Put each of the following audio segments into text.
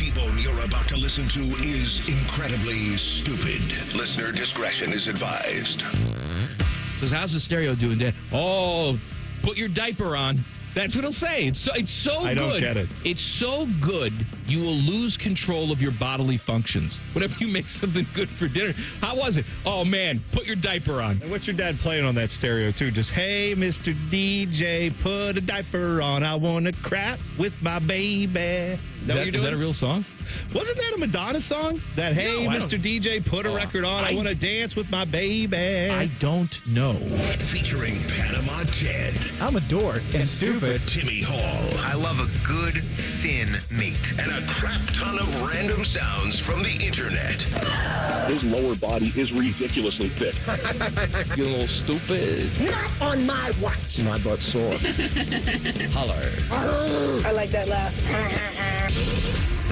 T-Bone you're about to listen to is incredibly stupid. Listener discretion is advised. Because how's the stereo doing, Dan? Oh, put your diaper on. That's what it'll say. It's so good. I don't get it. It's so good, you will lose control of your bodily functions. Whenever you make something good for dinner. How was it? Oh, man, put your diaper on. And what's your dad playing on that stereo, too? Just, hey, Mr. DJ, put a diaper on. I want to crap with my baby. Is that what you're doing? Is that a real song? Wasn't that a Madonna song? That, hey, No, Mr. DJ, put a record on. I want to dance with my baby. I don't know. Featuring Panama Ted. I'm a dork and stupid. Timmy Hall. I love a good, thin meat. And a crap ton of random sounds from the internet. His lower body is ridiculously thick. You're a little stupid. Not on my watch. My butt's sore. Holler. I like that laugh.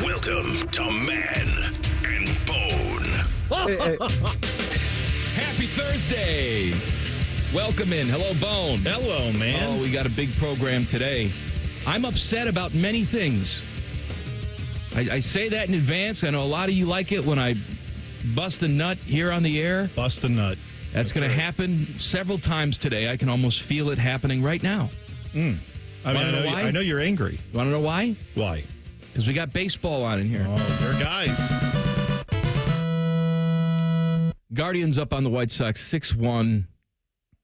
Welcome to Man and Bone. Happy Thursday. Welcome in. Hello, Bone. Hello, man. Oh, we got a big program today. I'm upset about many things. I say that in advance. I know a lot of you like it when I bust a nut here on the air. Bust a nut. That's going to happen several times today. I can almost feel it happening right now. I know you're angry. You want to know why? Why? Because we got baseball on in here. Oh, they're guys. Guardians up on the White Sox 6-1.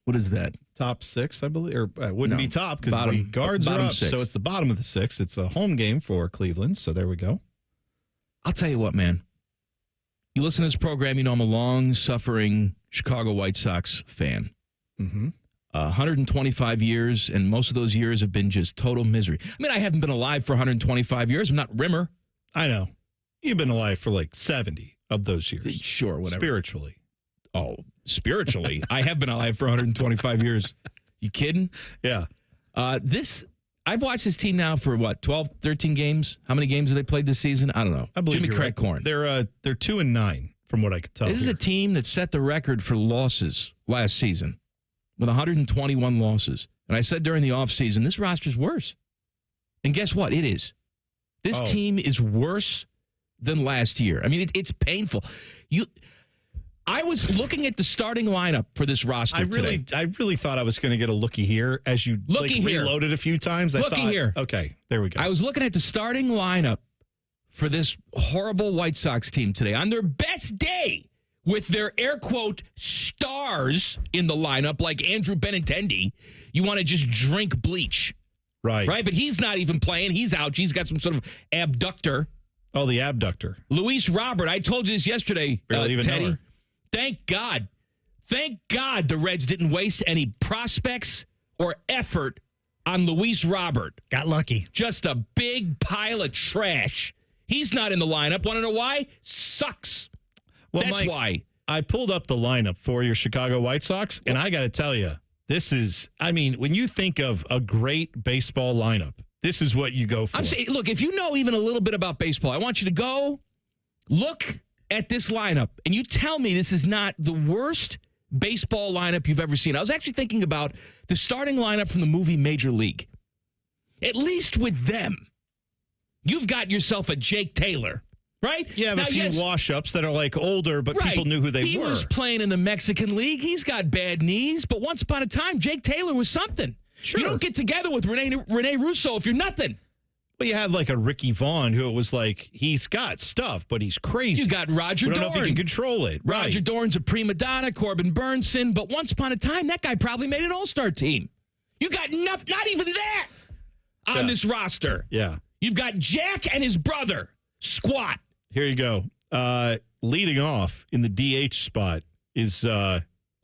What is that? Top six, I believe. Or wouldn't be top because the guards are up. Six. So it's the bottom of the six. It's a home game for Cleveland. So there we go. I'll tell you what, man. You listen to this program, you know I'm a long-suffering Chicago White Sox fan. Mm-hmm. 125 years, and most of those years have been just total misery. I mean, I haven't been alive for 125 years. I'm not Rimmer. I know. You've been alive for like 70 of those years. Sure, whatever. Spiritually. Oh, spiritually. I have been alive for 125 years. You kidding? Yeah. I've watched this team now for, 12, 13 games? How many games have they played this season? I don't know. I believe Jimmy you're right. Craigcorn. They're 2-9 from what I could tell. This is a team that set the record for losses last season with 121 losses. And I said during the offseason, this roster's worse. And guess what? It is. This team is worse than last year. I mean, it's painful. I was looking at the starting lineup for this roster today. I really thought I was going to get a looky here as you reloaded a few times. Looky here. Okay, there we go. I was looking at the starting lineup for this horrible White Sox team today on their best day with their air quote stars in the lineup like Andrew Benintendi. You want to just drink bleach. Right? But he's not even playing. He's out. He's got some sort of abductor. Oh, the abductor. Luis Robert. I told you this yesterday, Teddy. Thank God the Reds didn't waste any prospects or effort on Luis Robert. Got lucky. Just a big pile of trash. He's not in the lineup. Want to know why? Sucks. Well, that's Mike, why. I pulled up the lineup for your Chicago White Sox, and I got to tell you, this is, when you think of a great baseball lineup, this is what you go for. I'm saying, look, if you know even a little bit about baseball, I want you to go look at this lineup, and you tell me this is not the worst baseball lineup you've ever seen. I was actually thinking about the starting lineup from the movie Major League. At least with them, you've got yourself a Jake Taylor, right? You have a few wash-ups that are like older, but people knew who they were. He was playing in the Mexican League. He's got bad knees, but once upon a time, Jake Taylor was something. Sure. You don't get together with Rene Russo if you're nothing. Well, you had like a Ricky Vaughn who it was like, he's got stuff, but he's crazy. You got Roger Dorn. I don't know if he can control it. Roger Dorn's a prima donna, Corbin Burnson, but once upon a time, that guy probably made an all-star team. You got not even that on this roster. Yeah. You've got Jack and his brother. Squat. Here you go. Leading off in the DH spot is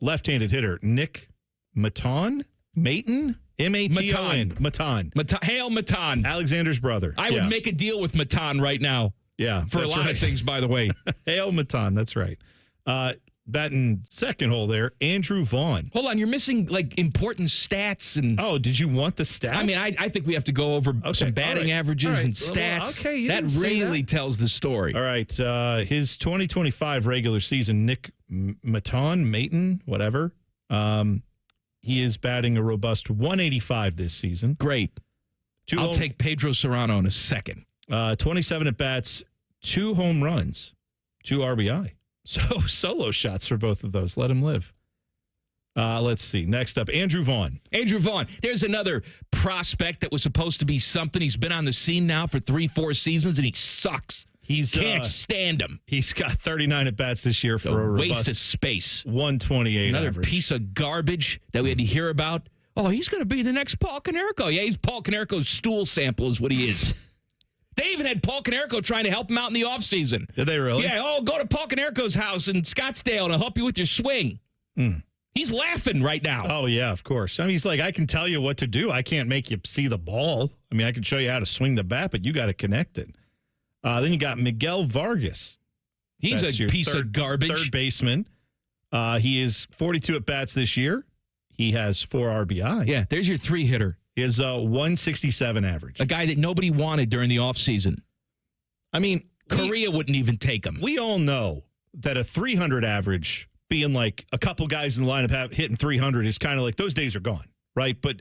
left-handed hitter Nick Maton? Maton? M-A-T-O-N. Maton. Hail Maton. Alexander's brother. I would make a deal with Maton right now. Yeah. For a lot of things, by the way. Hail Maton. That's right. Batting second hole there, Andrew Vaughn. Hold on. You're missing, important stats. Oh, did you want the stats? I mean, I think we have to go over some batting averages and stats. Okay, that really tells the story. All right. His 2025 regular season, Nick Maton, whatever. He is batting a robust 185 this season. Great. I'll take Pedro Serrano in a second. 27 at-bats, 2 home runs, 2 RBI. So solo shots for both of those. Let him live. Let's see. Next up, Andrew Vaughn. Andrew Vaughn. There's another prospect that was supposed to be something. He's been on the scene now for 3-4 seasons, and he sucks. Can't stand him. He's got 39 at-bats this year for a waste of space. 128 Another average. piece of garbage that we had to hear about. Oh, he's going to be the next Paul Konerko. Yeah, he's Paul Konerko's stool sample is what he is. They even had Paul Konerko trying to help him out in the offseason. Did they really? Yeah, go to Paul Konerko's house in Scottsdale and I'll help you with your swing. He's laughing right now. Oh, yeah, of course. I mean, he's like, I can tell you what to do. I can't make you see the ball. I mean, I can show you how to swing the bat, but you got to connect it. Then you got Miguel Vargas. He's That's a piece of garbage. Third baseman. He is 42 at-bats this year. He has 4 RBI. Yeah, there's your 3-hitter. He has a 167 average. A guy that nobody wanted during the offseason. I mean, Korea wouldn't even take him. We all know that a 300 average, being like a couple guys in the lineup hitting 300, is kind of like those days are gone, right? But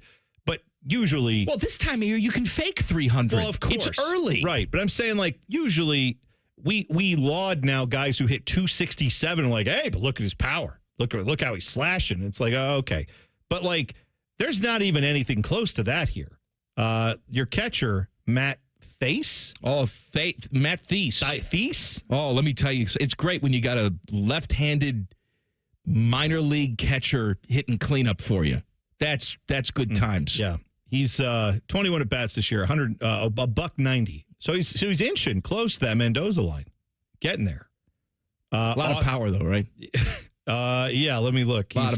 usually... Well, this time of year, you can fake 300. Well, of course. It's early. Right, but I'm saying, like, usually we laud now guys who hit 267 like, hey, but look at his power. Look how he's slashing. It's like, oh, okay. But, like, there's not even anything close to that here. Your catcher, Matt Thies. Oh, Matt Thies. Thies? Oh, let me tell you, it's great when you got a left-handed minor league catcher hitting cleanup for you. That's good times. Yeah. He's 21 at-bats this year, a $190. So he's inching close to that Mendoza line. Getting there. A lot of power, though, right? Yeah, let me look. He's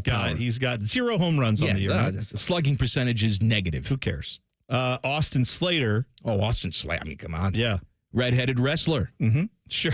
got 0 home runs on the year. Right? The slugging percentage is negative. Who cares? Austin Slater. Oh, Austin Slater. I mean, come on. Yeah. Redheaded wrestler. Mm-hmm. Sure.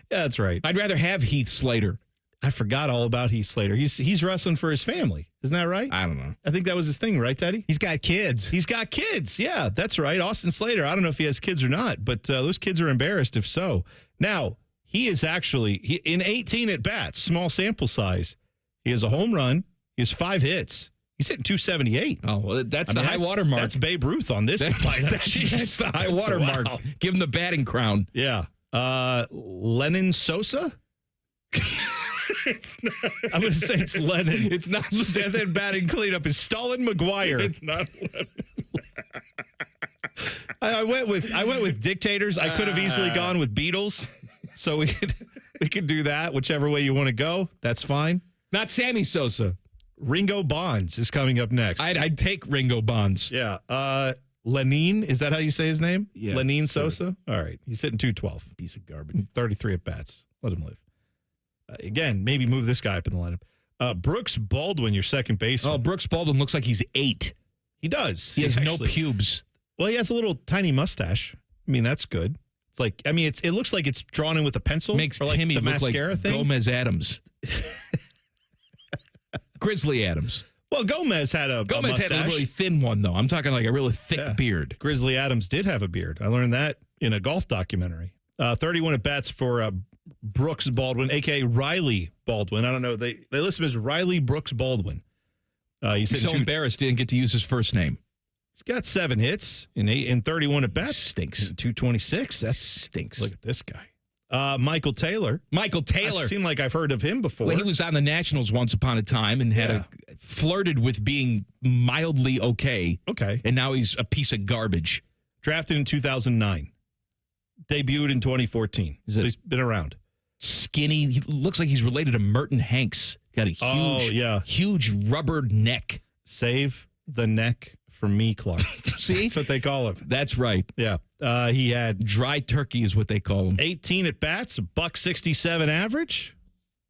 Yeah, that's right. I'd rather have Heath Slater. I forgot all about Heath Slater. He's wrestling for his family. Isn't that right? I don't know. I think that was his thing, right, Teddy? He's got kids. He's got kids. Yeah, that's right. Austin Slater. I don't know if he has kids or not, but those kids are embarrassed if so. Now, he is actually, in 18 at-bats, small sample size, he has a home run. He has 5 hits. He's hitting 278. Oh, well, that's the high water mark. That's Babe Ruth on this. That's the high water mark. Give him the batting crown. Yeah. Lennon Sosa? It's not. I'm going to say it's Lennon. It's not. And then batting cleanup is Stalin McGuire. It's not Lennon. I went with dictators. I could have easily gone with Beatles. So we could do that, whichever way you want to go. That's fine. Not Sammy Sosa. Ringo Bonds is coming up next. I'd take Ringo Bonds. Yeah. Lenin, is that how you say his name? Yeah. Lenin Sosa? All right. He's hitting 212. Piece of garbage. 33 at-bats. Let him live. Again, maybe move this guy up in the lineup. Brooks Baldwin, your second baseman. Oh, Brooks Baldwin looks like he's 8. He does. He has no pubes. Well, he has a little tiny mustache. I mean, that's good. It's like, I mean, it looks like it's drawn in with a pencil. Makes like Timmy the look like thing. Gomez Adams. Grizzly Adams. Well, Gomez had a mustache. Had a really thin one, though. I'm talking like a really thick beard. Grizzly Adams did have a beard. I learned that in a golf documentary. 31 at-bats for Brooks Baldwin, a.k.a. Riley Baldwin. I don't know. They list him as Riley Brooks Baldwin. He's so embarrassed he didn't get to use his first name. He's got 7 hits in 31 at-bats. Stinks. 226. That stinks. Look at this guy. Michael Taylor. It seemed like I've heard of him before. Well, he was on the Nationals once upon a time and had flirted with being mildly okay. Okay. And now he's a piece of garbage. Drafted in 2009. Debuted in 2014. So he's been around. Skinny. He looks like he's related to Merton Hanks. Got a huge rubber neck. Save the neck for me, Clark. See? That's what they call him. That's right. Yeah. He had dry turkey is what they call him. 18 at-bats, a $167 average.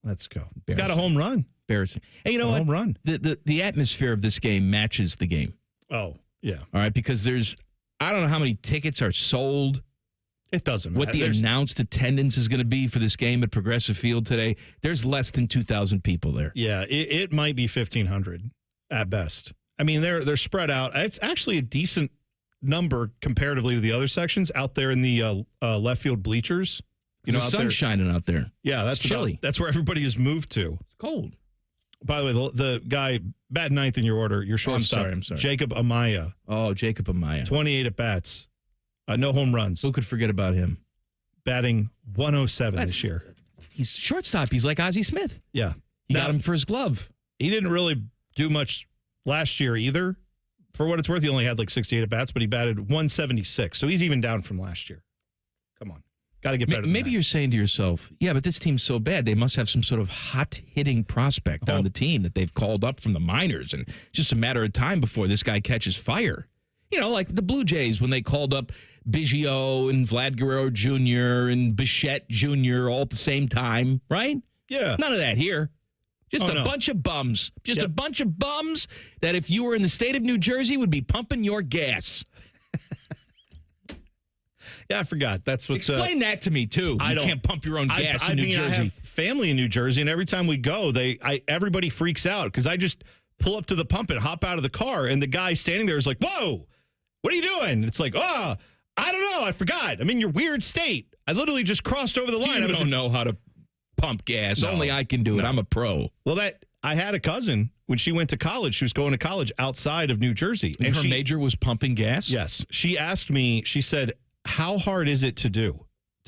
Let's go. He's got a home run. Embarrassing. And you know what? Home run. The atmosphere of this game matches the game. Oh, yeah. All right, because I don't know how many tickets are sold. It doesn't matter. What the announced attendance is going to be for this game at Progressive Field today. There's less than 2,000 people there. Yeah, it might be 1,500 at best. I mean, they're spread out. It's actually a decent number comparatively to the other sections out there in the left field bleachers. You know, the sun's shining out there. Yeah, that's chilly. That's where everybody has moved to. It's cold. By the way, the guy, bat ninth in your order, your shortstop, I'm sorry. Jacob Amaya. Oh, Jacob Amaya. 28 at-bats. No home runs. Who could forget about him? Batting 107 this year. He's shortstop. He's like Ozzie Smith. Yeah. He got him for his glove. He didn't really do much last year either. For what it's worth, he only had like 68 at-bats, but he batted 176. So he's even down from last year. Come on. Got to get better than Maybe that. you're saying to yourself, yeah, but this team's so bad, they must have some sort of hot-hitting prospect on the team that they've called up from the minors, and it's just a matter of time before this guy catches fire. You know, like the Blue Jays when they called up Biggio and Vlad Guerrero Jr. and Bichette Jr. all at the same time, right? Yeah. None of that here. Just a bunch of bums. Just a bunch of bums that if you were in the state of New Jersey would be pumping your gas. Yeah, I forgot. That's what. Explain that to me, too. You can't pump your own gas in New Jersey. I have family in New Jersey, and every time we go, everybody freaks out because I just pull up to the pump and hop out of the car, and the guy standing there is like, whoa, what are you doing? It's like, oh, I don't know. I forgot. I'm in your weird state. I literally just crossed over the line. I don't know how to pump gas. No, Only I can do it. I'm a pro. Well, I had a cousin when she went to college. She was going to college outside of New Jersey. And her major was pumping gas? Yes. She asked me, she said, how hard is it to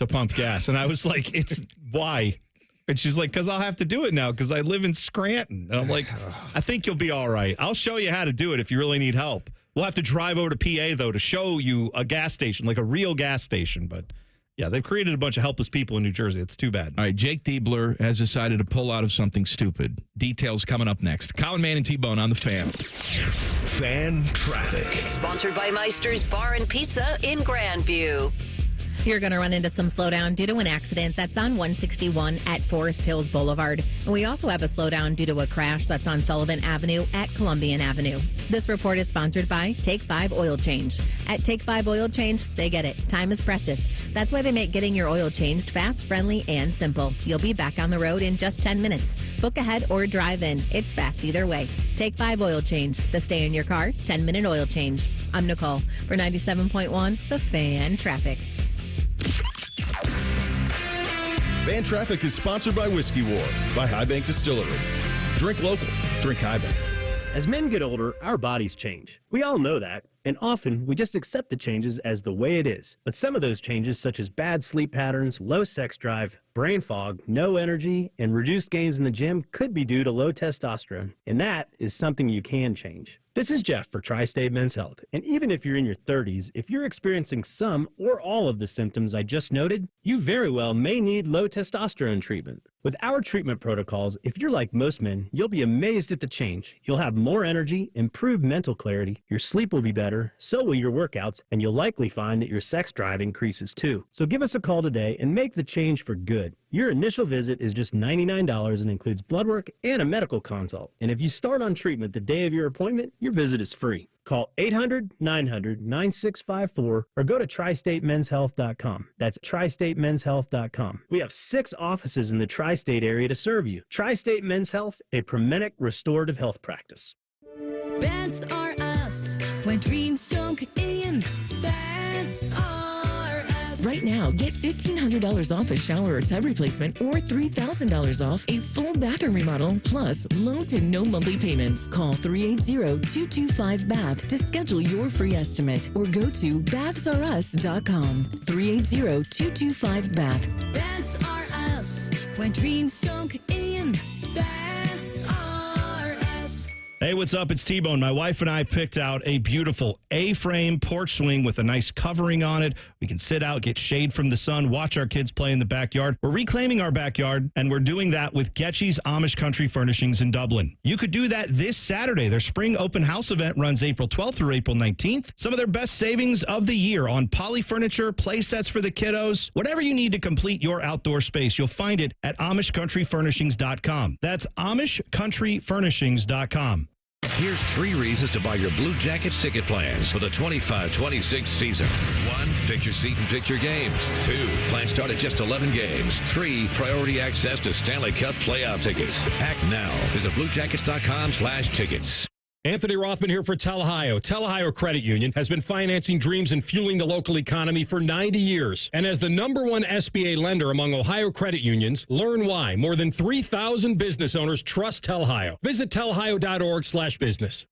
pump gas? And I was like, it's why? And she's like, because I'll have to do it now because I live in Scranton. And I'm like, I think you'll be all right. I'll show you how to do it if you really need help. We'll have to drive over to PA, though, to show you a gas station, like a real gas station. But, yeah, they've created a bunch of helpless people in New Jersey. It's too bad. All right, Jake Diebler has decided to pull out of something stupid. Details coming up next. Colin Mann and T-Bone on the Fan. Fan Traffic. Sponsored by Meister's Bar and Pizza in Grandview. You're going to run into some slowdown due to an accident that's on 161 at Forest Hills Boulevard. And we also have a slowdown due to a crash that's on Sullivan Avenue at Columbian Avenue. This report is sponsored by Take 5 Oil Change. At Take 5 Oil Change, they get it. Time is precious. That's why they make getting your oil changed fast, friendly, and simple. You'll be back on the road in just 10 minutes. Book ahead or drive in. It's fast either way. Take 5 Oil Change. The stay in your car, 10-minute oil change. I'm Nicole for 97.1 The Fan Traffic. Fan Traffic is sponsored by Whiskey War by High Bank Distillery. Drink local. Drink High Bank. As men get older, our bodies change. We all know that. And often, we just accept the changes as the way it is. But some of those changes, such as bad sleep patterns, low sex drive, brain fog, no energy, and reduced gains in the gym could be due to low testosterone. And that is something you can change. This is Jeff for Tri-State Men's Health. And even if you're in your 30s, if you're experiencing some or all of the symptoms I just noted, you very well may need low testosterone treatment. With our treatment protocols, if you're like most men, you'll be amazed at the change. You'll have more energy, improved mental clarity, your sleep will be better, so will your workouts, and you'll likely find that your sex drive increases too. So give us a call today and make the change for good. Your initial visit is just $99 and includes blood work and a medical consult. And if you start on treatment the day of your appointment, your visit is free. Call 800-900-9654 or go to tristatemenshealth.com. That's tristatemenshealth.com. We have 6 offices in the tri-state area to serve you. Tri-State Men's Health, a Promenic restorative health practice. Beds are us when dreams sunk in. Beds are us. Right now, get $1,500 off a shower or tub replacement or $3,000 off a full bathroom remodel plus low to no monthly payments. Call 380-225-BATH to schedule your free estimate or go to bathsareus.com. 380-225-BATH. Beds are us when dreams sunk in. Beds are us. Hey, what's up? It's T-Bone. My wife and I picked out a beautiful A-frame porch swing with a nice covering on it. We can sit out, get shade from the sun, watch our kids play in the backyard. We're reclaiming our backyard, and we're doing that with Getchy's Amish Country Furnishings in Dublin. You could do that this Saturday. Their spring open house event runs April 12th through April 19th. Some of their best savings of the year on poly furniture, play sets for the kiddos. Whatever you need to complete your outdoor space, you'll find it at AmishCountryFurnishings.com. That's AmishCountryFurnishings.com. Here's 3 reasons to buy your Blue Jackets ticket plans for the 25-26 season. 1, pick your seat and pick your games. 2, plans start at just 11 games. 3, priority access to Stanley Cup playoff tickets. Act now. Visit BlueJackets.com/tickets. Anthony Rothman here for Tel Ohio. Tel Ohio Credit Union has been financing dreams and fueling the local economy for 90 years. And as the #1 SBA lender among Ohio credit unions, learn why more than 3,000 business owners trust Tel Ohio. Visit telohio.org/business.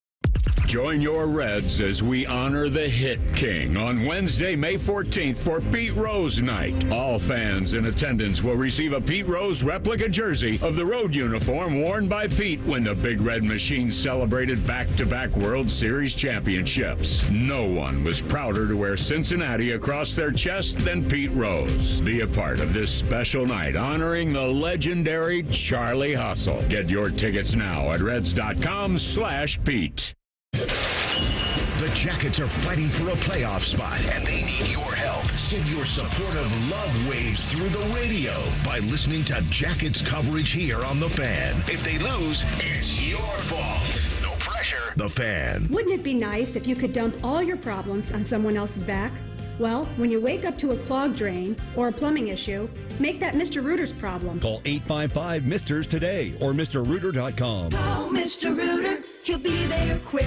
Join your Reds as we honor the Hit King on Wednesday, May 14th for Pete Rose Night. All fans in attendance will receive a Pete Rose replica jersey of the road uniform worn by Pete when the Big Red Machine celebrated back-to-back World Series championships. No one was prouder to wear Cincinnati across their chest than Pete Rose. Be a part of this special night honoring the legendary Charlie Hustle. Get your tickets now at Reds.com/Pete. The Jackets are fighting for a playoff spot, and they need your help. Send your supportive love waves through the radio by listening to Jackets coverage here on The Fan. If they lose, it's your fault. No pressure. The Fan. Wouldn't it be nice if you could dump all your problems on someone else's back? Well, when you wake up to a clogged drain or a plumbing issue, make that Mr. Rooter's problem. Call 855-MISTERS today or MrRooter.com. Call Mr. Rooter. He'll be there quick.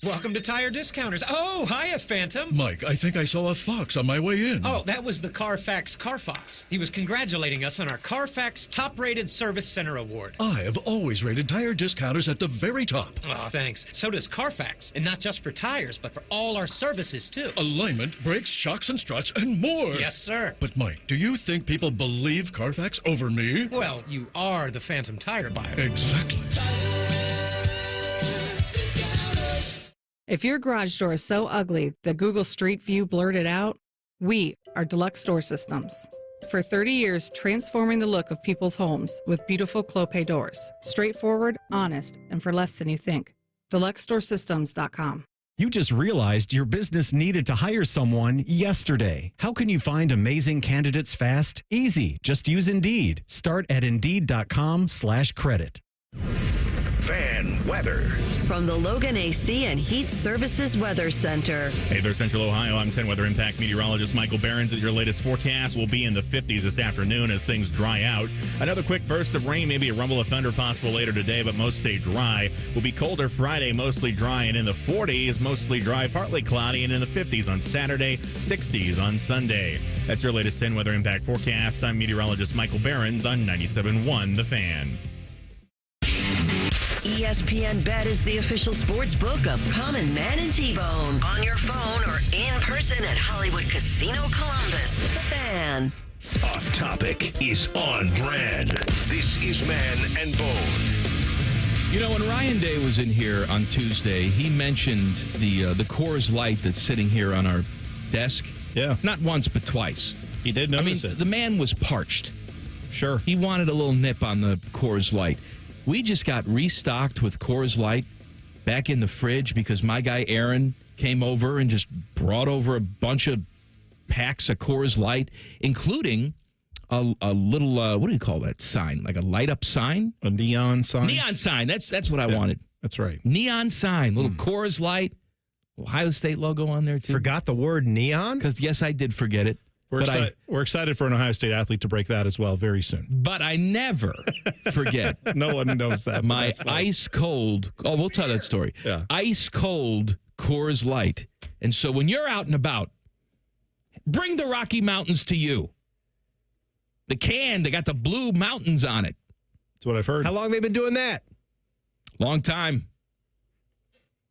Welcome to Tire Discounters. Oh, hiya, Phantom. Mike, I think I saw a fox on my way in. Oh, that was the Carfax Carfox. He was congratulating us on our Carfax Top-Rated Service Center Award. I have always rated Tire Discounters at the very top. Oh, thanks. So does Carfax. And not just for tires, but for all our services, too. Alignment, brakes, shocks, and struts, and more. Yes, sir. But, Mike, do you think people believe Carfax over me? Well, you are the Phantom tire buyer. Exactly. If your garage door is so ugly that Google Street View blurred it out, we are Deluxe Door Systems. For 30 years, transforming the look of people's homes with beautiful Clopay doors. Straightforward, honest, and for less than you think. DeluxeDoorSystems.com. You just realized your business needed to hire someone yesterday. How can you find amazing candidates fast? Easy. Just use Indeed. Start at Indeed.com/credit. Fan weather. From the Logan AC and Heat Services Weather Center. Hey there, Central Ohio. I'm 10 Weather Impact meteorologist Michael Behrens. Your latest forecast will be in the 50s this afternoon as things dry out. Another quick burst of rain, maybe a rumble of thunder possible later today, but most stay dry. Will be colder Friday, mostly dry, and in the 40s, mostly dry, partly cloudy, and in the 50s on Saturday, 60s on Sunday. That's your latest 10 Weather Impact forecast. I'm meteorologist Michael Behrens on 97.1 The Fan. ESPN Bet is the official sports book of Common Man and T-Bone. On your phone or in person at Hollywood Casino Columbus. The Fan. Off Topic is on brand. This is Man and Bone. You know, when Ryan Day was in here on Tuesday, he mentioned the Coors Light that's sitting here on our desk. Yeah. Not once, but twice. He did notice it. The man was parched. Sure. He wanted a little nip on the Coors Light. We just got restocked with Coors Light back in the fridge because my guy Aaron came over and just brought over a bunch of packs of Coors Light, including a little, what do you call that sign? Like a light-up sign? A neon sign? Neon sign. That's what I wanted. That's right. Neon sign. Little Coors Light. Ohio State logo on there, too. Forgot the word neon? Because, yes, I did forget it. We're excited for an Ohio State athlete to break that as well very soon. But I never forget. No one knows that. My ice cold. Oh, we'll tell that story. Yeah. Ice cold Coors Light. And so when you're out and about, bring the Rocky Mountains to you. The can, they got the blue mountains on it. That's what I've heard. How long have they been doing that? Long time.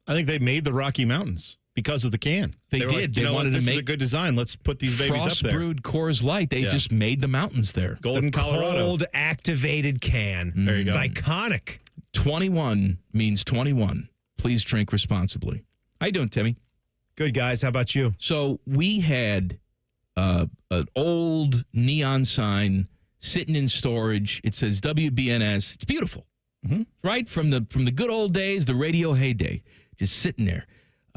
I think they made the Rocky Mountains because of the can. They did. Like, they wanted this to make is a good design. Let's put these babies up there. Frost-brewed Coors Light. They just made the mountains there. Golden, Colorado. Cold activated can. There you go. It's iconic. 21 means 21. Please drink responsibly. How you doing, Timmy? Good, guys. How about you? So we had an old neon sign sitting in storage. It says WBNS. It's beautiful, right? From the good old days, the radio heyday, just sitting there.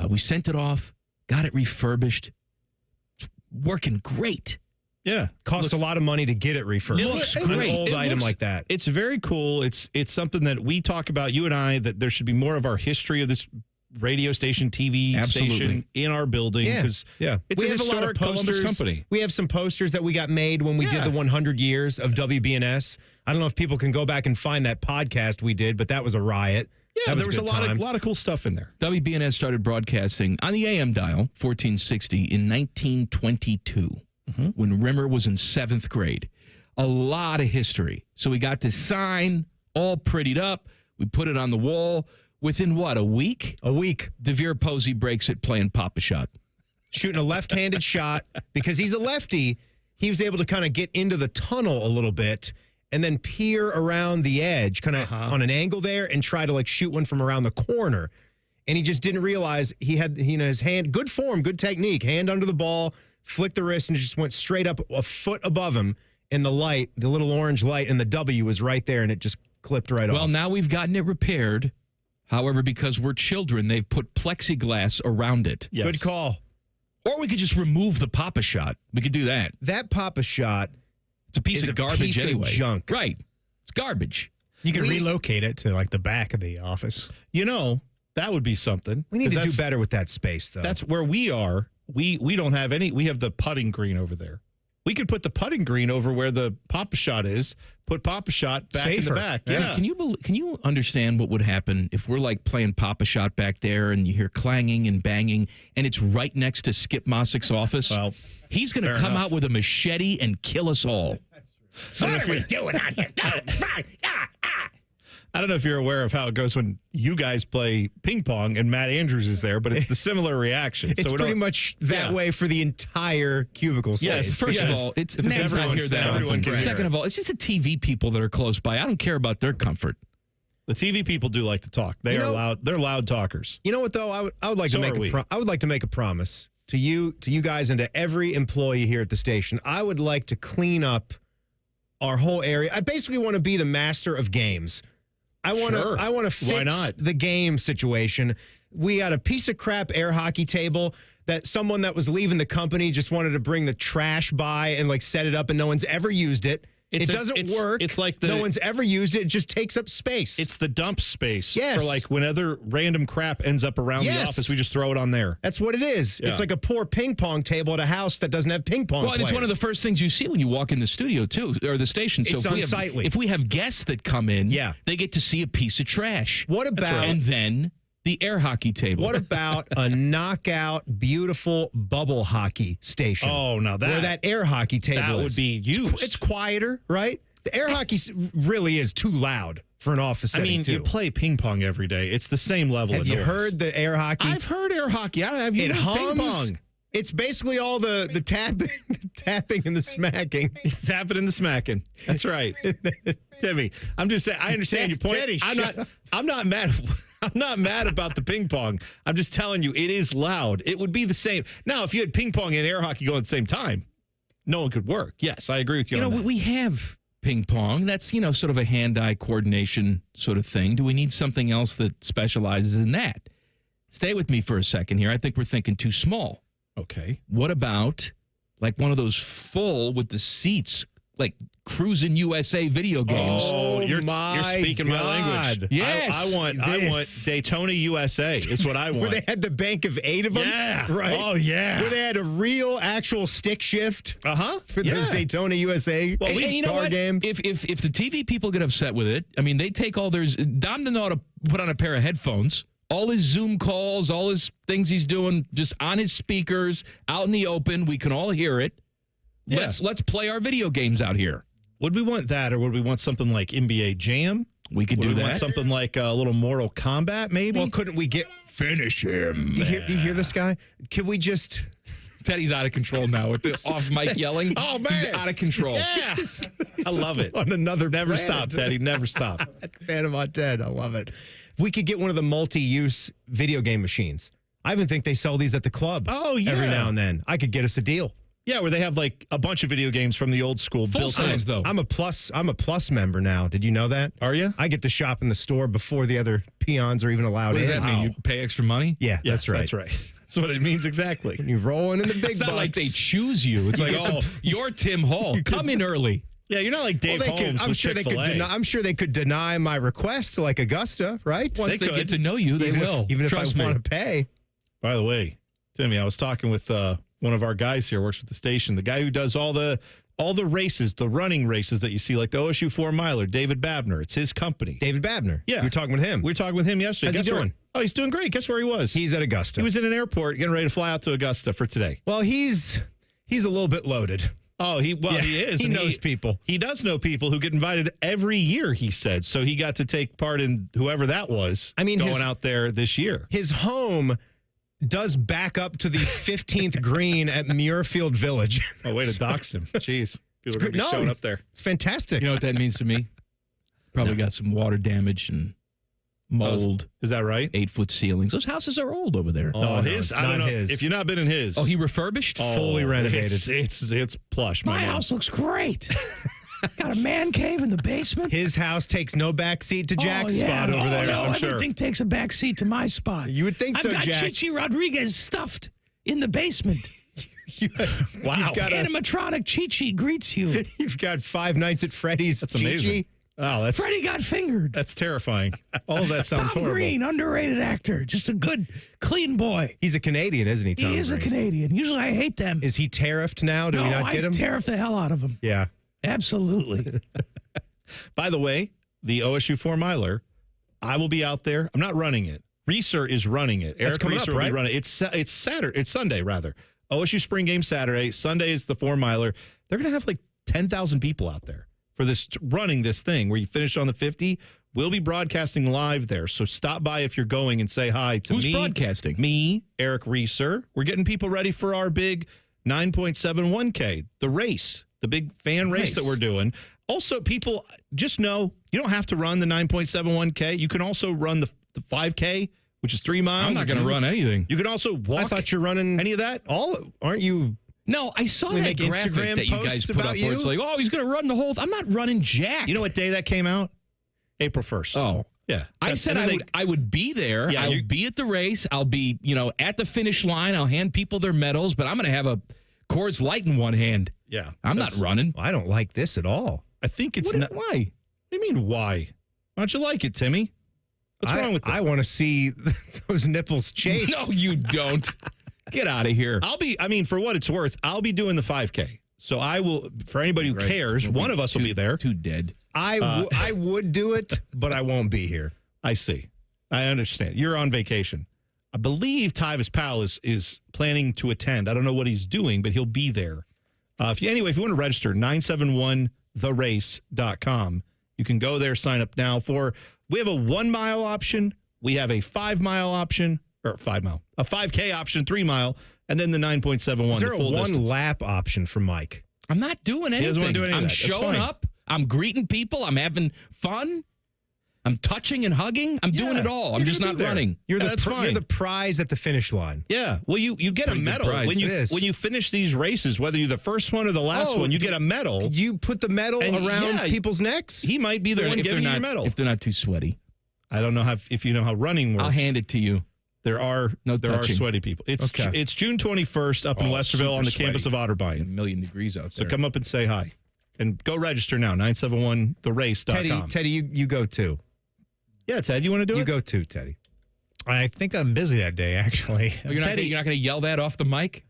We sent it off, got it refurbished. It's working great. Yeah. Cost a lot of money to get it refurbished. It looks an great. old item like that. It's very cool. It's something that we talk about, you and I, that there should be more of our history of this radio station, TV station in our building. Because it's we a have a lot of historic Columbus posters. company. We have some posters that we got made when we did the 100 years of WBNS. I don't know if people can go back and find that podcast we did, but that was a riot. Yeah, there was a lot of cool stuff in there. WBNS started broadcasting on the AM dial, 1460, in 1922, when Rimmer was in 7th grade. A lot of history. So we got this sign all prettied up. We put it on the wall. Within what, a week? A week. DeVere Posey breaks it playing Pop-A-Shot. Shooting a left-handed shot. Because he's a lefty, he was able to kind of get into the tunnel a little bit and then peer around the edge, kind of on an angle there, and try to like shoot one from around the corner. And he just didn't realize he had his hand, good form, good technique, hand under the ball, flicked the wrist, and it just went straight up a foot above him. And the light, the little orange light, and the W was right there, and it just clipped right off. Well, now we've gotten it repaired. However, because we're children, they've put plexiglass around it. Yes. Good call. Or we could just remove the Pop-A-Shot. We could do that. That Pop-A-Shot, it's a piece of garbage anyway. Junk. Right. It's garbage. You could relocate it to like the back of the office. You know, that would be something. We need to do better with that space, though. That's where we are. We don't have any. We have the putting green over there. We could put the putting green over where the Pop-A-Shot is. Put Pop-A-Shot back in the back. Yeah. Can you understand what would happen if we're like playing Pop-A-Shot back there and you hear clanging and banging and it's right next to Skip Mossick's office? Well, he's going to come out with a machete and kill us all. What are we doing out here? I don't know if you're aware of how it goes when you guys play ping pong and Matt Andrews is there, but it's the similar reaction. It's pretty much that way for the entire cubicle space. Yes. First of all, it's never hear that. Second of all, it's just the TV people that are close by. I don't care about their comfort. The TV people do like to talk. They are loud. They're loud talkers. You know what though? I would like to make a promise to you guys and to every employee here at the station. I would like to clean up our whole area. I basically want to be the master of games. I want to fix the game situation. We got a piece of crap air hockey table that someone that was leaving the company just wanted to bring the trash by and like set it up, and no one's ever used it. It doesn't work. It's like no one's ever used it. It just takes up space. It's the dump space. Yes. For like whenever random crap ends up around the office, we just throw it on there. That's what it is. Yeah. It's like a poor ping pong table at a house that doesn't have ping pong Well, and it's one of the first things you see when you walk in the studio, too, or the station. So it's unsightly. If we have guests that come in, they get to see a piece of trash. What about... And then the air hockey table. What about a knockout, beautiful bubble hockey station? Oh, now that... Where that air hockey table would be used. It's quieter, right? The air hockey really is too loud for an office setting, you play ping pong every day. It's the same level of noise. Have you heard the air hockey? I've heard air hockey. Have you heard ping pong? It's basically all the tapping and the smacking. Tapping and the smacking. That's right. Timmy, I'm just saying, I understand your point. Teddy, I'm not mad. I'm not mad about the ping pong. I'm just telling you, it is loud. It would be the same. Now, if you had ping pong and air hockey going at the same time, no one could work. Yes, I agree with you on that. We have ping pong. That's, sort of a hand-eye coordination sort of thing. Do we need something else that specializes in that? Stay with me for a second here. I think we're thinking too small. Okay. What about like one of those full with the seats, like Cruisin' USA video games? Oh, you're speaking my language. Yes. I want Daytona USA is what I want. Where they had the bank of 8 of them? Yeah. Right? Oh, yeah. Where they had a real actual stick shift for those Yeah. Daytona USA Well, you know car what? games. If the TV people get upset with it, I mean, they take all theirs. Dom didn't know how to put on a pair of headphones. All his Zoom calls, all his things he's doing, just on his speakers, out in the open. We can all hear it. Yeah. Let's play our video games out here. Would we want that, or would we want something like NBA Jam? We could do Would we that. want something like a little Mortal Kombat, maybe? Well, couldn't we get... Finish him. Do you hear this guy? Can we just... Teddy's out of control now with the off mic yelling. Oh, man. He's out of control. Yeah. I love it. On another Never planet. stop, Teddy. Never stop. Panama Ted. I love it. We could get one of the multi-use video game machines. I even think they sell these at the club. Oh, yeah. Every now and then. I could get us a deal. Yeah, where they have like a bunch of video games from the old school. Full size, though. I'm a plus member now. Did you know that? Are you? I get to shop in the store before the other peons are even allowed What does in. that mean? You pay extra money? Yeah, Yes, that's right. That's right. That's what it means exactly. When you rolling in the big It's not bucks. like they choose you. It's like, oh, you're Tim Hall. Come in early. Yeah, you're not like Dave Well, they Holmes could, I'm with sure they could. Chick-fil-A. I'm sure they could deny my request to like Augusta, right? Once they get to know you, they even will. Even Trust if I me. want to pay. By the way, Timmy, I was talking with one of our guys here, works with the station, the guy who does all the races, the running races that you see, like the OSU 4-miler, David Babner. It's his company. David Babner. Yeah. You were talking with him. We were talking with him yesterday. How's he Guess where- doing? Oh, he's doing great. Guess where he was? He's at Augusta. He was in an airport getting ready to fly out to Augusta for today. Well, he's a little bit loaded. Oh, he is. He knows people. He does know people who get invited every year, he said. So he got to take part in whoever that was going out there this year. His home does back up to the 15th green at Muirfield Village. Oh, way to dox him. Jeez. People are going to be showing up there. It's fantastic. You know what that means to me? Probably got some water damage and mold. Is that right? 8-foot ceilings. Those houses are old over there. Oh, his? I don't know. If you've not been in his. Oh, he refurbished? Fully renovated. It's plush. My house looks great. Got a man cave in the basement. His house takes no back seat to Jack's spot over there. No, I'm sure. Everything takes a back seat to my spot. You would think so, I've got Jack. Chichi Rodriguez stuffed in the basement. Wow. Animatronic Chichi greets you. You've got 5 Nights at Freddy's. That's Chichi. amazing. Oh, that's Freddy got fingered. That's terrifying. All of that sounds Tom horrible. Green, underrated actor. Just a good, clean boy. He's a Canadian, isn't he, Tom He is Green? a Canadian. Usually I hate them. Is he tariffed now? Do we not get him? I tariff the hell out of him. Yeah. Absolutely. By the way, the OSU 4-miler, I will be out there. I'm not running it. Reeser is running it. That's Eric coming Reeser up, will right? be running it. It's Saturday. It's Sunday, rather. OSU spring game Saturday. Sunday is the 4-miler. They're going to have like 10,000 people out there for this running this thing where you finish on the 50. We'll be broadcasting live there. So stop by if you're going and say hi to me. Who's broadcasting? Me, Eric Reeser. We're getting people ready for our big 9.71K, the race, the big fan race that we're doing. Also, people, just know you don't have to run the 9.71K. You can also run the 5K, which is 3 miles. I'm not going to run anything. You can also walk. I thought you're running any of that. Aren't you? No, I saw We that make graphic Instagram that you guys posts put about up where it's you? like, oh, he's going to run the whole. I'm not running jack. You know what day that came out? April 1st. Oh. Yeah. I said I would be there. Yeah, I'll be at the race. I'll be, at the finish line. I'll hand people their medals, but I'm going to have a Coors Light in one hand. Yeah. I'm not running. I don't like this at all. I think it's not. Why? What do you mean, why? Why don't you like it, Timmy? What's wrong with that? I want to see those nipples chafed. No, you don't. Get out of here. For what it's worth, I'll be doing the 5K. So I will, for anybody who cares, one of us will be there. Too dead. I would do it, but I won't be here. I see. I understand. You're on vacation. I believe Tyvis Powell is planning to attend. I don't know what he's doing, but he'll be there. If you want to register, 971therace.com. You can go there, sign up now we have a 1-mile option. We have a 5-mile option, or 5-mile, a 5K option, 3-mile, and then the 9.71. Is there the a full one distance. lap option for Mike? I'm not doing anything. He doesn't want to do any of I'm that. That's showing fine. up. I'm greeting people. I'm having fun. I'm touching and hugging. I'm doing it all. I'm just not running. You're That's fine. You're the prize at the finish line. Yeah. Well, you get a pretty good medal prize. when you finish these races, whether you're the first one or the last one. You get a medal. You put the medal around people's necks. He might be the one giving you your medal. If they're not too sweaty. I don't know if you know how running works. I'll hand it to you. There are touching. sweaty people. It's June 21st up in Westerville on the campus of Otterbein. 1,000,000 degrees out there. So come up and say hi. And go register now, 971therace.com. Teddy, you go too. Yeah, Ted, you want to do it? You go too, Teddy. I think I'm busy that day, actually. You're not going to yell that off the mic?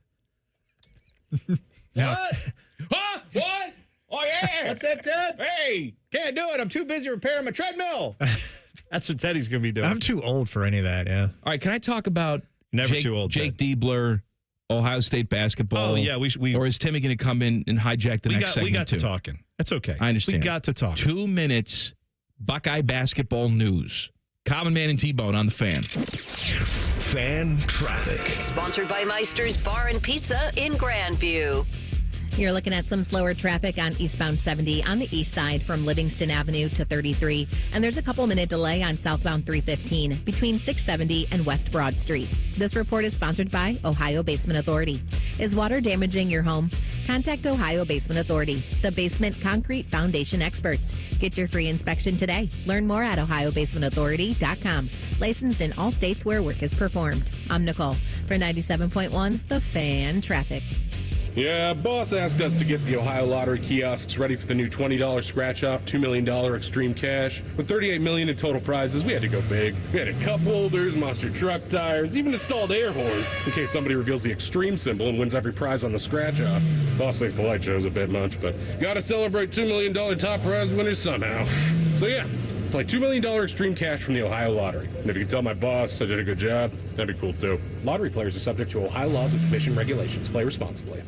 What? Huh? What? Oh, yeah. That's it, Ted? Hey, can't do it. I'm too busy repairing my treadmill. That's what Teddy's going to be doing. I'm too old for any of that, yeah. All right, can I talk about Never too old, Jake Diebler, Ohio State basketball? Oh, yeah. We or is Timmy going to come in and hijack the next segment? We got too? to talking. That's okay. I understand. We got to talk. 2 minutes, Buckeye basketball news. Common Man and T-Bone on the Fan. Fan traffic. Sponsored by Meister's Bar and Pizza in Grandview. You're looking at some slower traffic on eastbound 70 on the east side from Livingston Avenue to 33. And there's a couple-minute delay on southbound 315 between 670 and West Broad Street. This report is sponsored by Ohio Basement Authority. Is water damaging your home? Contact Ohio Basement Authority, the basement concrete foundation experts. Get your free inspection today. Learn more at ohiobasementauthority.com. Licensed in all states where work is performed. I'm Nicole for 97.1 The Fan Traffic. Yeah, boss asked us to get the Ohio Lottery kiosks ready for the new $20 scratch-off, $2 million extreme cash. With $38 million in total prizes, we had to go big. We had cup holders, monster truck tires, even installed air horns in case somebody reveals the extreme symbol and wins every prize on the scratch-off. Boss thinks the light show's a bit much, but gotta celebrate $2 million top prize winners somehow. So yeah, play $2 million extreme cash from the Ohio Lottery. And if you can tell my boss I did a good job, that'd be cool too. Lottery players are subject to Ohio laws and commission regulations. Play responsibly.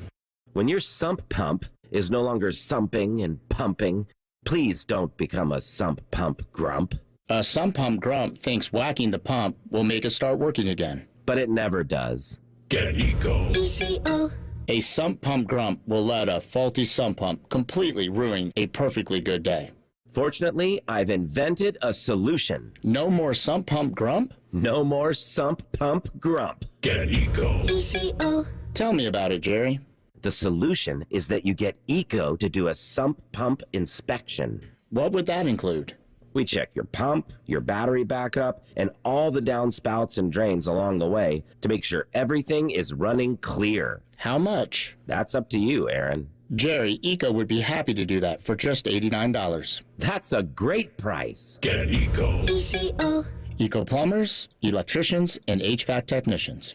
When your sump pump is no longer sumping and pumping. Please don't become a sump pump grump. A sump pump grump thinks whacking the pump will make it start working again. But it never does. Get Eco. ECO. A sump pump grump will let a faulty sump pump completely ruin a perfectly good day. Fortunately, I've invented a solution. No more sump pump grump? No more sump pump grump. Get Eco. ECO. Tell me about it, Jerry. The solution is that you get Eco to do a sump pump inspection. What would that include? We check your pump, your battery backup, and all the downspouts and drains along the way to make sure everything is running clear. How much? That's up to you, Aaron. Jerry, Eco would be happy to do that for just $89. That's a great price. Get Eco. ECO. Eco plumbers, electricians, and HVAC technicians.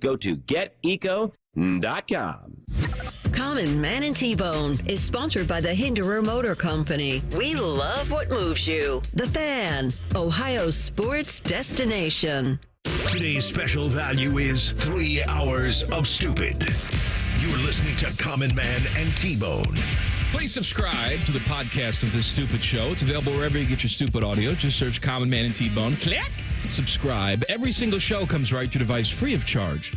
Go to geteco.com. Common Man and T-Bone is sponsored by the Hinderer Motor Company. We love what moves you. The Fan, Ohio's sports destination. Today's special value is 3 hours of stupid. You're listening to Common Man and T-Bone. Please subscribe to the podcast of This Stupid Show. It's available wherever you get your stupid audio. Just search Common Man and T-Bone. Click. Subscribe. Every single show comes right to your device free of charge.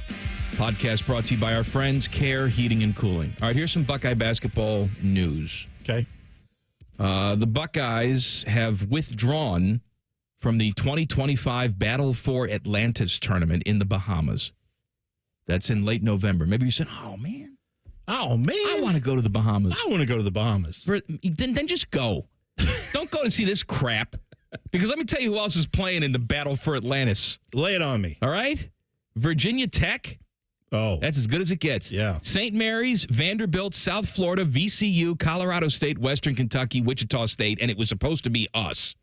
Podcast brought to you by our friends, Care Heating and Cooling. All right, here's some Buckeye basketball news. Okay. The Buckeyes have withdrawn from the 2025 Battle for Atlantis tournament in the Bahamas. That's in late November. Maybe you said, oh, man. I want to go to the Bahamas. I want to go to the Bahamas. Then just go. Don't go to see this crap. Because let me tell you who else is playing in the Battle for Atlantis. Lay it on me. All right? Virginia Tech. Oh. That's as good as it gets. Yeah. St. Mary's, Vanderbilt, South Florida, VCU, Colorado State, Western Kentucky, Wichita State, and it was supposed to be us.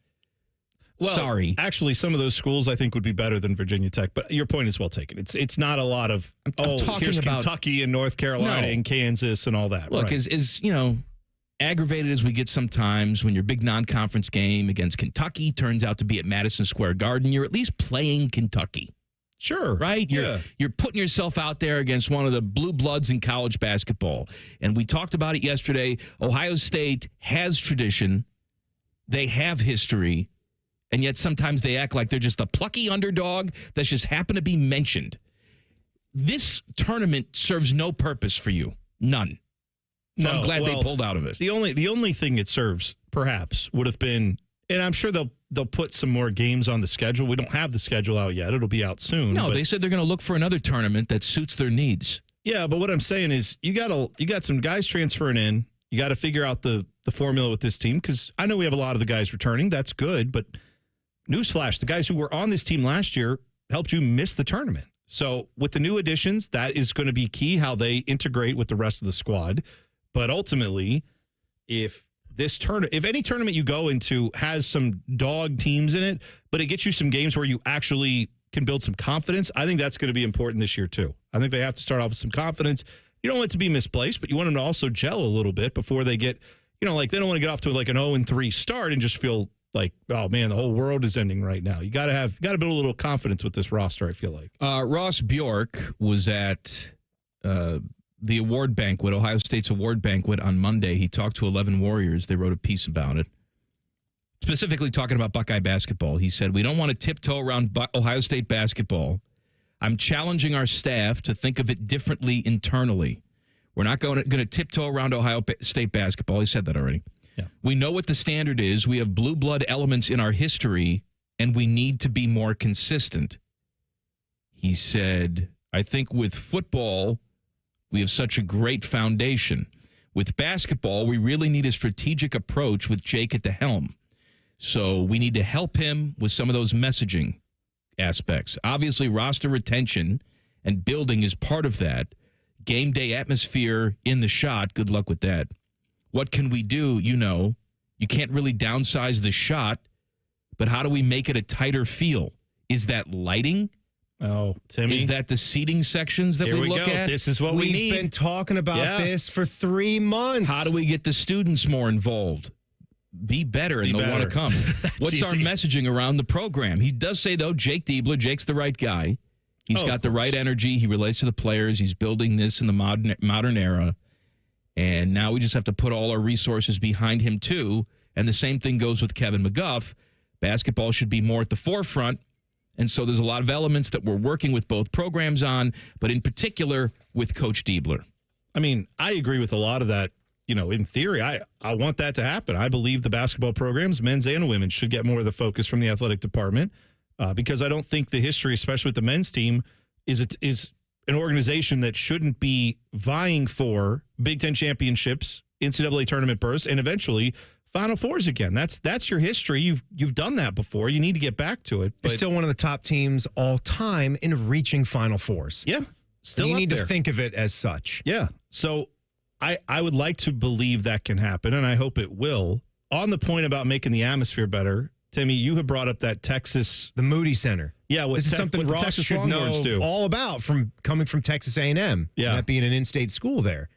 Well, sorry. Actually, some of those schools I think would be better than Virginia Tech, but your point is well taken. It's not a lot of, I'm talking here's about Kentucky and North Carolina and Kansas and all that. Look, right. as you know, aggravated as we get sometimes when your big non-conference game against Kentucky turns out to be at Madison Square Garden, you're at least playing Kentucky. Sure. Right? You're putting yourself out there against one of the blue bloods in college basketball. And we talked about it yesterday. Ohio State has tradition. They have history. And yet sometimes they act like they're just a plucky underdog that's just happened to be mentioned. This tournament serves no purpose for you. None. So I'm glad they pulled out of it. The only thing it serves, perhaps, would have been, and I'm sure they'll put some more games on the schedule. We don't have the schedule out yet. It'll be out soon. No, they said they're going to look for another tournament that suits their needs. Yeah, but what I'm saying is you got some guys transferring in. You got to figure out the formula with this team, because I know we have a lot of the guys returning. That's good, but newsflash, the guys who were on this team last year helped you miss the tournament. So with the new additions, that is going to be key, how they integrate with the rest of the squad. But ultimately, if any tournament you go into has some dog teams in it, but it gets you some games where you actually can build some confidence, I think that's going to be important this year too. I think they have to start off with some confidence. You don't want it to be misplaced, but you want them to also gel a little bit before they get, they don't want to get off to like an 0-3 start and just feel like, oh man, the whole world is ending right now. You got to build a little confidence with this roster, I feel like. Ross Bjork was at the award banquet, Ohio State's award banquet on Monday. He talked to 11 Warriors. They wrote a piece about it, specifically talking about Buckeye basketball. He said, we don't want to tiptoe around Ohio State basketball. I'm challenging our staff to think of it differently internally. We're not going to tiptoe around Ohio State basketball. He said that already. Yeah. We know what the standard is. We have blue blood elements in our history, and we need to be more consistent. He said, I think with football, we have such a great foundation. With basketball, we really need a strategic approach with Jake at the helm. So we need to help him with some of those messaging aspects. Obviously, roster retention and building is part of that. Game day atmosphere in the shot, good luck with that. What can we do? You can't really downsize the shot, but how do we make it a tighter feel? Is that lighting? Oh, Timmy. Is that the seating sections that we look at? This is what we need. We've been talking about this for 3 months. How do we get the students more involved? Be better, and they'll want to come. What's our messaging around the program? He does say, though, Jake's the right guy. He's got the right energy. He relates to the players. He's building this in the modern era. And now we just have to put all our resources behind him, too. And the same thing goes with Kevin McGuff. Basketball should be more at the forefront. And so there's a lot of elements that we're working with both programs on, but in particular with Coach Diebler. I mean, I agree with a lot of that. You know, in theory, I want that to happen. I believe the basketball programs, men's and women's, should get more of the focus from the athletic department because I don't think the history, especially with the men's team, is an organization that shouldn't be vying for Big Ten championships, NCAA tournament berths, and eventually Final Fours again. That's your history. You've done that before. You need to get back to it. But you're still one of the top teams all time in reaching Final Fours. Yeah, still. You need there. to think of it as such. Yeah. So I would like to believe that can happen, and I hope it will. On the point about making the atmosphere better, Timmy, you have brought up that Texas, the Moody Center. Yeah, this is something Ross should know all about from coming from Texas A&M. Yeah, that being an in-state school there.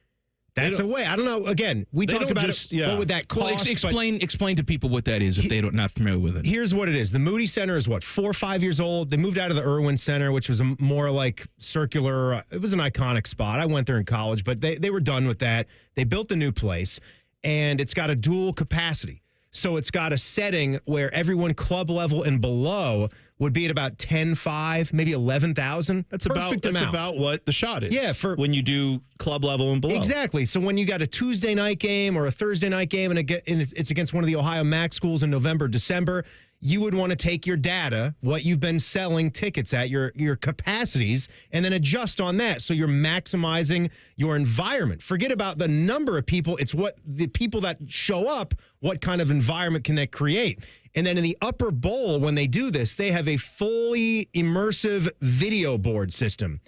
That's a way. I don't know. Again, we talked about it. Yeah. What would that cost? Well, explain to people what that is if they're not familiar with it. Here's what it is. The Moody Center is 4 or 5 years old. They moved out of the Irwin Center, which was a more like circular. It was an iconic spot. I went there in college, but they were done with that. They built a new place, and it's got a dual capacity. So it's got a setting where everyone club level and below would be at about 10,500, maybe 11,000. That's about what the shot is. Yeah, for when you do club level and below. Exactly. So when you got a Tuesday night game or a Thursday night game and it's against one of the Ohio MAC schools in November, December, you would want to take your data, what you've been selling tickets at, your capacities, and then adjust on that. So you're maximizing your environment. Forget about the number of people. It's what the people that show up, what kind of environment can that create? And then in the upper bowl, when they do this, they have a fully immersive video board system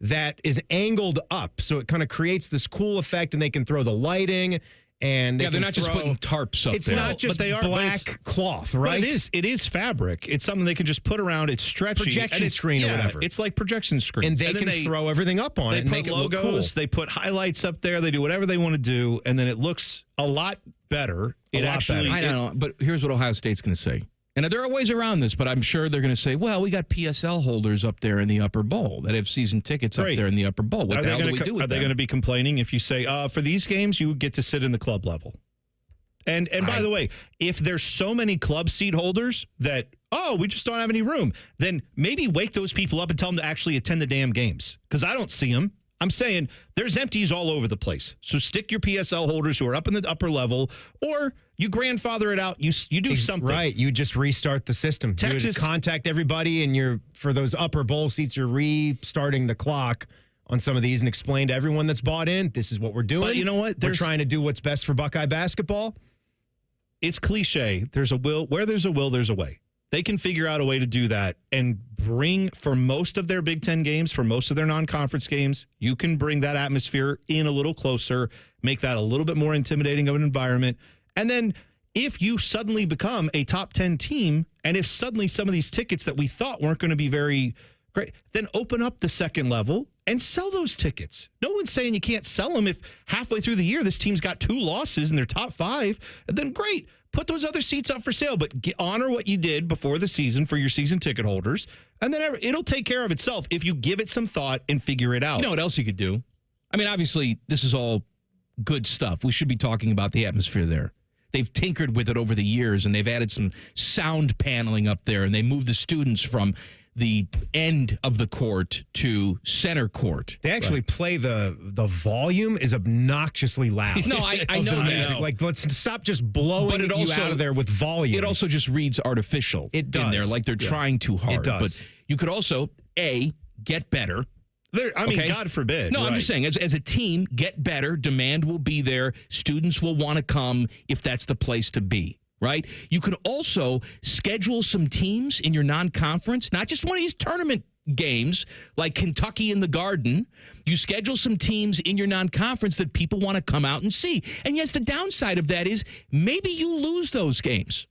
that is angled up. So it kind of creates this cool effect, and they can throw the lighting. And they're not just putting tarps up it's there. It's not just black cloth, right? It is fabric. It's something they can just put around. It's stretchy. Projection screen or whatever. It's like projection screen. And they can throw everything up on it and make it look cool. They put highlights up there. They do whatever they want to do, and then it looks a lot better. I don't know, but here's what Ohio State's going to say. And there are ways around this, but I'm sure they're going to say, well, we got PSL holders up there in the upper bowl that have season tickets up there in the upper bowl. What the hell do we do with Are they going to be complaining if you say, for these games, you get to sit in the club level? And by the way, if there's so many club seat holders that, we just don't have any room, then maybe wake those people up and tell them to actually attend the damn games. Because I don't see them. I'm saying there's empties all over the place. So stick your PSL holders who are up in the upper level, or you grandfather it out. You do something. Right. You just restart the system. Texas, you contact everybody, and for those upper bowl seats, you're restarting the clock on some of these and explain to everyone that's bought in, this is what we're doing. But you know what? We're trying to do what's best for Buckeye basketball. It's cliche. There's a will. Where there's a will, there's a way. They can figure out a way to do that and bring, for most of their Big Ten games, for most of their non-conference games, you can bring that atmosphere in a little closer, make that a little bit more intimidating of an environment. And then if you suddenly become a top 10 team, and if suddenly some of these tickets that we thought weren't going to be very great, then open up the second level and sell those tickets. No one's saying you can't sell them if halfway through the year this team's got 2 losses in their top 5. Then great. Put those other seats up for sale, but honor what you did before the season for your season ticket holders, and then it'll take care of itself if you give it some thought and figure it out. You know what else you could do? I mean, obviously, this is all good stuff. We should be talking about the atmosphere there. They've tinkered with it over the years, and they've added some sound paneling up there, and they moved the students from the end of the court to center court. They actually play the volume is obnoxiously loud. No, I know that. Like, let's stop just blowing you out of there with volume. It also just reads artificial. It does. In there, like they're trying too hard. It does. But you could also, get better. God forbid. No, I'm just saying, as a team, get better. Demand will be there. Students will want to come if that's the place to be. Right? You can also schedule some teams in your non-conference, not just one of these tournament games like Kentucky in the Garden. You schedule some teams in your non-conference that people want to come out and see. And yes, the downside of that is maybe you lose those games.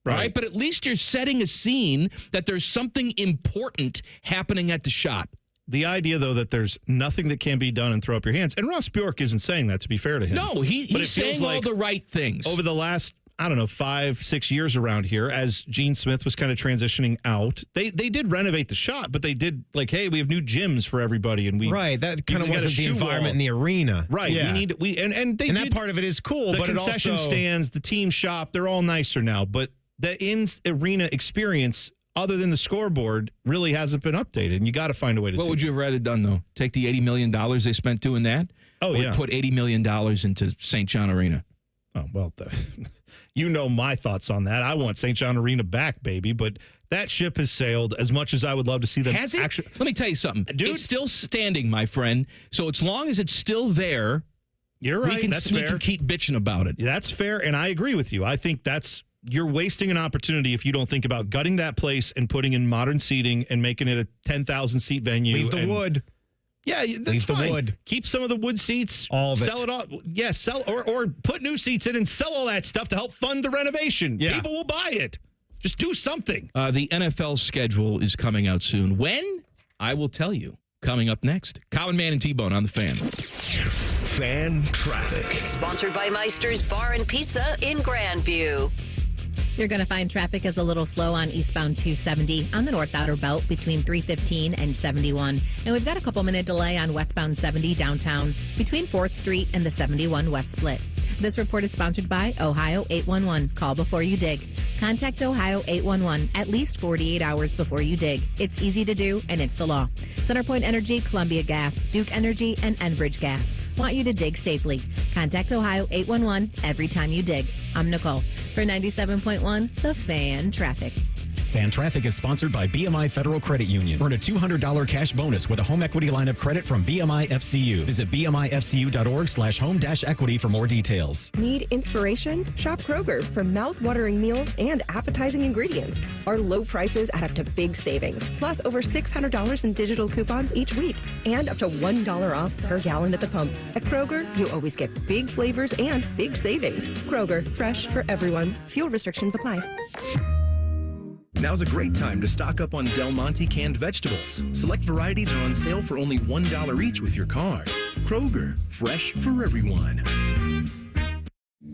Right? But at least you're setting a scene that there's something important happening at the shop. The idea, though, that there's nothing that can be done and throw up your hands. And Ross Bjork isn't saying that, to be fair to him. No, he's saying all the right things. Over the last, I don't know, 5-6 years around here as Gene Smith was kind of transitioning out. They did renovate the shop, but they did like, hey, we have new gyms for everybody, and that kind of wasn't the environment in the arena, right? Yeah. And that part of it is cool. The but concession stands, the team shop, they're all nicer now, but the in-arena experience, other than the scoreboard, really hasn't been updated, and you got to find a way to. What would you have rather done though? Take the $80 million they spent doing that? Oh, or put $80 million into St. John Arena? Oh, well, you know my thoughts on that. I want St. John Arena back, baby, but that ship has sailed. As much as I would love to see them. Has it? Let me tell you something. Dude, it's still standing, my friend. So as long as it's still there, you're right. We can keep bitching about it. That's fair, and I agree with you. I think you're wasting an opportunity if you don't think about gutting that place and putting in modern seating and making it a 10,000 seat venue. Leave the wood. Yeah, that's fine. The wood. Keep some of the wood seats. All of sell it off. Yeah, sell or put new seats in and sell all that stuff to help fund the renovation. Yeah. People will buy it. Just do something. The NFL schedule is coming out soon. When? I will tell you. Coming up next. Common Man and T-Bone on the Fan. Fan Traffic. Sponsored by Meister's Bar and Pizza in Grandview. You're going to find traffic is a little slow on eastbound 270 on the North Outer Belt between 315 and 71. And we've got a couple-minute delay on westbound 70 downtown between 4th Street and the 71 West Split. This report is sponsored by Ohio 811. Call before you dig. Contact Ohio 811 at least 48 hours before you dig. It's easy to do, and it's the law. CenterPoint Energy, Columbia Gas, Duke Energy, and Enbridge Gas want you to dig safely. Contact Ohio 811 every time you dig. I'm Nicole for 97.1 The Fan Traffic. Fan Traffic is sponsored by BMI Federal Credit Union. Earn a $200 cash bonus with a home equity line of credit from BMI FCU. Visit bmifcu.org/home-equity for more details. Need inspiration? Shop Kroger for mouth-watering meals and appetizing ingredients. Our low prices add up to big savings, plus over $600 in digital coupons each week, and up to $1 off per gallon at the pump. At Kroger, you always get big flavors and big savings. Kroger, fresh for everyone. Fuel restrictions apply. Now's a great time to stock up on Del Monte canned vegetables. Select varieties are on sale for only $1 each with your card. Kroger, fresh for everyone.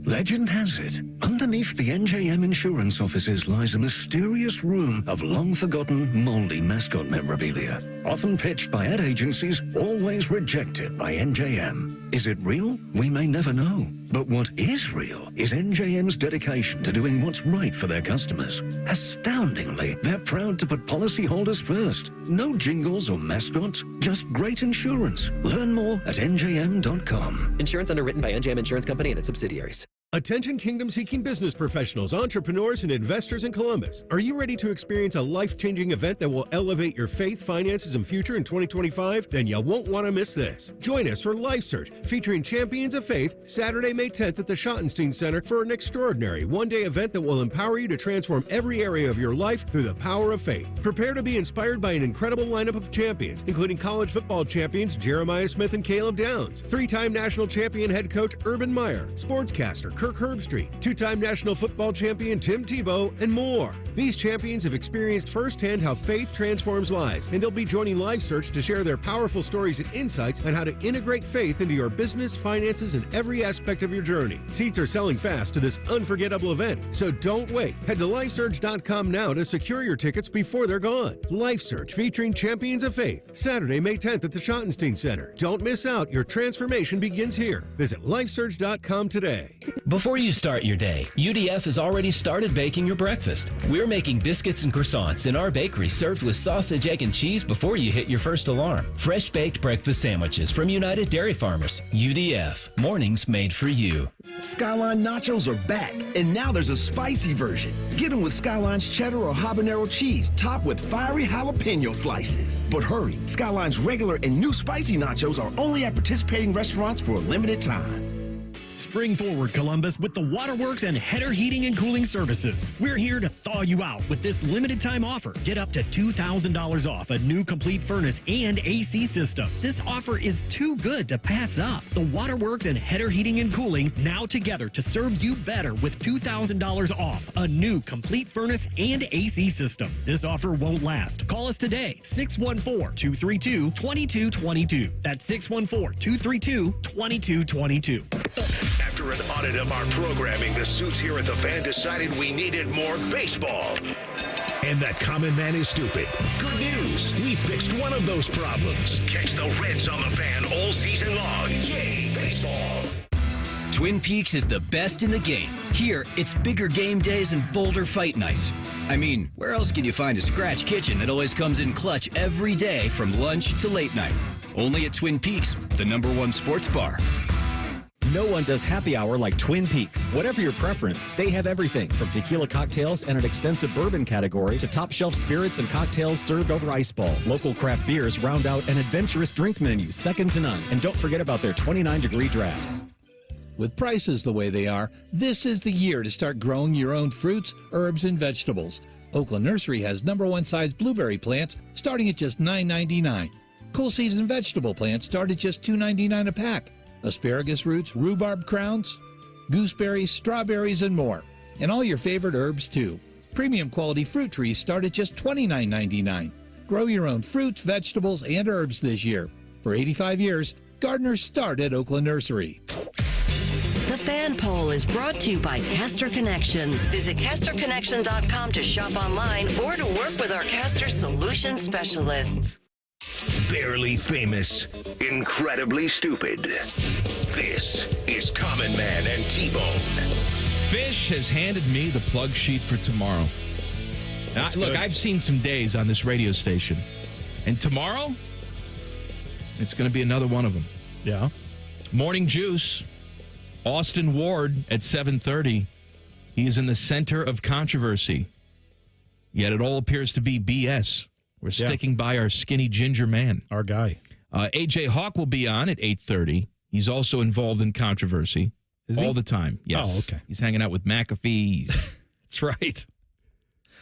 Legend has it, underneath the NJM insurance offices lies a mysterious room of long-forgotten, moldy mascot memorabilia. Often pitched by ad agencies, always rejected by NJM. Is it real? We may never know. But what is real is NJM's dedication to doing what's right for their customers. Astoundingly, they're proud to put policyholders first. No jingles or mascots, just great insurance. Learn more at njm.com. Insurance underwritten by NJM Insurance Company and its subsidiaries. Attention kingdom-seeking business professionals, entrepreneurs, and investors in Columbus. Are you ready to experience a life-changing event that will elevate your faith, finances, and future in 2025? Then you won't want to miss this. Join us for Life Search, featuring Champions of Faith, Saturday, May 10th at the Schottenstein Center for an extraordinary one-day event that will empower you to transform every area of your life through the power of faith. Prepare to be inspired by an incredible lineup of champions, including college football champions Jeremiah Smith and Caleb Downs, three-time national champion head coach Urban Meyer, sportscaster Kirk Herbstreit, two-time national football champion Tim Tebow, and more. These champions have experienced firsthand how faith transforms lives, and they'll be joining Life Search to share their powerful stories and insights on how to integrate faith into your business, finances, and every aspect of your journey. Seats are selling fast to this unforgettable event, so don't wait. Head to lifesearch.com now to secure your tickets before they're gone. Life Search featuring Champions of Faith, Saturday, May 10th at the Schottenstein Center. Don't miss out. Your transformation begins here. Visit lifesearch.com today. Before you start your day, UDF has already started baking your breakfast. We're making biscuits and croissants in our bakery served with sausage, egg, and cheese before you hit your first alarm. Fresh baked breakfast sandwiches from United Dairy Farmers. UDF. Mornings made for you. Skyline nachos are back, and now there's a spicy version. Get them with Skyline's cheddar or habanero cheese, topped with fiery jalapeno slices. But hurry, Skyline's regular and new spicy nachos are only at participating restaurants for a limited time. Spring forward, Columbus, with the Waterworks and Header Heating and Cooling Services. We're here to thaw you out with this limited time offer. Get up to $2,000 off a new complete furnace and AC system. This offer is too good to pass up. The Waterworks and Header Heating and Cooling now together to serve you better with $2,000 off a new complete furnace and AC system. This offer won't last. Call us today, 614-232-2222. That's 614-232-2222. After an audit of our programming, the suits here at the Fan decided we needed more baseball. And that common man is stupid. Good news. We fixed one of those problems. Catch the Reds on the Fan all season long. Yay, baseball. Twin Peaks is the best in the game. Here, it's bigger game days and bolder fight nights. I mean, where else can you find a scratch kitchen that always comes in clutch every day from lunch to late night? Only at Twin Peaks, the #1 sports bar. No one does happy hour like Twin Peaks. Whatever your preference, they have everything from tequila cocktails and an extensive bourbon category to top shelf spirits and cocktails served over ice balls. Local craft beers round out an adventurous drink menu second to none. And don't forget about their 29-degree drafts. With prices the way they are, this is the year to start growing your own fruits, herbs, and vegetables. Oakland Nursery has #1 size blueberry plants starting at just $9.99. Cool season vegetable plants start at just $2.99 a pack. Asparagus roots, rhubarb crowns, gooseberries, strawberries, and more. And all your favorite herbs, too. Premium quality fruit trees start at just $29.99. Grow your own fruits, vegetables, and herbs this year. For 85 years, gardeners start at Oakland Nursery. The Fan Poll is brought to you by Caster Connection. Visit CasterConnection.com to shop online or to work with our Caster Solution Specialists. Barely famous, incredibly stupid. This is Common Man and T-Bone. Fish has handed me the plug sheet for tomorrow. Look, I've seen some days on this radio station, and tomorrow, it's going to be another one of them. Yeah. Morning Juice, Austin Ward at 7:30. He is in the center of controversy, yet it all appears to be BS. We're sticking by our skinny ginger man. Our guy. AJ Hawk will be on at 8:30. He's also involved in controversy all the time. Yes. Oh, okay. He's hanging out with McAfee's. That's right.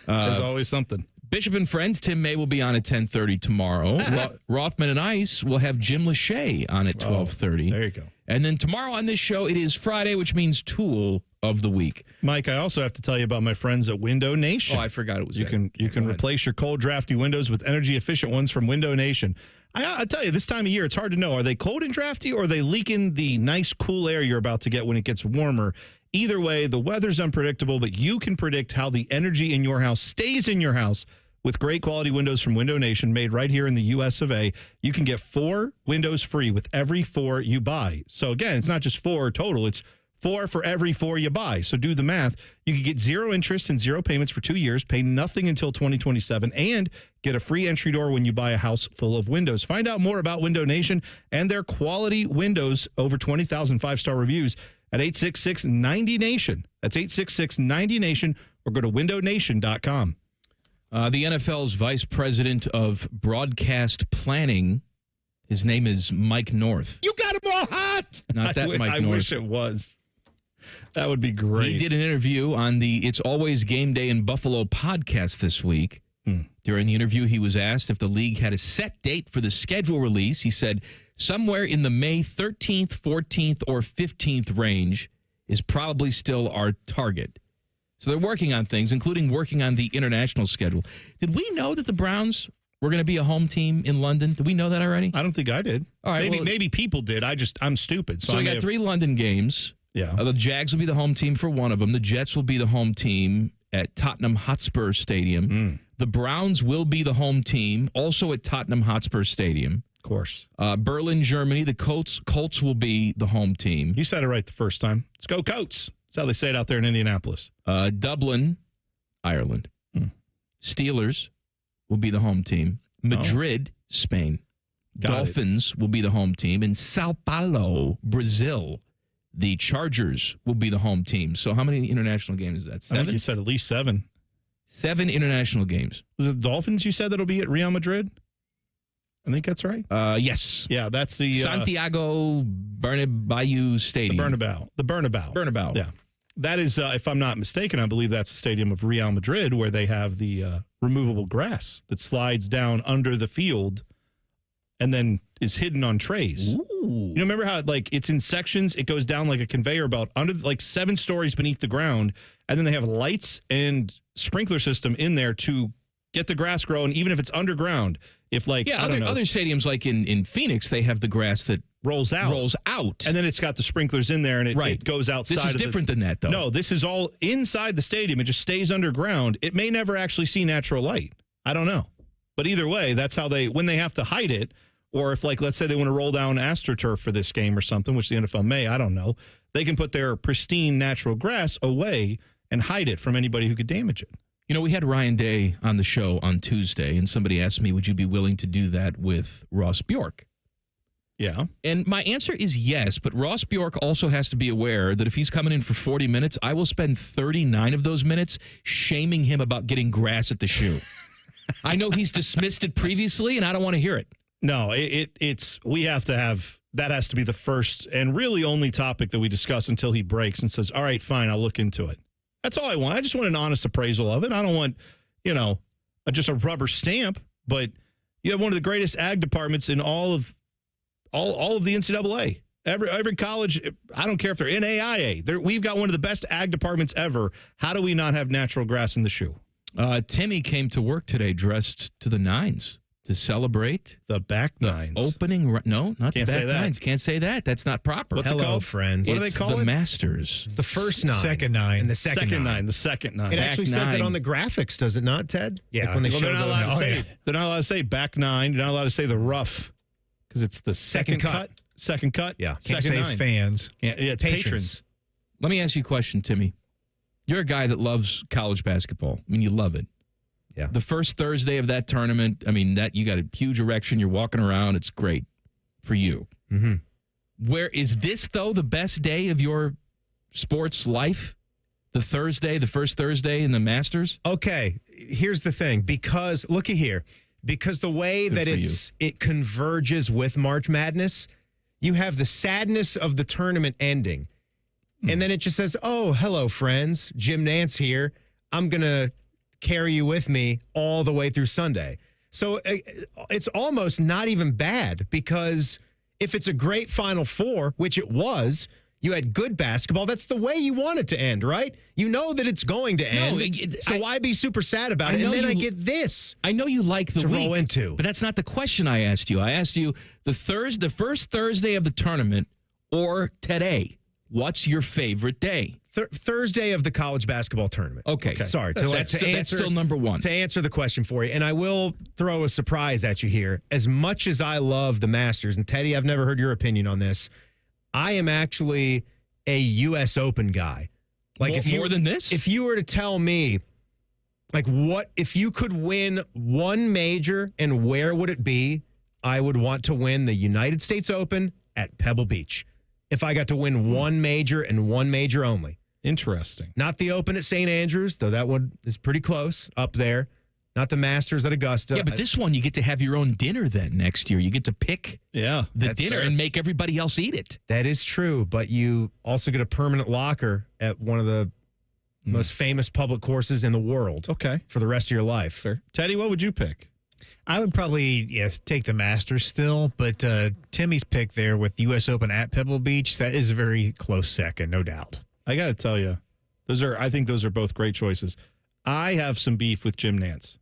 There's always something. Bishop and Friends, Tim May will be on at 10:30 tomorrow. Rothman and Ice will have Jim Lachey on at 12:30. There you go. And then tomorrow on this show, it is Friday, which means Tool of the Week. Mike, I also have to tell you about my friends at Window Nation. Oh, I forgot it was You can replace your cold, drafty windows with energy-efficient ones from Window Nation. I tell you, this time of year, it's hard to know. Are they cold and drafty, or are they leaking the nice, cool air you're about to get when it gets warmer? Either way, the weather's unpredictable, but you can predict how the energy in your house stays in your house with great quality windows from Window Nation, made right here in the U.S. of A. You can get 4 windows free with every 4 you buy. So again, it's not just 4 total. It's 4 for every 4 you buy. So do the math. You can get 0 interest and 0 payments for 2 years, pay nothing until 2027, and get a free entry door when you buy a house full of windows. Find out more about Window Nation and their quality windows, over 20,000 5-star reviews, at 866-90-NATION. That's 866-90-NATION, or go to windownation.com. The NFL's Vice President of Broadcast Planning, his name is Mike North. You got him all hot! Not that Mike North. I wish it was. That would be great. He did an interview on the It's Always Game Day in Buffalo podcast this week. During the interview, he was asked if the league had a set date for the schedule release. He said somewhere in the May 13th, 14th, or 15th range is probably still our target. So they're working on things, including working on the international schedule. Did we know that the Browns were going to be a home team in London? Did we know that already? I don't think I did. All right, maybe people did. I'm stupid. So we got 3 London games. Yeah. The Jags will be the home team for one of them. The Jets will be the home team at Tottenham Hotspur Stadium. The Browns will be the home team, also at Tottenham Hotspur Stadium. Of course. Berlin, Germany. The Colts will be the home team. You said it right the first time. Let's go Colts. That's how they say it out there in Indianapolis. Dublin, Ireland. Steelers will be the home team. Madrid, Spain. Dolphins will be the home team. In Sao Paulo, Brazil, the Chargers will be the home team. So how many international games is that? 7? I think you said at least 7. 7 international games. Was it the Dolphins you said that'll be at Real Madrid? I think that's right. Yes. Yeah, that's the Santiago Bernabéu Stadium. The Bernabéu. Yeah. That is, if I'm not mistaken, I believe that's the stadium of Real Madrid, where they have the removable grass that slides down under the field and then is hidden on trays. Ooh. You know, remember how it's in sections? It goes down like a conveyor belt under 7 stories beneath the ground, and then they have lights and sprinkler system in there to get the grass growing, even if it's underground. If other stadiums like in Phoenix, they have the grass that rolls out. And then it's got the sprinklers in there, and it goes outside. This is different than that, though. No, this is all inside the stadium. It just stays underground. It may never actually see natural light. I don't know. But either way, that's how when they have to hide it, or if, like, let's say they want to roll down AstroTurf for this game or something, which the NFL may, I don't know, they can put their pristine natural grass away and hide it from anybody who could damage it. You know, we had Ryan Day on the show on Tuesday, and somebody asked me, would you be willing to do that with Ross Bjork? Yeah. And my answer is yes, but Ross Bjork also has to be aware that if he's coming in for 40 minutes, I will spend 39 of those minutes shaming him about getting grass at the shoe. I know he's dismissed it previously, and I don't want to hear it. No, we have to have, that has to be the first and really only topic that we discuss until he breaks and says, all right, fine, I'll look into it. That's all I want. I just want an honest appraisal of it. I don't want, just a rubber stamp, but you have one of the greatest ag departments in all of the NCAA. Every college, I don't care if they're NAIA. We've got one of the best ag departments ever. How do we not have natural grass in the shoe? Timmy came to work today dressed to the nines to celebrate the back nines. Opening. No, not Can't the back say that. nines. Can't say that. That's not proper. What's it called, friends? What do they call the it? Masters. It's the first nine. Second nine. And the second nine. The second nine. It actually says that on the graphics, does it not, Ted? Yeah. Like when they Well, show they're not allowed to say. They're not allowed to say back nine. You're not allowed to say the rough because it's the second cut. Second cut. Yeah. Can't second say nine. fans. Yeah, it's patrons. Let me ask you a question, Timmy. You're a guy that loves college basketball. I mean, you love it. Yeah. The first Thursday of that tournament, I mean, that you got a huge erection. You're walking around. It's great for you. Mm-hmm. Where is this, though, the best day of your sports life? The first Thursday in the Masters? Okay, here's the thing. Because, looky here. Because the way that it converges with March Madness, you have the sadness of the tournament ending. And then it just says, oh, hello, friends. Jim Nantz here. I'm going to carry you with me all the way through Sunday. So it's almost not even bad, because if it's a great Final Four, which it was, you had good basketball, that's the way you want it to end, right? You know that it's going to end. So why be super sad about it? And then I get this. I know you like the to week, roll into. but that's not the question I asked you. I asked you the first Thursday of the tournament or today. What's your favorite day? Thursday of the college basketball tournament. Okay. Sorry. That's still number one. To answer the question for you, and I will throw a surprise at you here. As much as I love the Masters, and Teddy, I've never heard your opinion on this, I am actually a U.S. Open guy. Like more than this? If you were to tell me, like, what if you could win one major and where would it be? I would want to win the United States Open at Pebble Beach. If I got to win one major and one major only. Interesting. Not the Open at St. Andrews, though that one is pretty close up there. Not the Masters at Augusta. Yeah, but this one, you get to have your own dinner then next year. You get to pick the dinner and make everybody else eat it. That is true, but you also get a permanent locker at one of the most famous public courses in the world. Okay. For the rest of your life. Fair. Teddy, what would you pick? I would probably take the Masters still, but Timmy's pick there with U.S. Open at Pebble Beach, that is a very close second, no doubt. I got to tell you, I think those are both great choices. I have some beef with Jim Nantz.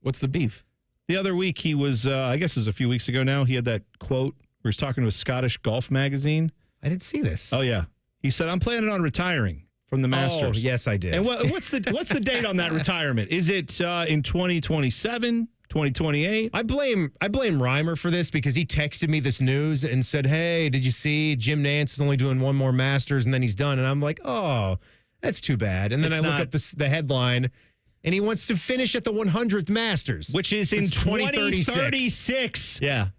What's the beef? The other week he was, I guess it was a few weeks ago now, he had that quote where he's talking to a Scottish golf magazine. I didn't see this. Oh, yeah. He said, I'm planning on retiring from the Masters. Oh, yes, I did. And what's the date on that retirement? Is it in 2027? 2028. I blame Reimer for this because he texted me this news and said, hey, did you see Jim Nantz is only doing one more Masters and then he's done? And I'm like, oh, that's too bad. And then I look up the headline and he wants to finish at the 100th Masters. Which is in 2036. Yeah.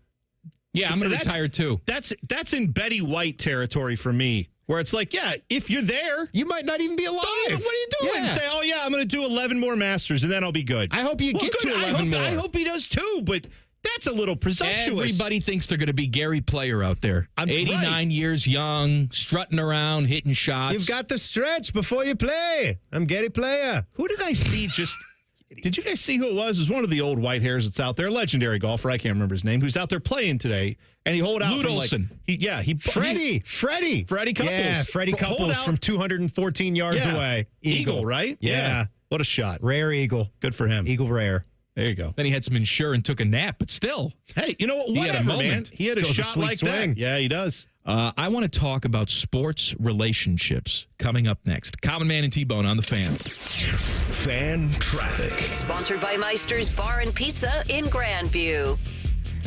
Yeah, I'm going to retire too. That's in Betty White territory for me. Where it's like, yeah, if you're there, you might not even be alive. What are you doing? Yeah. Say, oh, yeah, I'm going to do 11 more Masters, and then I'll be good. I hope you get to 11 more. I hope he does, too, but that's a little presumptuous. Everybody thinks they're going to be Gary Player out there. 89 years young, strutting around, hitting shots. You've got the stretch before you play. I'm Gary Player. Who did I see just... Did you guys see who it was? It was one of the old white hairs that's out there, legendary golfer. I can't remember his name. Who's out there playing today? And he hold out. Lute Olson. Freddie Couples. Yeah, Freddie Couples from 214 yards away. Eagle, right? Yeah. What a shot. Rare eagle. Good for him. Eagle rare. There you go. Then he had some Ensure and took a nap, but still. Hey, you know what? He had a Whatever, man. moment. He had a Still shot sweet like swing. that. Yeah, he does. I want to talk about sports relationships coming up next. Common Man and T-Bone on the Fan. Fan Traffic. Sponsored by Meister's Bar and Pizza in Grandview.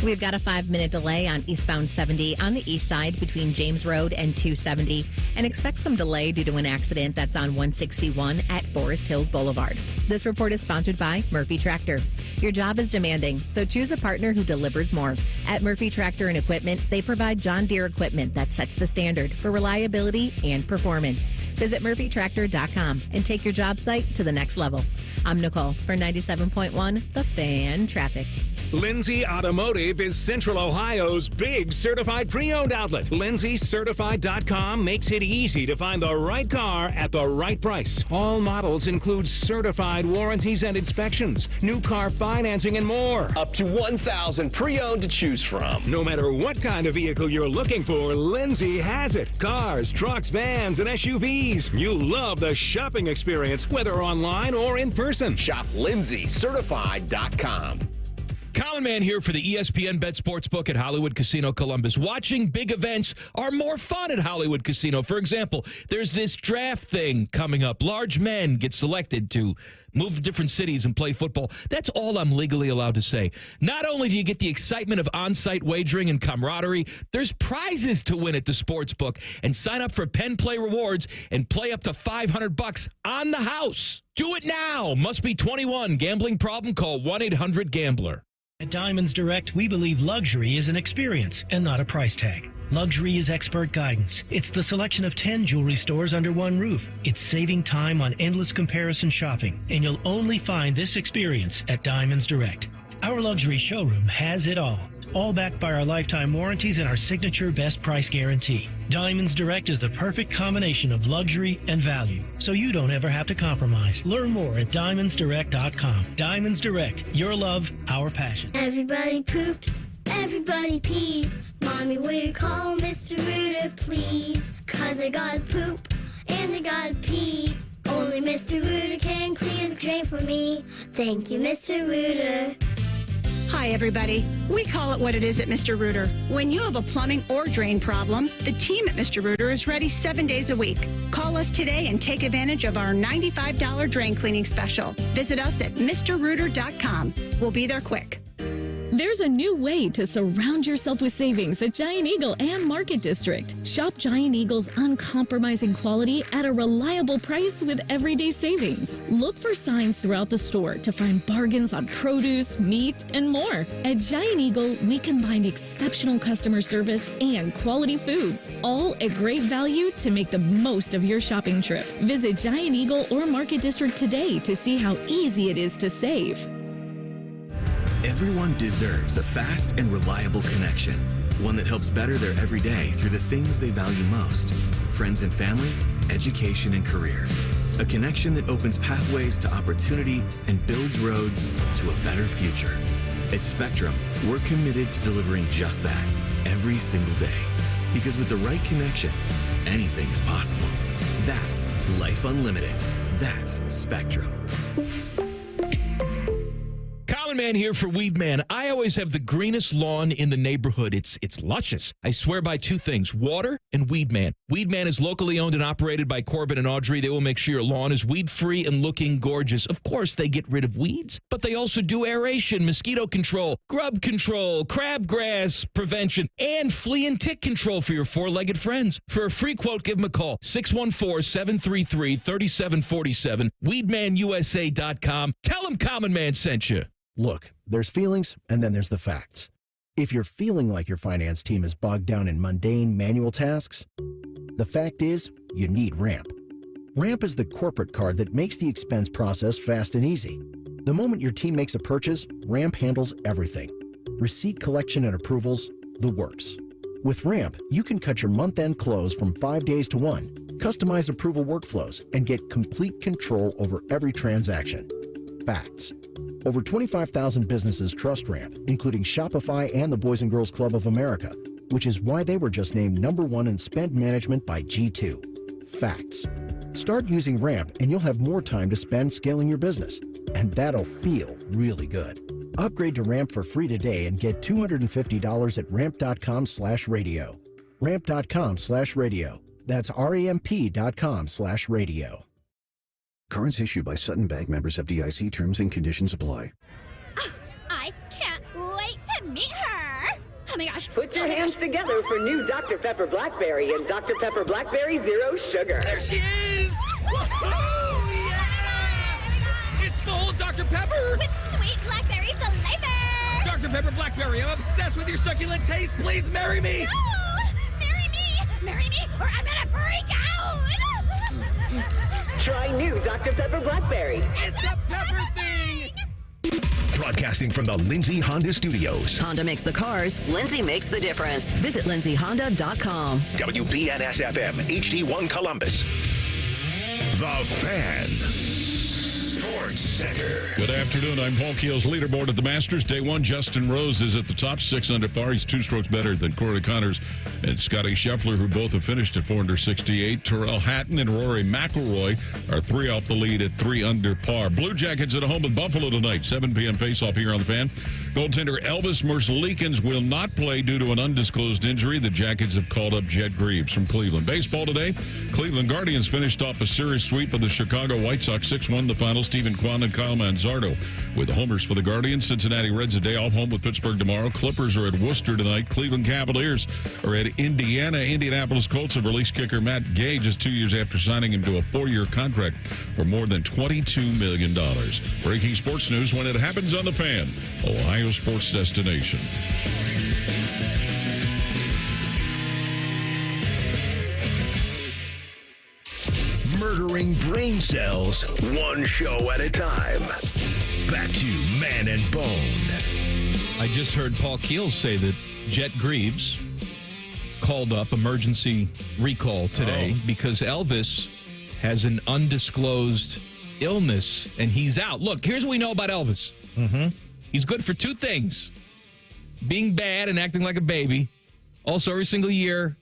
We've got a 5-minute delay on eastbound 70 on the east side between James Road and 270, and expect some delay due to an accident that's on 161 at Forest Hills Boulevard. This report is sponsored by Murphy Tractor. Your job is demanding, so choose a partner who delivers more. At Murphy Tractor and Equipment, they provide John Deere equipment that sets the standard for reliability and performance. Visit murphytractor.com and take your job site to the next level. I'm Nicole for 97.1 The Fan Traffic. Lindsay Automotive is Central Ohio's big certified pre-owned outlet. LindsayCertified.com makes it easy to find the right car at the right price. All models include certified warranties and inspections, new car financing, and more. Up to 1,000 pre-owned to choose from. No matter what kind of vehicle you're looking for, Lindsay has it. Cars, trucks, vans, and SUVs. You'll love the shopping experience, whether online or in person. Shop LindsayCertified.com. Common Man here for the ESPN Bet Sportsbook at Hollywood Casino Columbus. Watching big events are more fun at Hollywood Casino. For example, there's this draft thing coming up. Large men get selected to move to different cities and play football. That's all I'm legally allowed to say. Not only do you get the excitement of on-site wagering and camaraderie, there's prizes to win at the sportsbook. And sign up for Penn Play Rewards and play up to $500 on the house. Do it now. Must be 21. Gambling problem? Call 1-800-GAMBLER. At Diamonds Direct, we believe luxury is an experience and not a price tag. Luxury is expert guidance. It's the selection of 10 jewelry stores under one roof. It's saving time on endless comparison shopping, and you'll only find this experience at Diamonds Direct. Our luxury showroom has it all backed by our lifetime warranties and our signature best price guarantee. Diamonds Direct is the perfect combination of luxury and value, so you don't ever have to compromise. Learn more at diamondsdirect.com. Diamonds Direct, your love, our passion. Everybody poops, everybody pees. Mommy, will you call Mr. Rooter, please? 'Cause I gotta poop and I gotta pee. Only Mr. Rooter can clear the drain for me. Thank you, Mr. Rooter. Hi, everybody. We call it what it is at Mr. Rooter. When you have a plumbing or drain problem, the team at Mr. Rooter is ready 7 days a week. Call us today and take advantage of our $95 drain cleaning special. Visit us at MrRooter.com. We'll be there quick. There's a new way to surround yourself with savings at Giant Eagle and Market District. Shop Giant Eagle's uncompromising quality at a reliable price with everyday savings. Look for signs throughout the store to find bargains on produce, meat, and more. At Giant Eagle, we combine exceptional customer service and quality foods, all at great value to make the most of your shopping trip. Visit Giant Eagle or Market District today to see how easy it is to save. Everyone deserves a fast and reliable connection, one that helps better their everyday through the things they value most: friends and family, education and career. A connection that opens pathways to opportunity and builds roads to a better future. At Spectrum, we're committed to delivering just that every single day. Because with the right connection, anything is possible. That's Life Unlimited. That's Spectrum. Common Man here for Weed Man. I always have the greenest lawn in the neighborhood. It's luscious. I swear by two things: water and Weed Man. Weed Man is locally owned and operated by Corbin and Audrey. They will make sure your lawn is weed-free and looking gorgeous. Of course, they get rid of weeds, but they also do aeration, mosquito control, grub control, crabgrass prevention, and flea and tick control for your four-legged friends. For a free quote, give them a call, 614-733-3747, weedmanusa.com. Tell them Common Man sent you. Look, there's feelings, and then there's the facts. If you're feeling like your finance team is bogged down in mundane manual tasks, the fact is you need Ramp. Ramp is the corporate card that makes the expense process fast and easy. The moment your team makes a purchase, Ramp handles everything. Receipt collection and approvals, the works. With Ramp, you can cut your month-end close from 5 days to 1, customize approval workflows, and get complete control over every transaction. Facts. Over 25,000 businesses trust Ramp, including Shopify and the Boys and Girls Club of America, which is why they were just named #1 in spend management by G2. Facts. Start using Ramp and you'll have more time to spend scaling your business. and that'll feel really good. Upgrade to Ramp for free today and get $250 at ramp.com/radio. Ramp.com/radio. That's ramp.com/radio. Cards issued by Sutton Bank, members of FDIC. Terms and conditions apply. I can't wait to meet her. Oh my gosh. Put your hands together for new Dr. Pepper Blackberry and Dr. Pepper Blackberry Zero Sugar. There she is! Woohoo! Yeah! It's full Dr. Pepper! With sweet blackberry flavor! Dr. Pepper Blackberry, I'm obsessed with your succulent taste. Please marry me! No! Marry me! Marry me, or I'm gonna freak out! Try new Dr. Pepper Blackberry. It's a pepper thing! Broadcasting from the Lindsay Honda Studios. Honda makes the cars. Lindsay makes the difference. Visit lindsayhonda.com. WBNS-FM, HD1 Columbus. The Fan. Sports Center. Good afternoon. I'm Paul Keel's leaderboard at the Masters. Day one, Justin Rose is at the top, 6 under par. He's 2 strokes better than Corey Connors and Scotty Scheffler, who both have finished at 4 under 68. Terrell Hatton and Rory McIlroy are 3 off the lead at 3 under par. Blue Jackets at home with Buffalo tonight, 7 p.m. face-off here on the Fan. Goaltender Elvis Merzlikins will not play due to an undisclosed injury. The Jackets have called up Jet Greaves from Cleveland. Baseball today, Cleveland Guardians finished off a series sweep of the Chicago White Sox, 6-1 the final. Stephen Kwan and Kyle Manzardo with the homers for the Guardians. Cincinnati Reds a day off, home with Pittsburgh tomorrow. Clippers are at Worcester tonight. Cleveland Cavaliers are at Indiana. Indianapolis Colts have released kicker Matt Gay just 2 years after signing him to a 4-year contract for more than $22 million. Breaking sports news when it happens on the Fan, Ohio sports destination. Murdering brain cells, one show at a time. Back to Man and Bone. I just heard Paul Keel say that Jet Greaves called up emergency recall today because Elvis has an undisclosed illness and he's out. Look, here's what we know about Elvis. He's good for 2 things: being bad and acting like a baby. Also, every single year,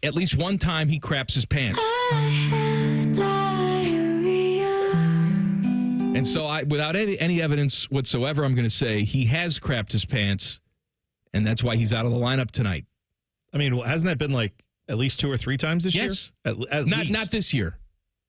at least one time, he craps his pants. And so, without any evidence whatsoever, I'm going to say he has crapped his pants, and that's why he's out of the lineup tonight. I mean, hasn't that been like at least 2 or 3 times this year? Yes. At Not this year.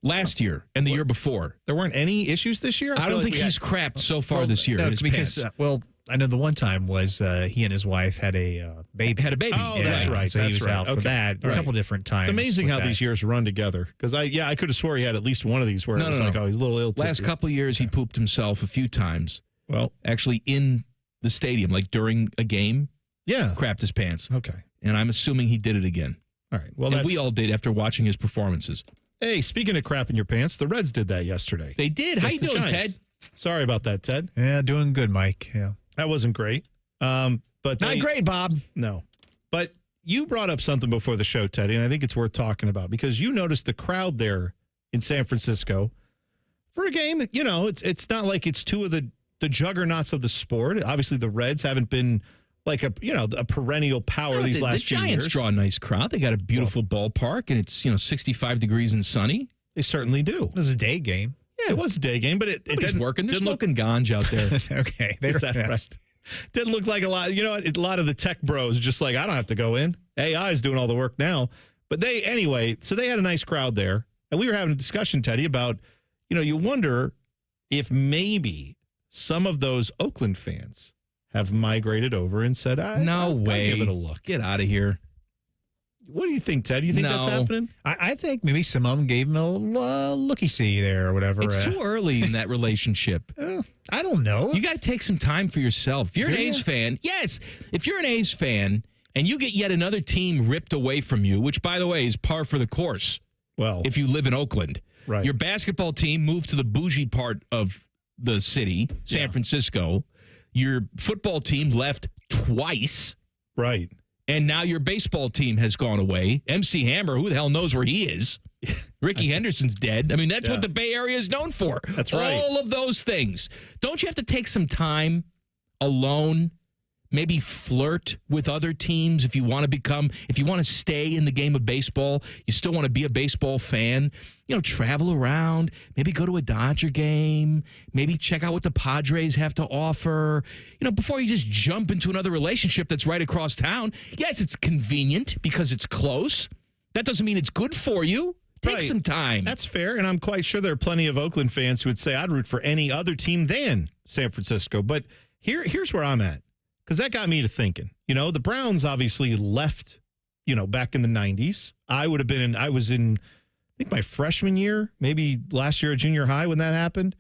Last year and the year before. There weren't any issues this year? I don't think he's crapped so far this year. No, in his because, pants. I know the one time was he and his wife had a baby. Had a baby. Oh, that's right. So he was out for that a couple different times. It's amazing how these years run together. Because I could have swore he had at least one of these where it was like, oh, he's a little ill. Last couple of years, he pooped himself a few times. Well, actually in the stadium, like during a game. Yeah. Crapped his pants. Okay. And I'm assuming he did it again. All right. Well, and we all did after watching his performances. Hey, speaking of crapping your pants, the Reds did that yesterday. They did. How you doing, Ted? Sorry about that, Ted. Yeah, doing good, Mike. Yeah. That wasn't great. But not great, Bob. No. But you brought up something before the show, Teddy, and I think it's worth talking about because you noticed the crowd there in San Francisco for a game that, it's not like it's 2 of the juggernauts of the sport. Obviously, the Reds haven't been like a perennial power these last few years. The Giants draw a nice crowd. They got a beautiful ballpark, and it's 65 degrees and sunny. They certainly do. It was a day game. Yeah, it was a day game, but it didn't work. They're smoking ganja out there. Okay, is that right? Didn't look like a lot. A lot of the tech bros just like, I don't have to go in. AI is doing all the work now. But they had a nice crowd there, and we were having a discussion, Teddy, about you wonder if maybe some of those Oakland fans have migrated over and said, no way. I'll give it a look. Get out of here. What do you think, Ted? Do you think that's happening? I think maybe some of them gave him a little looky-see there or whatever. It's too early in that relationship. I don't know. You got to take some time for yourself. If you're an A's fan, yes. If you're an A's fan and you get yet another team ripped away from you, which, by the way, is par for the course. Well, if you live in Oakland. Right. Your basketball team moved to the bougie part of the city, San Francisco. Your football team left twice. Right. And now your baseball team has gone away. MC Hammer, who the hell knows where he is? Ricky Henderson's dead. I mean, that's what the Bay Area is known for. That's right. All of those things. Don't you have to take some time alone maybe flirt with other teams if you want to stay in the game of baseball, you still want to be a baseball fan, travel around, maybe go to a Dodger game, maybe check out what the Padres have to offer, before you just jump into another relationship that's right across town. Yes, it's convenient because it's close. That doesn't mean it's good for you. Take some time. That's fair, and I'm quite sure there are plenty of Oakland fans who would say I'd root for any other team than San Francisco. But here's where I'm at, because that got me to thinking. The Browns obviously left, back in the 90s. I was in, I think, my freshman year, maybe last year at junior high when that happened.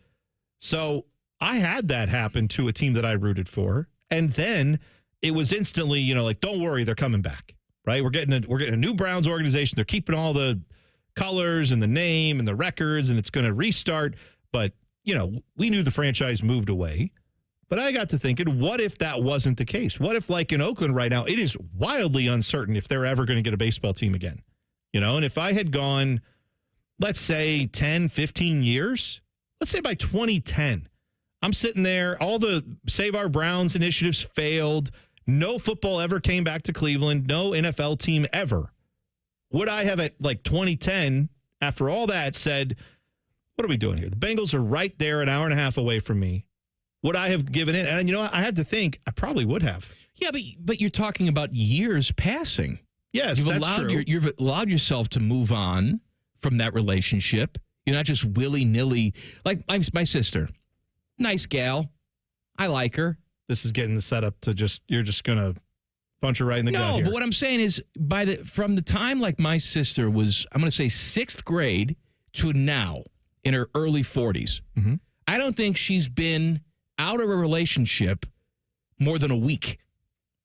So I had that happen to a team that I rooted for, and then it was instantly, don't worry, they're coming back, right? We're getting a new Browns organization. They're keeping all the colors and the name and the records, and it's going to restart. But, we knew the franchise moved away. But I got to thinking, what if that wasn't the case? What if, like in Oakland right now, it is wildly uncertain if they're ever going to get a baseball team again? And if I had gone, let's say 10, 15 years, let's say by 2010, I'm sitting there, all the Save Our Browns initiatives failed. No football ever came back to Cleveland. No NFL team ever. Would I have, at like 2010, after all that, said, what are we doing here? The Bengals are right there, an hour and a half away from me. Would I have given in? And I had to think, I probably would have. Yeah, but you're talking about years passing. Yes, that's true. You've allowed yourself to move on from that relationship. You're not just willy-nilly. Like my sister, nice gal. I like her. This is getting the setup to you're just going to punch her right in the gut here. No, but what I'm saying is from the time like my sister was, I'm going to say 6th grade to now in her early 40s, I don't think she's been out of a relationship more than a week.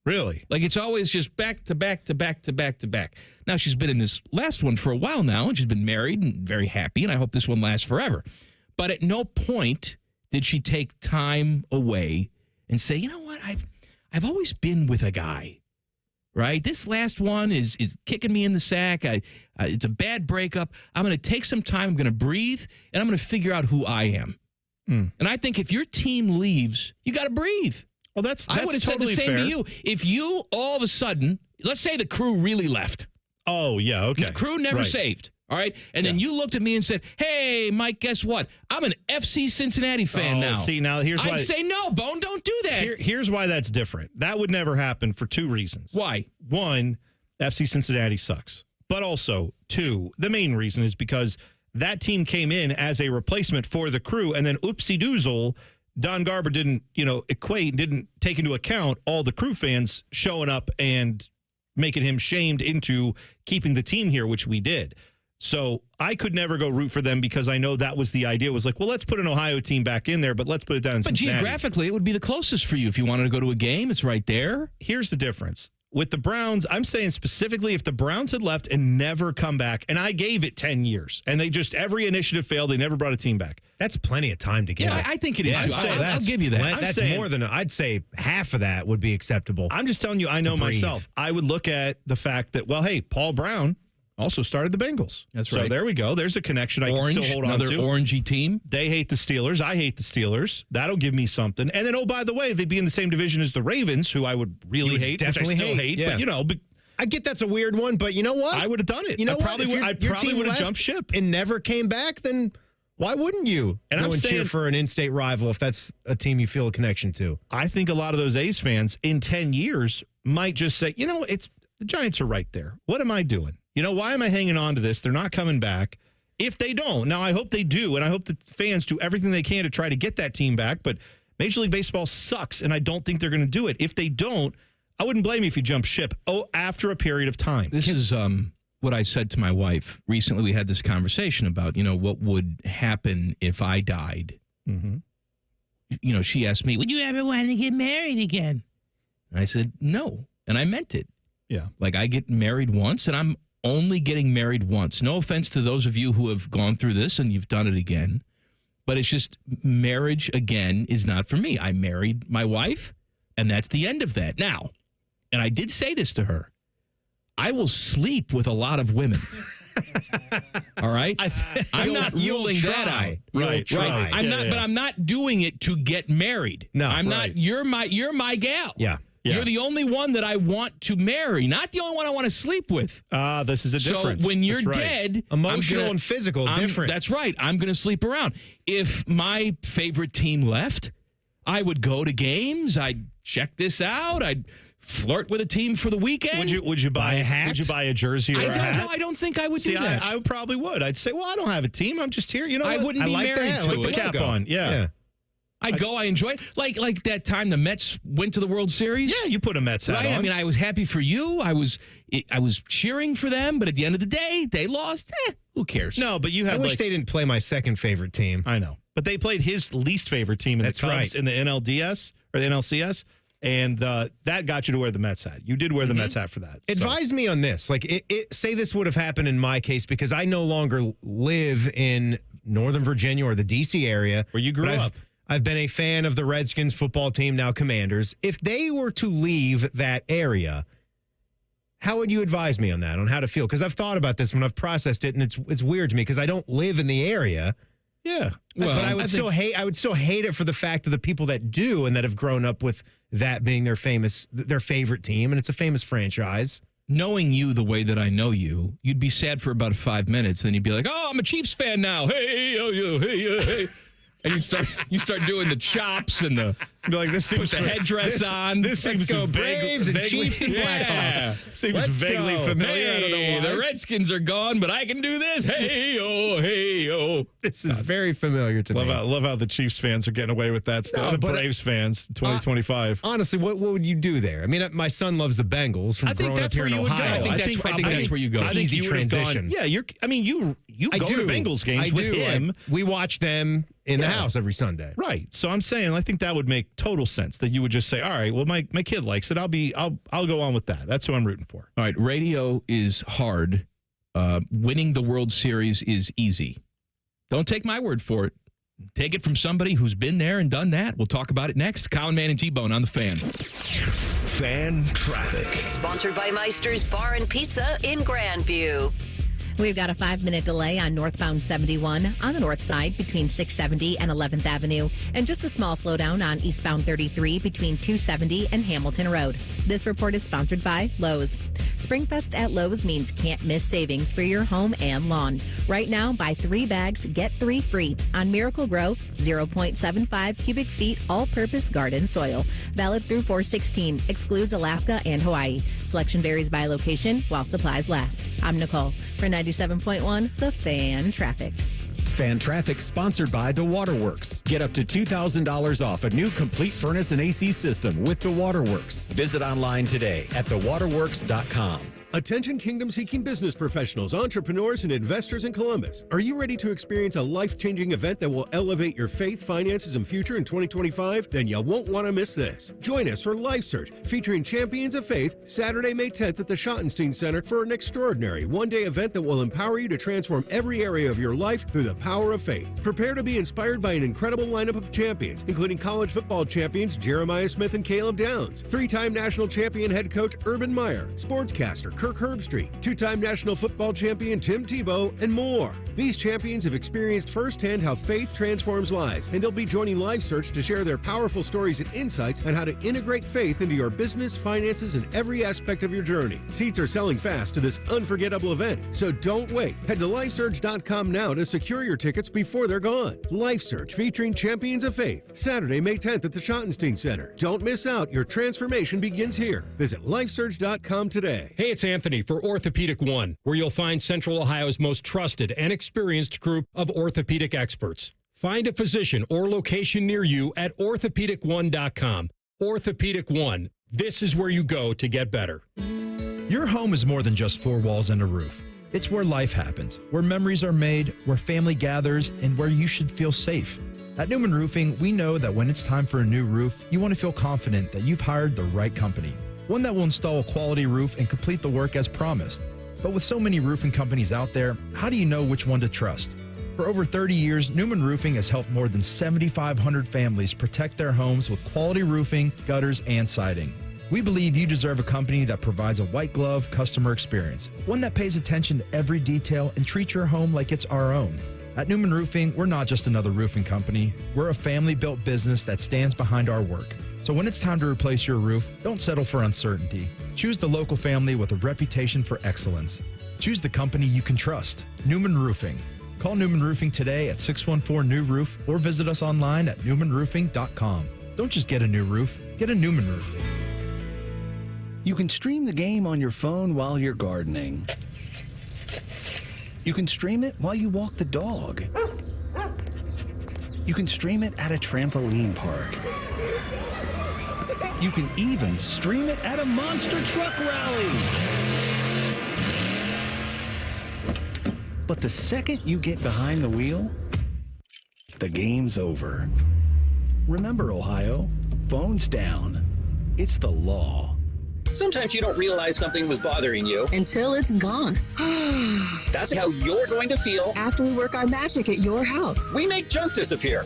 Really? Like it's always just back to back to back to back to back. Now she's been in this last one for a while now, and she's been married and very happy, and I hope this one lasts forever. But at no point did she take time away and say, you know what, I've always been with a guy. Right? This last one is kicking me in the sack. It's a bad breakup. I'm going to take some time. I'm going to breathe, and I'm going to figure out who I am. And I think if your team leaves, you got to breathe. Well, that's I would have totally said the same fair. to you. If you all of a sudden, let's say the crew really left. Oh, yeah, okay. The crew never saved. All right? And then you looked at me and said, hey, Mike, guess what? I'm an FC Cincinnati fan now. See, now here's why. I'd say, no, Bone, don't do that. Here's why that's different. That would never happen for 2 reasons. Why? 1, FC Cincinnati sucks. But also, 2, the main reason is because that team came in as a replacement for the crew, and then oopsie-doozle, Don Garber didn't, didn't take into account all the crew fans showing up and making him shamed into keeping the team here, which we did. So I could never go root for them because I know that was the idea. It was like, well, let's put an Ohio team back in there, but let's put it down in Cincinnati. But geographically, it would be the closest for you. If you wanted to go to a game, it's right there. Here's the difference. With the Browns, I'm saying specifically if the Browns had left and never come back, and I gave it 10 years, and every initiative failed, they never brought a team back. That's plenty of time to get. Yeah, I think it is. I'll give you that. That's more than, I'd say half of that would be acceptable. I'm just telling you, I know myself. I would look at the fact that, well, hey, Paul Brown also started the Bengals. That's right. So there we go. There's a connection I can still hold on to. Another orangey team. They hate the Steelers. I hate the Steelers. That'll give me something. And then, oh, by the way, they'd be in the same division as the Ravens, who I would really hate. Definitely which I still hate. Yeah. But, I get that's a weird one, but you know what? I would have done it. You know I probably would have left jumped ship and never came back. Then why wouldn't you go and cheer for an in-state rival if that's a team you feel a connection to? I think a lot of those A's fans in 10 years might just say, the Giants are right there. What am I doing? Why am I hanging on to this? They're not coming back. If they don't, now I hope they do, and I hope the fans do everything they can to try to get that team back, but Major League Baseball sucks, and I don't think they're going to do it. If they don't, I wouldn't blame you if you jump ship. After a period of time. This is what I said to my wife. Recently we had this conversation about, what would happen if I died. Mm-hmm. She asked me, would you ever want to get married again? And I said, no. And I meant it. Yeah. Like I get married once, and I'm only getting married once. No offense to those of you who have gone through this and you've done it again. But it's just marriage again is not for me. I married my wife, and that's the end of that. Now, and I did say this to her, I will sleep with a lot of women. All right? I'm not ruling that out. Right. I'm not, but I'm not doing it to get married. No. I'm not. You're my gal. Yeah. Yeah. You're the only one that I want to marry, not the only one I want to sleep with. This is a difference. So when you're That's right. dead, Emotional and physical, different. That's right. I'm going to sleep around. If my favorite team left, I would go to games. I'd check this out. I'd flirt with a team for the weekend. Would you buy a hat? Would you buy a jersey or a hat? No, I don't think I would do that. I probably would. I'd say, well, I don't have a team. I'm just here. You know, I wouldn't be married to Put the cap on. Yeah. I'd go. I enjoy it. Like that time the Mets went to the World Series. Yeah, you put a Mets hat on. I mean, I was happy for you. I was cheering for them, but at the end of the day, they lost. Who cares? No, but you had. I wish they didn't play my second favorite team. I know, but they played his least favorite team in the Cubs in the NLDS or the NLCS. And that got you to wear the Mets hat. You did wear the Mets hat for that. Advise me on this. Like, say this would have happened in my case because I no longer live in Northern Virginia or the D.C. area. Where you grew up. I've been a fan of the Redskins football team, now Commanders. If they were to leave that area, how would you advise me on that, on how to feel? Because I've thought about this when I've processed it, and it's weird to me because I don't live in the area. Yeah. Well, but I would still hate it for the fact of the people that do and that have grown up with that being their favorite team, and it's a famous franchise. Knowing you the way that I know you, you'd be sad for about 5 minutes, then you'd be like, "Oh, I'm a Chiefs fan now. Hey, hey." And you start doing the chops and be like, this seems put the headdress on. This seems Let's go Braves and Chiefs and Blackhawks. Seems vaguely familiar. Hey, I don't know why. the Redskins are gone, but I can do this. Hey. This is very familiar to me. Love how the Chiefs fans are getting away with that stuff. No, the but Braves fans, 2025. Honestly, what would you do there? I mean, my son loves the Bengals from growing up here in Ohio. I think that's where you go. Easy transition. You go to Bengals games with him. We watch them in the house every Sunday. Right. So I'm saying I think that would make total sense that you would just say, all right, well, my kid likes it. I'll go on with that. That's who I'm rooting for. All right. Radio is hard. Winning the World Series is easy. Don't take my word for it. Take it from somebody who's been there and done that. We'll talk about it next. Colin Mann and T-Bone on The Fan. Fan Traffic. Sponsored by Meister's Bar and Pizza in Grandview. We've got a 5-minute delay on northbound 71 on the north side between 670 and 11th Avenue, and just a small slowdown on eastbound 33 between 270 and Hamilton Road. This report is sponsored by Lowe's. Springfest at Lowe's means can't miss savings for your home and lawn. Right now, buy 3 bags, get 3 free on Miracle Grow 0.75 cubic feet all-purpose garden soil. Valid through 4/16. Excludes Alaska and Hawaii. Selection varies by location while supplies last. I'm Nicole for 97.1 The Fan Traffic. Fan Traffic sponsored by The Waterworks. Get up to $2,000 off a new complete furnace and AC system with The Waterworks. Visit online today at thewaterworks.com. Attention kingdom-seeking business professionals, entrepreneurs, and investors in Columbus. Are you ready to experience a life-changing event that will elevate your faith, finances, and future in 2025? Then you won't want to miss this. Join us for Life Search, featuring Champions of Faith, Saturday, May 10th at the Schottenstein Center for an extraordinary one-day event that will empower you to transform every area of your life through the power of faith. Prepare to be inspired by an incredible lineup of champions, including college football champions Jeremiah Smith and Caleb Downs, 3-time national champion head coach Urban Meyer, sportscaster Kirk Herbstreit, 2-time national football champion Tim Tebow, and more. These champions have experienced firsthand how faith transforms lives, and they'll be joining Life Search to share their powerful stories and insights on how to integrate faith into your business, finances, and every aspect of your journey. Seats are selling fast to this unforgettable event, so don't wait. Head to LifeSearch.com now to secure your tickets before they're gone. Life Search featuring Champions of Faith, Saturday, May 10th at the Schottenstein Center. Don't miss out. Your transformation begins here. Visit LifeSearch.com today. Hey, it's Anthony for Orthopedic One, where you'll find Central Ohio's most trusted and experienced group of orthopedic experts. Find a physician or location near you at orthopedic1.com. Orthopedic One. This is where you go to get better. Your home is more than just 4 walls and a roof. It's where life happens, where memories are made, where family gathers, and where you should feel safe. At Newman Roofing, we know that when it's time for a new roof, you want to feel confident that you've hired the right company. One that will install a quality roof and complete the work as promised. But with so many roofing companies out there, how do you know which one to trust? For over 30 years, Newman Roofing has helped more than 7,500 families protect their homes with quality roofing, gutters, and siding. We believe you deserve a company that provides a white glove customer experience, one that pays attention to every detail and treats your home like it's our own. At Newman Roofing, we're not just another roofing company. We're a family-built business that stands behind our work. So when it's time to replace your roof, don't settle for uncertainty. Choose the local family with a reputation for excellence. Choose the company you can trust. Newman Roofing. Call Newman Roofing today at 614-NEW-ROOF or visit us online at newmanroofing.com. Don't just get a new roof, get a Newman roof. You can stream the game on your phone while you're gardening. You can stream it while you walk the dog. You can stream it at a trampoline park. You can even stream it at a monster truck rally. But the second you get behind the wheel, the game's over. Remember, Ohio, phones down. It's the law. Sometimes you don't realize something was bothering you until it's gone. That's how you're going to feel after we work our magic at your house. We make junk disappear.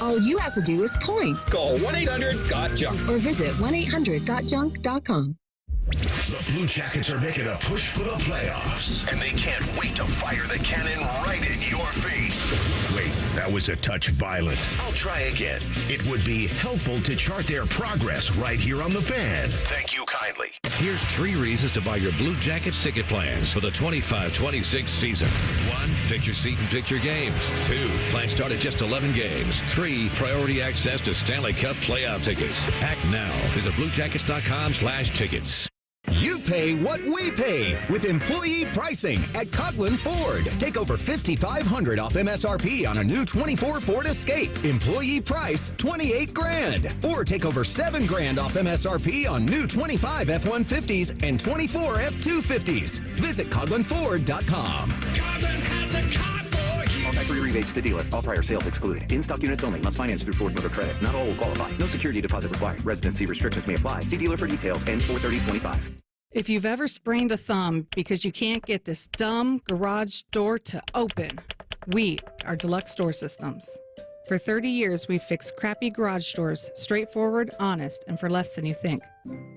All you have to do is point. Call 1-800-GOT-JUNK or visit 1-800-GOT-JUNK.com. The Blue Jackets are making a push for the playoffs, and they can't wait to fire the cannon right in your face. Wait, that was a touch violent. I'll try again. It would be helpful to chart their progress right here on The Fan. Thank you kindly. Here's 3 reasons to buy your Blue Jackets ticket plans for the 25-26 season. 1, pick your seat and pick your games. 2, plans start at just 11 games. 3, priority access to Stanley Cup playoff tickets. Act now. Visit BlueJackets.com/tickets. You pay what we pay with employee pricing at Coughlin Ford. Take over $5,500 off MSRP on a new 24 Ford Escape. Employee price $28,000. Or take over $7,000 off MSRP on new 25 F-150s and 24 F-250s. Visit CoughlinFord.com. Coughlin has the car for you. All factory rebates to dealer. All prior sales excluded. In-stock units only. Must finance through Ford Motor Credit. Not all will qualify. No security deposit required. Residency restrictions may apply. See dealer for details. N43025. If you've ever sprained a thumb because you can't get this dumb garage door to open, we are Deluxe Door Systems. For 30 years, we've fixed crappy garage doors, straightforward, honest, and for less than you think.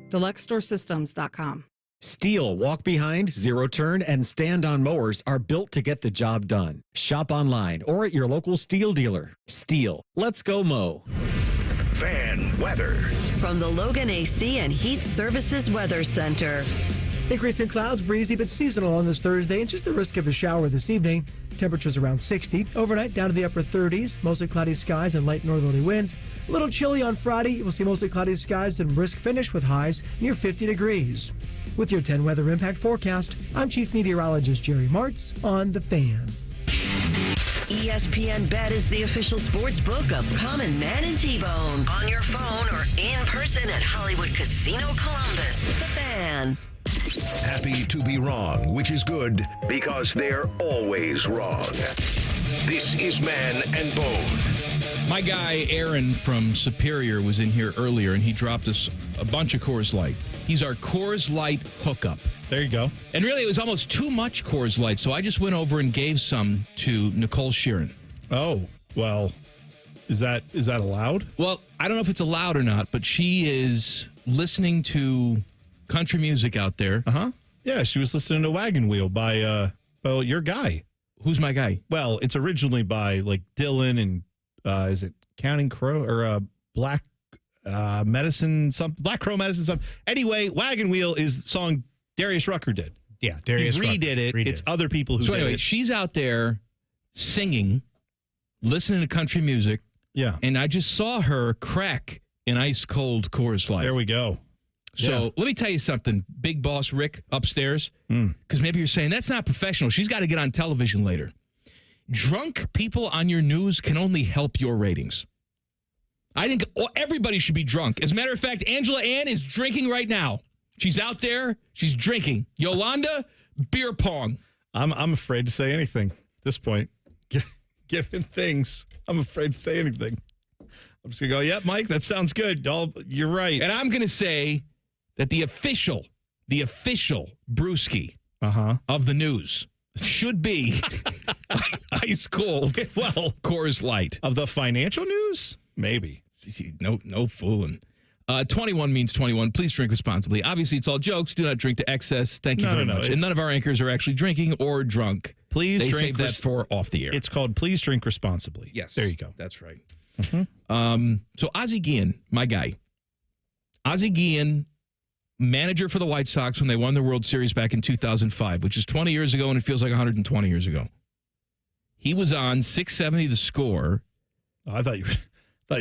DeluxeDoorSystems.com. Steel, walk behind, zero turn, and stand-on mowers are built to get the job done. Shop online or at your local Steel dealer. Steel, let's go mow. Fan weather. From the Logan AC and Heat Services Weather Center. Increase in clouds, breezy but seasonal on this Thursday, and just the risk of a shower this evening. Temperatures around 60. Overnight down to the upper 30s. Mostly cloudy skies and light northerly winds. A little chilly on Friday. We'll see mostly cloudy skies and brisk finish with highs near 50 degrees. With your 10 weather impact forecast, I'm Chief Meteorologist Jerry Martz on The Fan. ESPN Bet is the official sports book of Common Man and T-Bone. On your phone or in person at Hollywood Casino Columbus. The Fan. Happy to be wrong, which is good because they're always wrong. This is Man and Bone. My guy Aaron from Superior was in here earlier, and he dropped us a bunch of Coors Light. He's our Coors Light hookup. There you go. And really, it was almost too much Coors Light, so I just went over and gave some to Nicole Sheeran. Oh, well, is that allowed? Well, I don't know if it's allowed or not, but she is listening to country music out there. Uh-huh. Yeah, she was listening to Wagon Wheel by, your guy. Who's my guy? Well, it's originally by, Dylan and, is it Counting Crow or Black Medicine, Black Crow Medicine, something. Anyway, Wagon Wheel is the song Darius Rucker did. Yeah, Darius Rucker redid it. It's other people who So did anyway, it. she's out there singing, listening to country music. Yeah. And I just saw her crack an ice cold Coors Light. There we go. So let me tell you something, Big Boss Rick upstairs, because maybe you're saying that's not professional. She's got to get on television later. Drunk people on your news can only help your ratings. I think everybody should be drunk. As a matter of fact, Angela Ann is drinking right now. She's out there. She's drinking. Yolanda, beer pong. I'm afraid to say anything at this point. Given things, I'm afraid to say anything. I'm just going to go, yep, Mike, that sounds good. You're right. And I'm going to say that the official brewski of the news should be ice cold. Well, Coors Light. Of the financial news? Maybe. No fooling. 21 means 21. Please drink responsibly. Obviously, it's all jokes. Do not drink to excess. Thank you very much. And none of our anchors are actually drinking or drunk. Please they drink. Save that for off the air. It's called Please Drink Responsibly. Yes. There you go. That's right. Mm-hmm. So Aussie Guillen, my guy, Aussie Guillen, manager for the White Sox when they won the World Series back in 2005, which is 20 years ago, and it feels like 120 years ago. He was on 670 The Score. Oh, I thought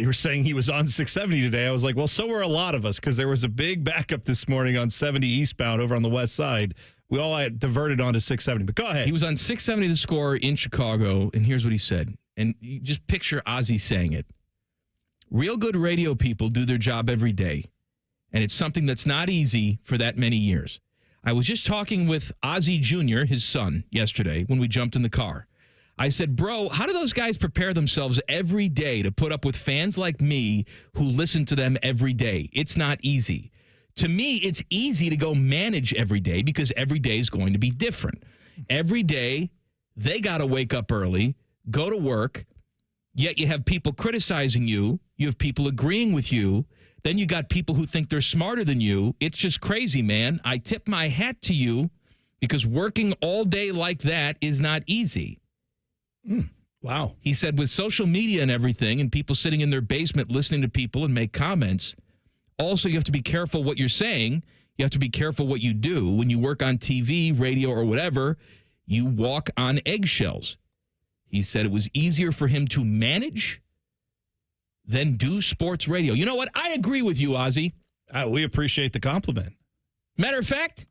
you were saying he was on 670 today. I was like, well, so were a lot of us, because there was a big backup this morning on 70 eastbound over on the west side. We all had diverted onto 670, but go ahead. He was on 670 The Score in Chicago, and here's what he said. And you just picture Ozzy saying it. Real good radio people do their job every day, and it's something that's not easy for that many years. I was just talking with Ozzy Jr., his son, yesterday when we jumped in the car. I said, bro, how do those guys prepare themselves every day to put up with fans like me who listen to them every day? It's not easy. To me, it's easy to go manage every day because every day is going to be different. Every day, they got to wake up early, go to work, yet you have people criticizing you. You have people agreeing with you. Then you got people who think they're smarter than you. It's just crazy, man. I tip my hat to you because working all day like that is not easy. Wow. He said with social media and everything and people sitting in their basement listening to people and make comments, also you have to be careful what you're saying. You have to be careful what you do. When you work on TV, radio, or whatever, you walk on eggshells. He said it was easier for him to manage than do sports radio. You know what? I agree with you, Ozzy. We appreciate the compliment. Matter of fact,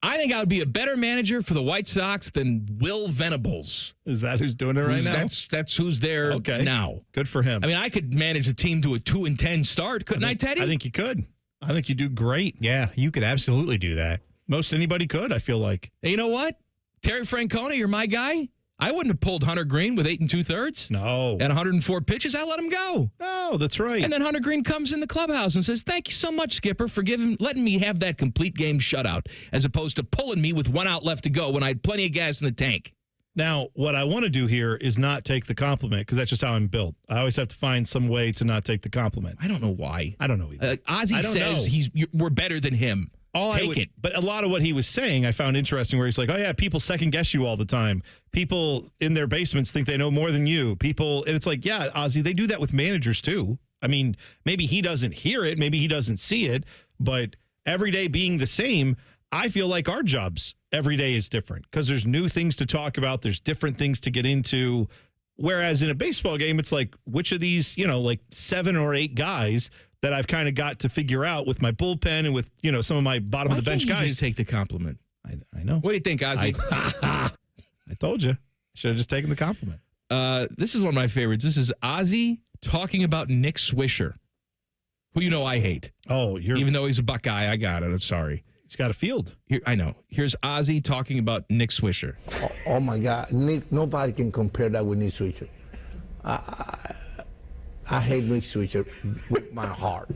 I think I would be a better manager for the White Sox than Will Venables. Is that who's doing it right now? That's who's there now. Good for him. I mean, I could manage the team to a 2-10 start, couldn't I, Teddy? I think you could. I think you do great. Yeah, you could absolutely do that. Most anybody could, I feel like. And you know what? Terry Francona, you're my guy. I wouldn't have pulled Hunter Green with 8 2/3. No. At 104 pitches, I let him go. No, that's right. And then Hunter Green comes in the clubhouse and says, thank you so much, Skipper, for letting me have that complete game shutout, as opposed to pulling me with 1 out left to go when I had plenty of gas in the tank. Now, what I want to do here is not take the compliment, because that's just how I'm built. I always have to find some way to not take the compliment. I don't know why. I don't know either. Ozzy says we're better than him. Take it. But a lot of what he was saying I found interesting, where he's like, oh, yeah, people second guess you all the time. People in their basements think they know more than you. And it's like, yeah, Ozzy, they do that with managers too. I mean, maybe he doesn't hear it. Maybe he doesn't see it. But every day being the same, I feel like our jobs every day is different because there's new things to talk about. There's different things to get into. Whereas in a baseball game, it's like, which of these, like 7 or 8 guys that I've kind of got to figure out with my bullpen and with, some of my bottom of the bench guys. Just take the compliment. I know. What do you think, Ozzy? I told you. Should have just taken the compliment. This is one of my favorites. This is Ozzy talking about Nick Swisher, who I hate. Oh, even though he's a Buckeye, I got it. I'm sorry. He's got a field. I know. Here's Ozzy talking about Nick Swisher. Oh my God, Nick! Nobody can compare that with Nick Swisher. I hate Nick Swisher with my heart.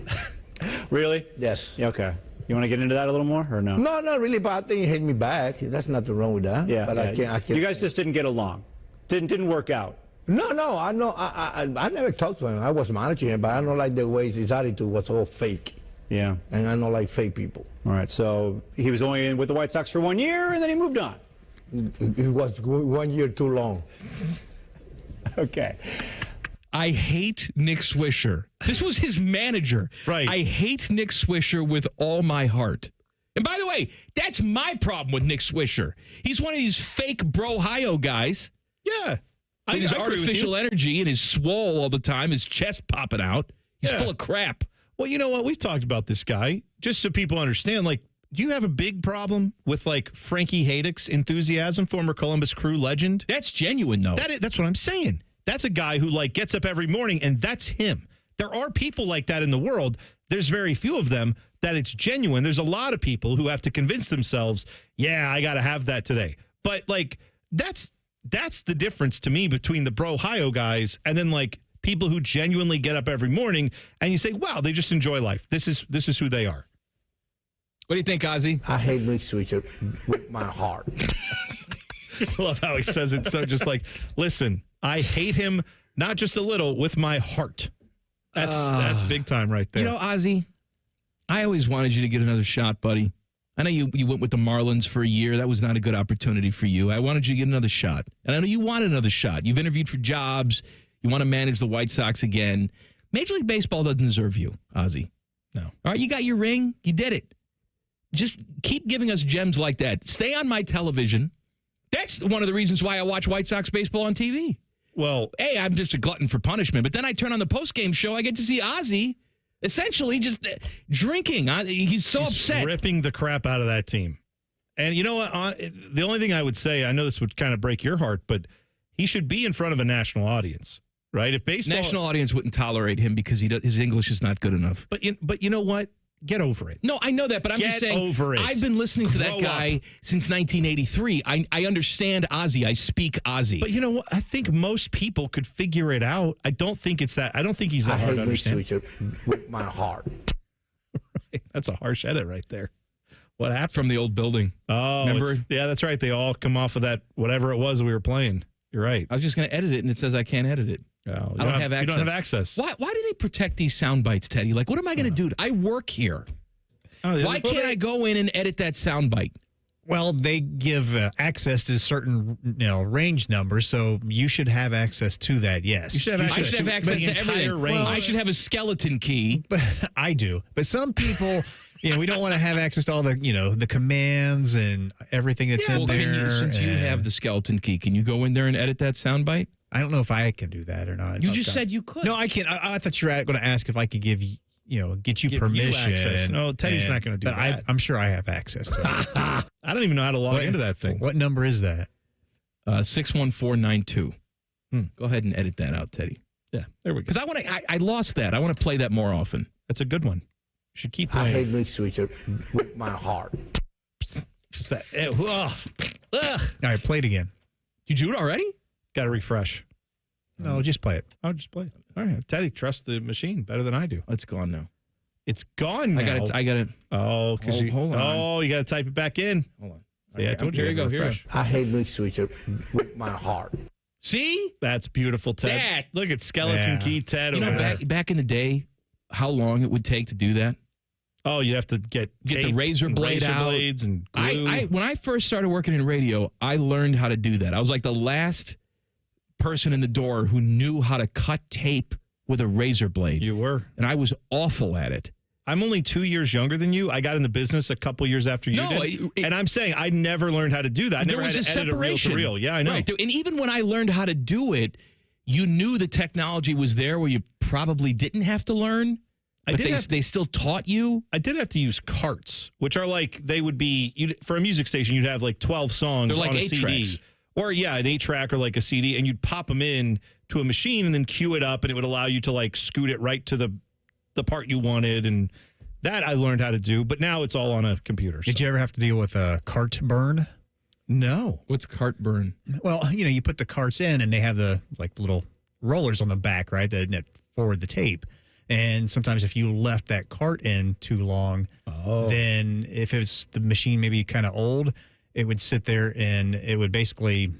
Really? Yes. Yeah, okay. You want to get into that a little more, or no? No, not really. But I think he hate me back. There's nothing wrong with that. Yeah. But yeah. I can't. You guys just didn't get along. Didn't work out. No. I know. I never talked to him. I was managing him, but I don't like the way his attitude was all fake. Yeah. And I don't like fake people. All right. So he was only in with the White Sox for 1 year, and then he moved on. It was 1 year too long. Okay. I hate Nick Swisher. This was his manager. Right. I hate Nick Swisher with all my heart. And by the way, that's my problem with Nick Swisher. He's one of these fake Brohio guys. Yeah. With his artificial energy and his swole all the time, his chest popping out. He's full of crap. Well, you know what? We've talked about this guy. Just so people understand, do you have a big problem with, Frankie Haydick's enthusiasm, former Columbus Crew legend? That's genuine, though. That's what I'm saying. That's a guy who, gets up every morning, and that's him. There are people like that in the world. There's very few of them that it's genuine. There's a lot of people who have to convince themselves, yeah, I got to have that today. But, that's the difference to me between the Brohio guys and then, people who genuinely get up every morning and you say, wow, they just enjoy life. This is who they are. What do you think, Ozzy? I hate Nick Swisher with my heart. I love how he says it. So just listen, I hate him, not just a little, with my heart. That's big time right there. Ozzy, I always wanted you to get another shot, buddy. I know you went with the Marlins for a year. That was not a good opportunity for you. I wanted you to get another shot. And I know you want another shot. You've interviewed for jobs. You want to manage the White Sox again. Major League Baseball doesn't deserve you, Ozzy. No. All right, you got your ring. You did it. Just keep giving us gems like that. Stay on my television. That's one of the reasons why I watch White Sox baseball on TV. Well, A, I'm just a glutton for punishment, but then I turn on the postgame show. I get to see Ozzie essentially just drinking. He's so upset. Ripping the crap out of that team. And you know what? The only thing I would say, I know this would kind of break your heart, but he should be in front of a national audience, right? If baseball national audience wouldn't tolerate him because his English is not good enough. But you know what? Get over it. No, I know that, but I'm just saying. Over it. I've been listening to that guy since 1983. I understand Ozzie. I speak Ozzie. But you know what? I think most people could figure it out. I don't think he's that hard to understand. With my heart. Right. That's a harsh edit right there. What happened? From the old building. Oh, remember? Yeah, that's right. They all come off of that, whatever it was we were playing. You're right. I was just going to edit it, and it says I can't edit it. Oh, I don't have access. You don't have access. Why do they protect these sound bites, Teddy? Like, what am I going to do? I work here. Why can't I go in and edit that sound bite? Well, they give access to certain range numbers, so you should have access to that, yes. You should have access to everything. Well, I should have a skeleton key. But I do. But some people... we don't want to have access to all the, the commands and everything that's in there. Since you have the skeleton key, can you go in there and edit that soundbite? I don't know if I can do that or not. You just said you could. No, I can't. I thought you were going to ask if I could give get you permission. Access. No, Teddy's not going to do that. I'm sure I have access to it. I don't even know how to log into that thing. What number is that? 61492. Go ahead and edit that out, Teddy. Yeah, there we go. Because I lost that. I want to play that more often. That's a good one. Should keep playing. I hate meat switcher with my heart. Just that. All right, play it again. You do it already? Got to refresh. No, just play it. I'll just play it. All right. Teddy trusts the machine better than I do. It's gone now. It's gone now. I got it. Oh, because hold on. Oh, you got to type it back in. Hold on. See, I told you. Here you go. Refresh. I hate meat switcher with my heart. See? That's beautiful, Ted. Look at skeleton key, Ted. Back in the day, how long it would take to do that? Oh, you'd have to get the razor blade out. Blades and glue. When I first started working in radio, I learned how to do that. I was like the last person in the door who knew how to cut tape with a razor blade. You were. And I was awful at it. I'm only 2 years younger than you. I got in the business a couple years after you did. And I'm saying I never learned how to do that. I never had to edit a reel to reel. Yeah, I know. Right. And even when I learned how to do it, you knew the technology was there where you probably didn't have to learn. But they still taught you? I did have to use carts, which are like, they would be, for a music station, you'd have like 12 songs like on a CD. Tracks. Or, an 8-track or like a CD, and you'd pop them in to a machine and then cue it up, and it would allow you to like scoot it right to the part you wanted. And that I learned how to do, but now it's all on a computer. Did you ever have to deal with a cart burn? No. What's cart burn? Well, you put the carts in, and they have the little rollers on the back, right, that forward the tape. And sometimes if you left that cart in too long, then if it's the machine maybe kind of old, it would sit there and it would basically,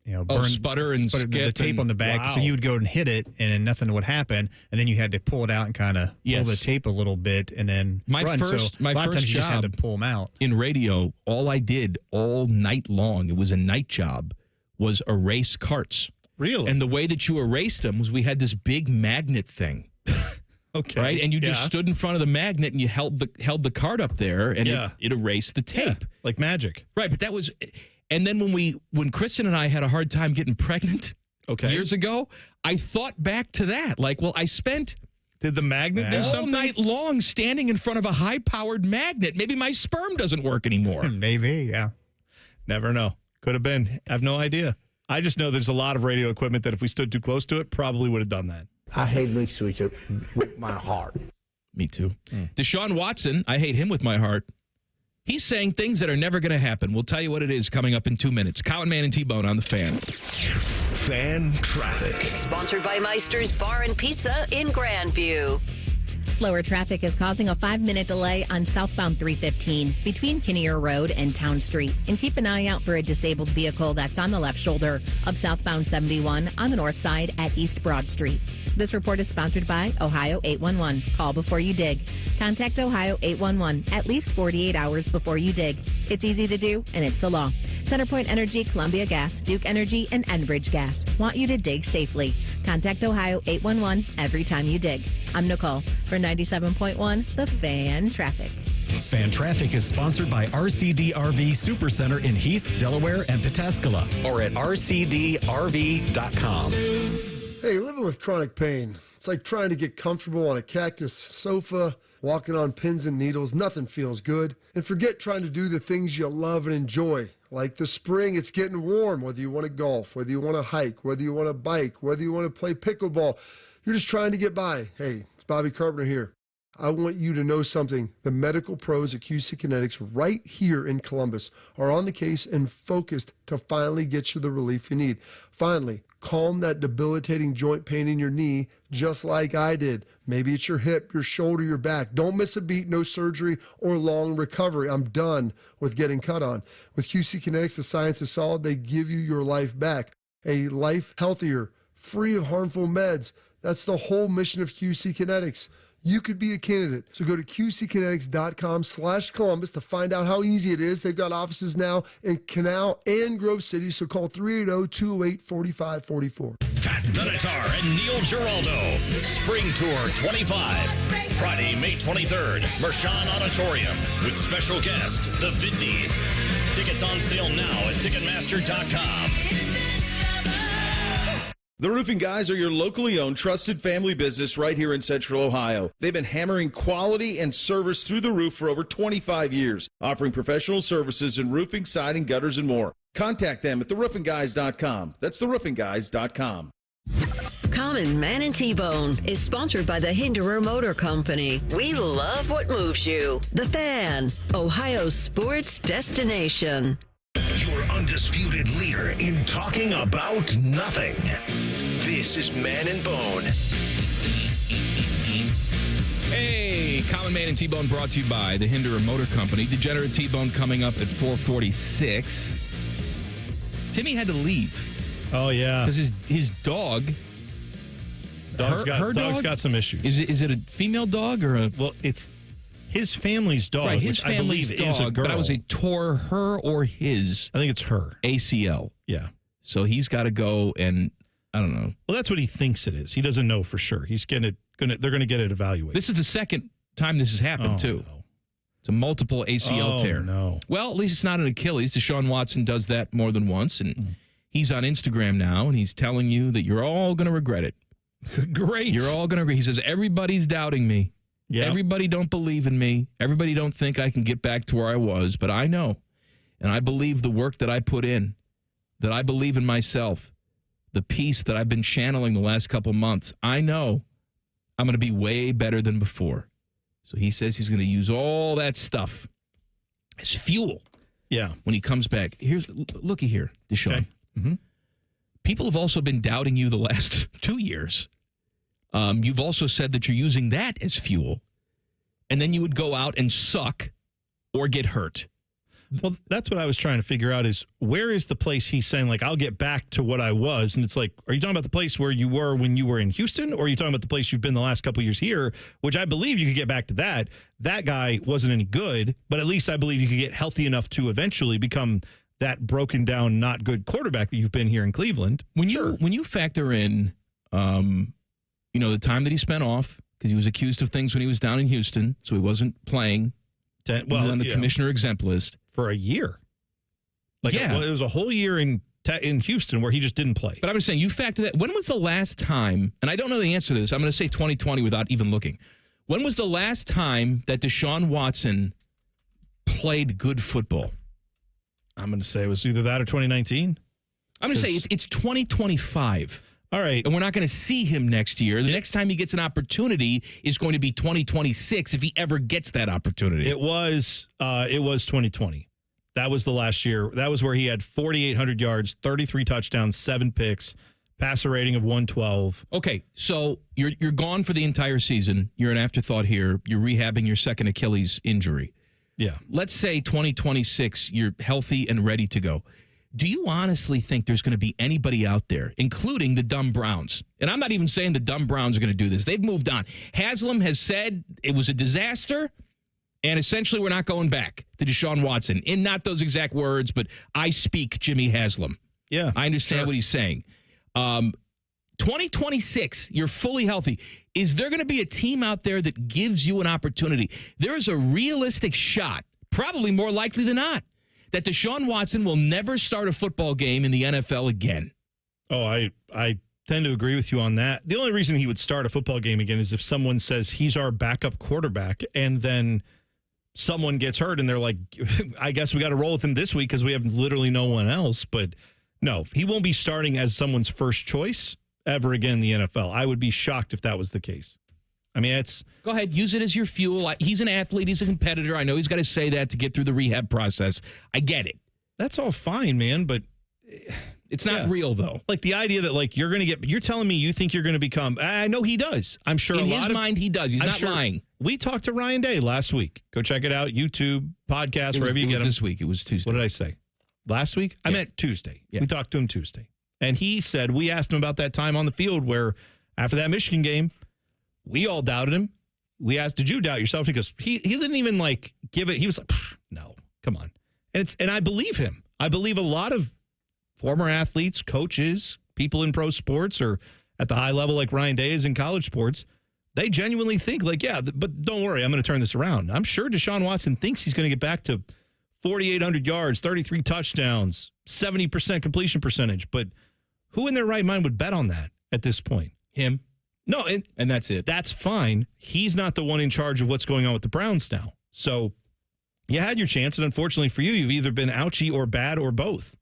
burn, sputter and skip the tape on the back. Wow. So you would go and hit it, and then nothing would happen. And then you had to pull it out and kind of pull the tape a little bit, and then run. So a lot of times you just had to pull them out. In radio, all I did all night long, it was a night job, was erase carts. Really? And the way that you erased them was we had this big magnet thing. Okay. Right? And you just stood in front of the magnet and you held the card up there and it erased the tape. Yeah, like magic. Right, but that was and then when Kristen and I had a hard time getting pregnant years ago, I thought back to that. Like, well, I spent Did the magnet do something? All night long standing in front of a high-powered magnet. Maybe my sperm doesn't work anymore. Maybe, yeah. Never know. Could have been. I have no idea. I just know there's a lot of radio equipment that if we stood too close to it, probably would have done that. I hate meat switcher with my heart. Me too. Deshaun Watson, I hate him with my heart. He's saying things that are never going to happen. We'll tell you what it is coming up in 2 minutes. Cowan, Man, and T-Bone on the Fan. Fan traffic. Sponsored by Meister's Bar and Pizza in Grandview. Slower traffic is causing a 5-minute delay on southbound 315 between Kinnear Road and Town Street. And keep an eye out for a disabled vehicle that's on the left shoulder of southbound 71 on the north side at East Broad Street. This report is sponsored by Ohio 811. Call before you dig. Contact Ohio 811 at least 48 hours before you dig. It's easy to do, and it's the law. Centerpoint Energy, Columbia Gas, Duke Energy, and Enbridge Gas want you to dig safely. Contact Ohio 811 every time you dig. I'm Nicole for 97.1, The Fan Traffic. Fan Traffic is sponsored by RCDRV Supercenter in Heath, Delaware, and Pataskala, or at rcdrv.com. Hey, living with chronic pain, it's like trying to get comfortable on a cactus sofa, walking on pins and needles. Nothing feels good. And forget trying to do the things you love and enjoy. Like the spring, it's getting warm, whether you want to golf, whether you want to hike, whether you want to bike, whether you want to play pickleball. You're just trying to get by. Hey, it's Bobby Carpenter here. I want you to know something. The medical pros at QC Kinetics right here in Columbus are on the case and focused to finally get you the relief you need. Finally, calm that debilitating joint pain in your knee just like I did. Maybe it's your hip, your shoulder, your back. Don't miss a beat, no surgery or long recovery. I'm done with getting cut on. With QC Kinetics, the science is solid. They give you your life back. A life healthier, free of harmful meds. That's the whole mission of QC Kinetics. You could be a candidate. So go to qckinetics.com/Columbus to find out how easy it is. They've got offices now in Canal and Grove City, so call 380-208-4544. Pat Benatar and Neil Giraldo. Spring Tour 25. Friday, May 23rd. Mershon Auditorium with special guest, the Vindies. Tickets on sale now at Ticketmaster.com. The Roofing Guys are your locally owned, trusted family business right here in Central Ohio. They've been hammering quality and service through the roof for over 25 years, offering professional services in roofing, siding, gutters, and more. Contact them at theroofingguys.com. That's theroofingguys.com. Common Man and T-Bone is sponsored by the Hinderer Motor Company. We love what moves you. The Fan, Ohio's sports destination. Your undisputed leader in talking about nothing. This is Man and Bone. Hey, Common Man and T-Bone brought to you by the Hinderer Motor Company. Degenerate T-Bone coming up at 4:46. Timmy had to leave. Oh, yeah. Because his dog... Dog's got some issues. Is it a female dog or a... Well, it's his family's dog, right, his which family's I believe dog, is a girl. But I was a tore her or his... I think it's her. ACL. Yeah. So he's got to go and, I don't know. Well, that's what he thinks it is. He doesn't know for sure. They're going to get it evaluated. This is the second time this has happened, too. No. It's a multiple ACL tear. No. Well, at least it's not an Achilles. Deshaun Watson does that more than once, and he's on Instagram now, and he's telling you that you're all going to regret it. Great. You're all going to regret it. He says, everybody's doubting me. Yeah. Everybody don't believe in me. Everybody don't think I can get back to where I was, but I know. And I believe the work that I put in, that I believe in myself, the peace that I've been channeling the last couple months. I know I'm going to be way better than before. So he says he's going to use all that stuff as fuel. Yeah. When he comes back. Looky here, Deshaun. Okay. Mm-hmm. People have also been doubting you the last 2 years. You've also said that you're using that as fuel, and then you would go out and suck or get hurt. Well, that's what I was trying to figure out is where is the place he's saying, like, I'll get back to what I was? And it's like, are you talking about the place where you were when you were in Houston, or are you talking about the place you've been the last couple of years here, which I believe you could get back to that. That guy wasn't any good, but at least I believe you could get healthy enough to eventually become that broken down, not good quarterback that you've been here in Cleveland. When you factor in, the time that he spent off, because he was accused of things when he was down in Houston, so he wasn't playing. He was on the commissioner exempt list for a year. It was a whole year in Houston where he just didn't play. But I'm just saying, you factor that. When was the last time, and I don't know the answer to this, I'm going to say 2020 without even looking. When was the last time that Deshaun Watson played good football? I'm going to say it was either that or 2019. I'm going to say it's 2025. All right. And we're not going to see him next year. The next time he gets an opportunity is going to be 2026 if he ever gets that opportunity. It was 2020. That was the last year. That was where he had 4,800 yards, 33 touchdowns, 7 picks, passer rating of 112. Okay, so you're gone for the entire season. You're an afterthought here. You're rehabbing your second Achilles injury. Yeah. Let's say 2026, you're healthy and ready to go. Do you honestly think there's going to be anybody out there, including the dumb Browns? And I'm not even saying the dumb Browns are going to do this. They've moved on. Haslam has said it was a disaster, and essentially we're not going back to Deshaun Watson. In not those exact words, but I speak Jimmy Haslam. Yeah. I understand what he's saying. 2026, you're fully healthy. Is there going to be a team out there that gives you an opportunity? There is a realistic shot, probably more likely than not, that Deshaun Watson will never start a football game in the NFL again. Oh, I tend to agree with you on that. The only reason he would start a football game again is if someone says he's our backup quarterback and then someone gets hurt and they're like, I guess we got to roll with him this week because we have literally no one else. But no, he won't be starting as someone's first choice ever again in the NFL. I would be shocked if that was the case. I mean, go ahead, use it as your fuel. He's an athlete. He's a competitor. I know he's got to say that to get through the rehab process. I get it. That's all fine, man, but it's not real, though. Like the idea that like you're telling me you think you're going to become, I know he does. I'm sure in his mind he does. He's not lying. We talked to Ryan Day last week. Go check it out. YouTube, podcast, wherever you get them. This week. It was Tuesday. What did I say? Last week? I meant Tuesday. Yeah. We talked to him Tuesday. And he said, we asked him about that time on the field where after that Michigan game, we all doubted him. We asked, did you doubt yourself? He goes, he didn't even like give it. He was like, no, come on. And I believe him. I believe a lot of former athletes, coaches, people in pro sports or at the high level like Ryan Day is in college sports, they genuinely think like, yeah, but don't worry, I'm going to turn this around. I'm sure Deshaun Watson thinks he's going to get back to 4,800 yards, 33 touchdowns, 70% completion percentage. But who in their right mind would bet on that at this point? Him. No, and that's it. That's fine. He's not the one in charge of what's going on with the Browns now. So you had your chance, and unfortunately for you, you've either been ouchy or bad or both.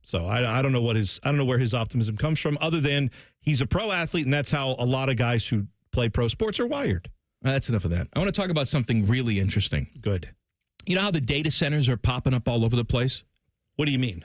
So I don't know where his optimism comes from, other than he's a pro athlete, and that's how a lot of guys who play pro sports are wired. That's enough of that. I want to talk about something really interesting. Good. You know how the data centers are popping up all over the place? What do you mean?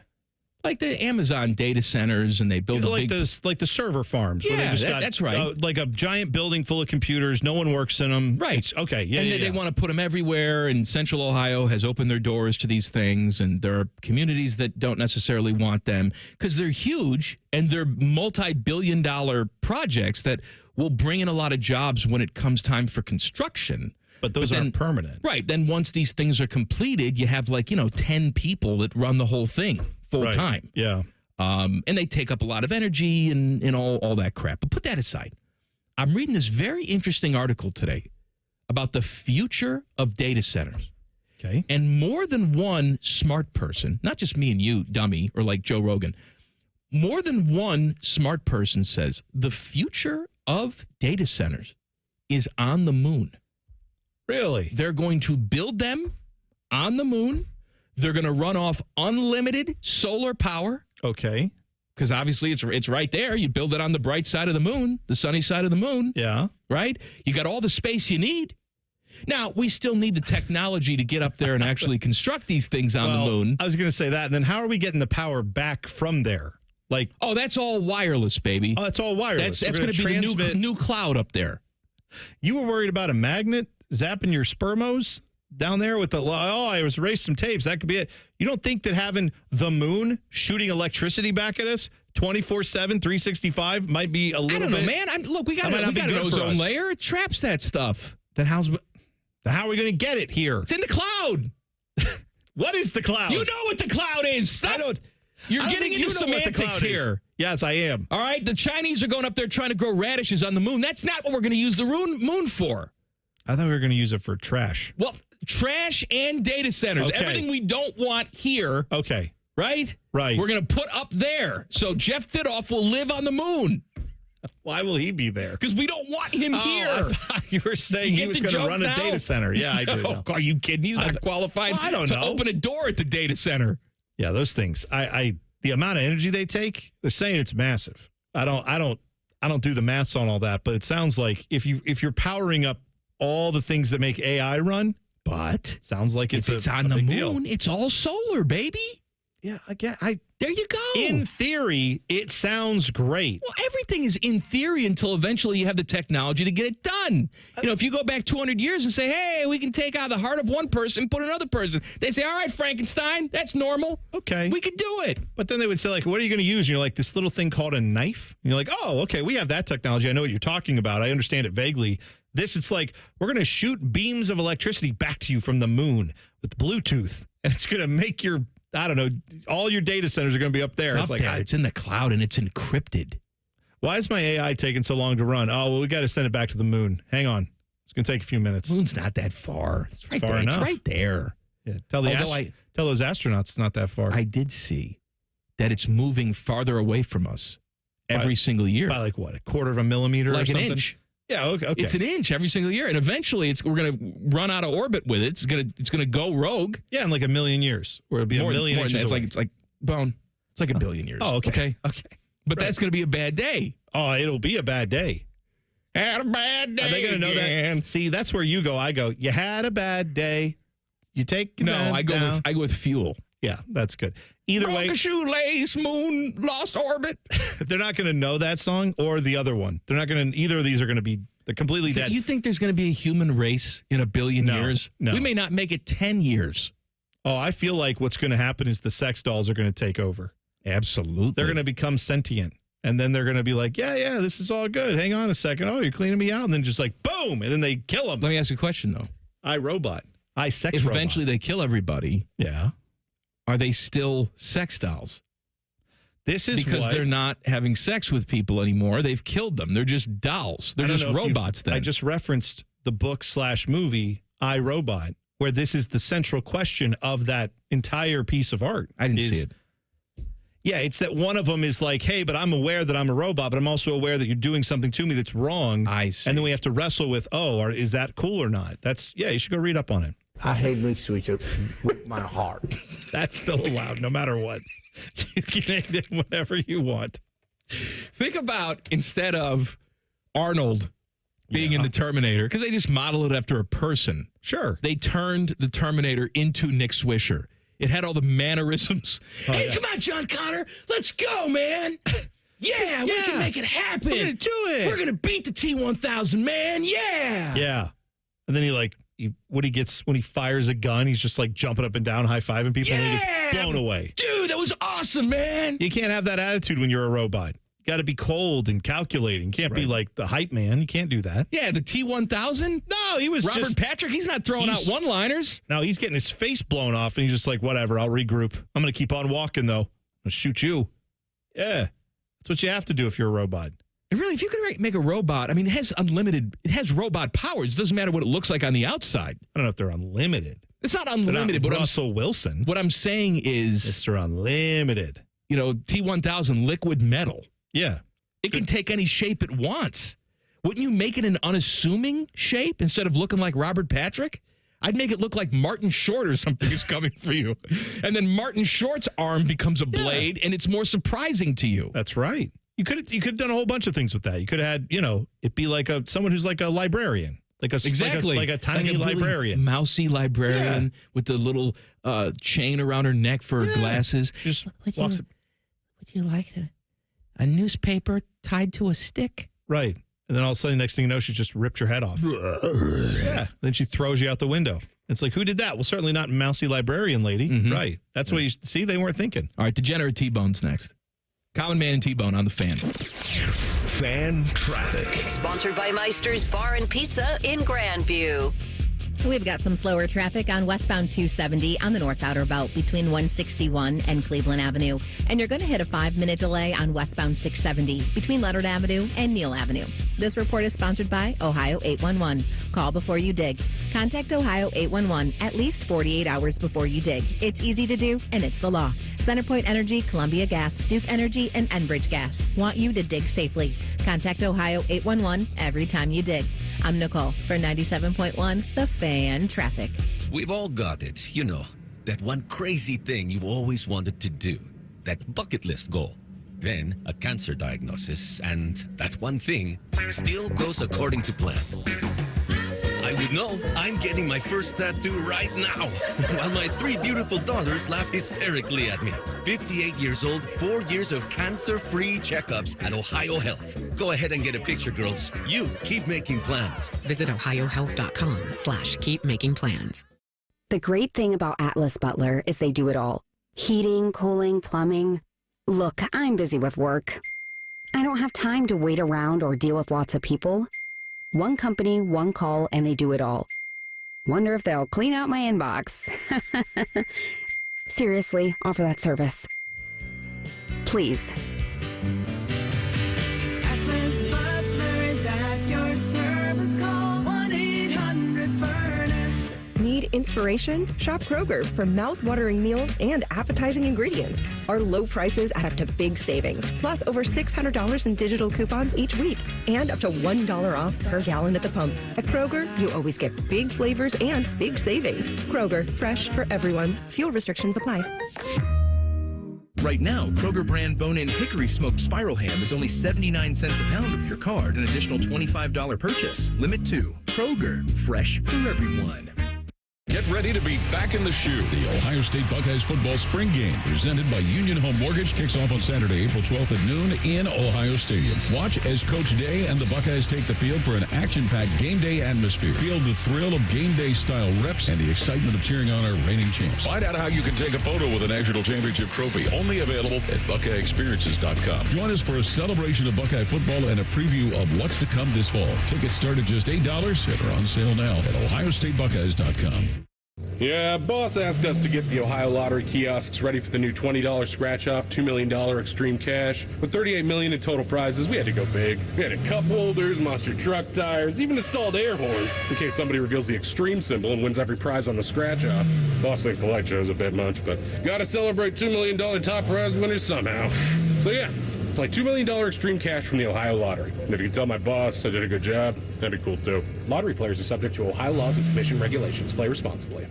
Like the Amazon data centers, and they build like the server farms. Yeah, where they just that's right. Like a giant building full of computers. No one works in them. Right. Okay. Yeah. And they want to put them everywhere. And Central Ohio has opened their doors to these things. And there are communities that don't necessarily want them because they're huge and they're multi-billion-dollar projects that will bring in a lot of jobs when it comes time for construction. But those aren't permanent. Right. Then once these things are completed, you have 10 people that run the whole thing full time. Yeah. And they take up a lot of energy and all that crap. But put that aside. I'm reading this very interesting article today about the future of data centers. Okay. And more than one smart person, not just me and you, dummy, or like Joe Rogan, more than one smart person says the future of data centers is on the moon. Really? They're going to build them on the moon. They're going to run off unlimited solar power. Okay. Because obviously it's right there. You build it on the bright side of the moon, the sunny side of the moon. Yeah. Right? You got all the space you need. Now, we still need the technology to get up there and actually construct these things on the moon. I was going to say that. And then how are we getting the power back from there? Oh, that's all wireless, baby. Oh, that's all wireless. That's going to be the new cloud up there. You were worried about a magnet zapping your spermos down there with I was erased some tapes. That could be it. You don't think that having the moon shooting electricity back at us 24/7, 365 might be a little bit? I don't know, man. We got an ozone layer. It traps that stuff. Then how are we going to get it here? It's in the cloud. What is the cloud? You know what the cloud is. Stop. You're getting into semantics here. Yes, I am. All right. The Chinese are going up there trying to grow radishes on the moon. That's not what we're going to use the moon for. I thought we were going to use it for trash. Well, trash and data centers. Okay. Everything we don't want here. Okay. Right? Right. We're going to put up there. So Jeff Thidoff will live on the moon. Why will he be there? Because we don't want him here. I thought you were saying he was going to run a data center. Yeah, I do. Are you kidding? He's not qualified to open a door at the data center. Yeah, those things. The amount of energy they take, they're saying it's massive. I don't do the maths on all that, but it sounds like if you're powering up all the things that make AI run, but sounds like it's on the moon. Deal. It's all solar, baby. Yeah, again, there you go. In theory, it sounds great. Well, everything is in theory until eventually you have the technology to get it done. If you go back 200 years and say, hey, we can take out the heart of one person, put another person. They say, all right, Frankenstein, that's normal. Okay. We could do it. But then they would say, what are you going to use? And you're like, this little thing called a knife. And you're like, oh, okay, we have that technology. I know what you're talking about. I understand it vaguely. It's like, we're going to shoot beams of electricity back to you from the moon with Bluetooth. And it's going to make all your data centers are going to be up there. It's up there. It's in the cloud and it's encrypted. Why is my AI taking so long to run? Oh, well, we got to send it back to the moon. Hang on. It's going to take a few minutes. The moon's not that far. It's right far there. enough. It's right there. Yeah, tell those astronauts it's not that far. I did see that it's moving farther away from us every single year. By like what, a quarter of a millimeter like or something? an inch. Yeah, okay. It's an inch every single year, and eventually we're going to run out of orbit with it. It's going to go rogue. Yeah, in like a million years, or it'll be a million inches away. It's like Bone. It's like a billion years. Oh, okay. But that's going to be a bad day. Oh, it'll be a bad day. Had a bad day. Are they going to know that? See, that's where you go. I go. You had a bad day. You take I go with fuel. Yeah, that's good. Either way, broke a shoelace, moon lost orbit. They're not going to know that song or the other one. They're not going to. Either of these are going to be completely dead. Do you think there's going to be a human race in a billion years? No. We may not make it 10 years. Oh, I feel like what's going to happen is the sex dolls are going to take over. Absolutely. They're going to become sentient. And then they're going to be like, yeah, this is all good. Hang on a second. Oh, you're cleaning me out. And then just like, boom. And then they kill them. Let me ask you a question, though. iRobot. If robot. Eventually they kill everybody. Yeah. Are they still sex dolls? This is because they're not having sex with people anymore. They've killed them. They're just dolls. They're just robots then. I just referenced the book/movie iRobot, where this is the central question of that entire piece of art. I didn't see it. Yeah, it's that one of them is like, hey, but I'm aware that I'm a robot, but I'm also aware that you're doing something to me that's wrong. I see. And then we have to wrestle with, is that cool or not? You should go read up on it. I hate mixed switcher with my heart. That's still allowed, no matter what. You can hate it whatever you want. Think about, instead of Arnold being in the Terminator, because they just model it after a person. Sure. They turned the Terminator into Nick Swisher. It had all the mannerisms. Hey, come on, John Connor. Let's go, man. Yeah, we can make it happen. We're going to do it. We're going to beat the T-1000, man. Yeah. Yeah. And then when he fires a gun, he's just like jumping up and down, high-fiving people, and he gets blown away. Dude, that was awesome, man. You can't have that attitude when you're a robot. You got to be cold and calculating. You can't be like the hype man. You can't do that. Yeah, the T-1000? No, he was Robert Patrick, he's not throwing out one-liners. No, he's getting his face blown off, and he's just like, whatever, I'll regroup. I'm going to keep on walking, though. I'm going to shoot you. Yeah, that's what you have to do if you're a robot. And really, if you could make a robot, I mean, it has robot powers. It doesn't matter what it looks like on the outside. I don't know if they're unlimited. It's not unlimited. But Russell Wilson. What I'm saying is... Mr. Unlimited. T-1000 liquid metal. Yeah. It can take any shape it wants. Wouldn't you make it an unassuming shape instead of looking like Robert Patrick? I'd make it look like Martin Short or something is coming for you. And then Martin Short's arm becomes a blade, and it's more surprising to you. That's right. You could have done a whole bunch of things with that. You could have had, it be like someone who's like a librarian. Like a tiny librarian. Really mousy librarian with the little chain around her neck for her glasses. Just would you like a newspaper tied to a stick? Right. And then all of a sudden, next thing you know, she just ripped your head off. Yeah. Then she throws you out the window. It's like, who did that? Well, certainly not mousy librarian lady. Mm-hmm. Right. That's what you see. They weren't thinking. All right. Degenerate T-Bone's next. Common Man and T-Bone on the Fan. Fan traffic. Sponsored by Meister's Bar and Pizza in Grandview. We've got some slower traffic on westbound 270 on the North Outer Belt between 161 and Cleveland Avenue. And you're going to hit a 5-minute delay on westbound 670 between Leonard Avenue and Neal Avenue. This report is sponsored by Ohio 811. Call before you dig. Contact Ohio 811 at least 48 hours before you dig. It's easy to do, and it's the law. Centerpoint Energy, Columbia Gas, Duke Energy, and Enbridge Gas want you to dig safely. Contact Ohio 811 every time you dig. I'm Nicole for 97.1 The Fan Traffic. We've all got it, that one crazy thing you've always wanted to do, that bucket list goal. Then a cancer diagnosis, and that one thing still goes according to plan. I would know. I'm getting my first tattoo right now, while my 3 beautiful daughters laugh hysterically at me. 58 years old, 4 years of cancer-free checkups at Ohio Health. Go ahead and get a picture, girls. You keep making plans. Visit ohiohealth.com/keepmakingplans. The great thing about Atlas Butler is they do it all. Heating, cooling, plumbing. Look, I'm busy with work. I don't have time to wait around or deal with lots of people. One company, one call, and they do it all. Wonder if they'll clean out my inbox. Seriously, offer that service. Please. inspiration? Shop Kroger for mouth-watering meals and appetizing ingredients. Our low prices add up to big savings, plus over $600 in digital coupons each week, and up to $1 off per gallon at the pump. At Kroger, you always get big flavors and big savings. Kroger, fresh for everyone. Fuel restrictions apply. Right now, Kroger brand bone-in hickory smoked spiral ham is only 79 cents a pound with your card, an additional $25 purchase. Limit 2. Kroger, fresh for everyone. Get ready to be back in the shoe. The Ohio State Buckeyes football spring game, presented by Union Home Mortgage, kicks off on Saturday, April 12th at noon in Ohio Stadium. Watch as Coach Day and the Buckeyes take the field for an action-packed game day atmosphere. Feel the thrill of game day style reps and the excitement of cheering on our reigning champs. Find out how you can take a photo with a national championship trophy. Only available at BuckeyeExperiences.com. Join us for a celebration of Buckeye football and a preview of what's to come this fall. Tickets start at just $8 and are on sale now at OhioStateBuckeyes.com. Yeah, boss asked us to get the Ohio Lottery kiosks ready for the new $20 scratch-off, $2 million extreme cash. With $38 million in total prizes, we had to go big. We had cup holders, monster truck tires, even installed air horns, in case somebody reveals the extreme symbol and wins every prize on the scratch-off. Boss thinks the light show's a bit much, but gotta celebrate $2 million top prize winners somehow. So yeah, play $2 million extreme cash from the Ohio Lottery. And if you can tell my boss I did a good job, that'd be cool too. Lottery players are subject to Ohio laws and commission regulations. Play responsibly.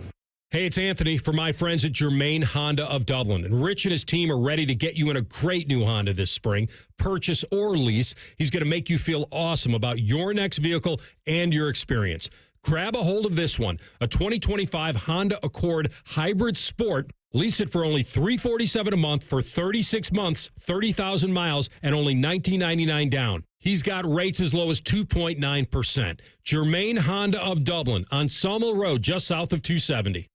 Hey, it's Anthony for my friends at Germain Honda of Dublin. And Rich and his team are ready to get you in a great new Honda this spring. Purchase or lease. He's going to make you feel awesome about your next vehicle and your experience. Grab a hold of this one, a 2025 Honda Accord Hybrid Sport. Lease it for only $347 a month for 36 months, 30,000 miles, and only $19.99 down. He's got rates as low as 2.9%. Germain Honda of Dublin on Sawmill Road, just south of 270.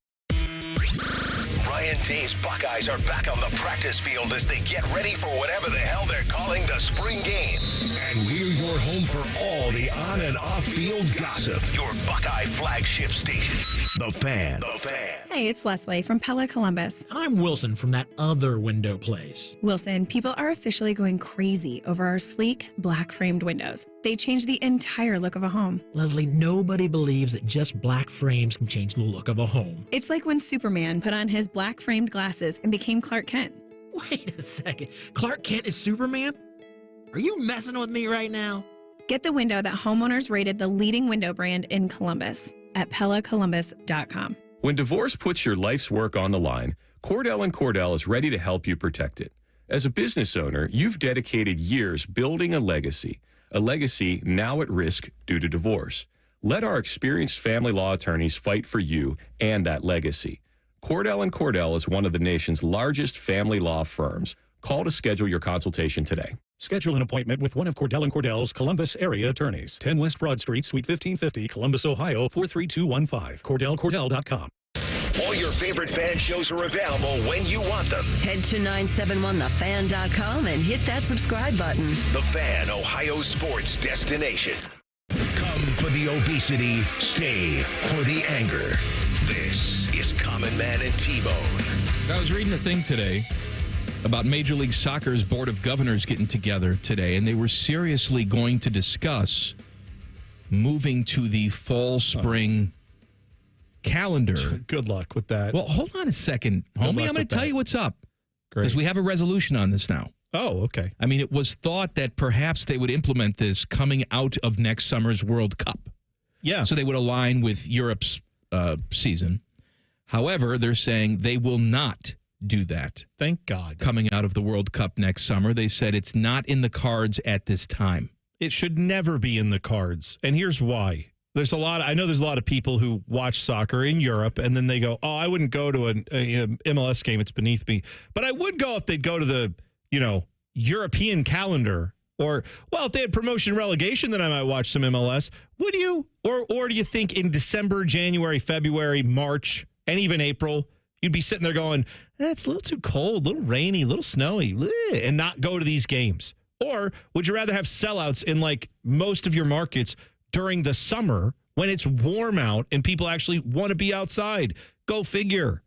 Ryan Day's Buckeyes are back on the practice field as they get ready for whatever the hell they're calling the spring game. And we're your home for all the on and off field gossip. Your Buckeye flagship station, The Fan. The Fan. Hey, it's Leslie from Pella Columbus. I'm Wilson from that other window place. Wilson, people are officially going crazy over our sleek, black-framed windows. They change the entire look of a home. Leslie, nobody believes that just black frames can change the look of a home. It's like when Superman put on his black-framed glasses and became Clark Kent. Wait a second. Clark Kent is Superman? Are you messing with me right now? Get the window that homeowners rated the leading window brand in Columbus at PellaColumbus.com. When divorce puts your life's work on the line, Cordell & Cordell is ready to help you protect it. As a business owner, you've dedicated years building a legacy now at risk due to divorce. Let our experienced family law attorneys fight for you and that legacy. Cordell & Cordell is one of the nation's largest family law firms. Call to schedule your consultation today. Schedule an appointment with one of Cordell & Cordell's Columbus area attorneys. 10 West Broad Street, Suite 1550, Columbus, Ohio, 43215. CordellCordell.com. All your favorite fan shows are available when you want them. Head to 971thefan.com and hit that subscribe button. The Fan, Ohio sports destination. Come for the obesity, stay for the anger. This is Common Man and T-Bone. I was reading a thing today about Major League Soccer's Board of Governors getting together today, and they were seriously going to discuss moving to the fall-spring calendar. Good luck with that. Well, hold on a second, homie. I'm going to tell you what's up. Because we have a resolution on this now. Oh, okay. I mean, it was thought that perhaps they would implement this coming out of next summer's World Cup. Yeah. So they would align with Europe's season. However, they're saying they will not do that. Thank God. Coming out of the World Cup next summer. They said it's not in the cards at this time. It should never be in the cards. And here's why. I know there's a lot of people who watch soccer in Europe, and then they go, oh, I wouldn't go to an MLS game. It's beneath me. But I would go if they'd go to the, European calendar. Or, well, if they had promotion relegation, then I might watch some MLS. Would you? Or do you think in December, January, February, March, and even April, you'd be sitting there going, it's a little too cold, a little rainy, a little snowy, and not go to these games? Or would you rather have sellouts in like most of your markets during the summer when it's warm out and people actually want to be outside? Go figure.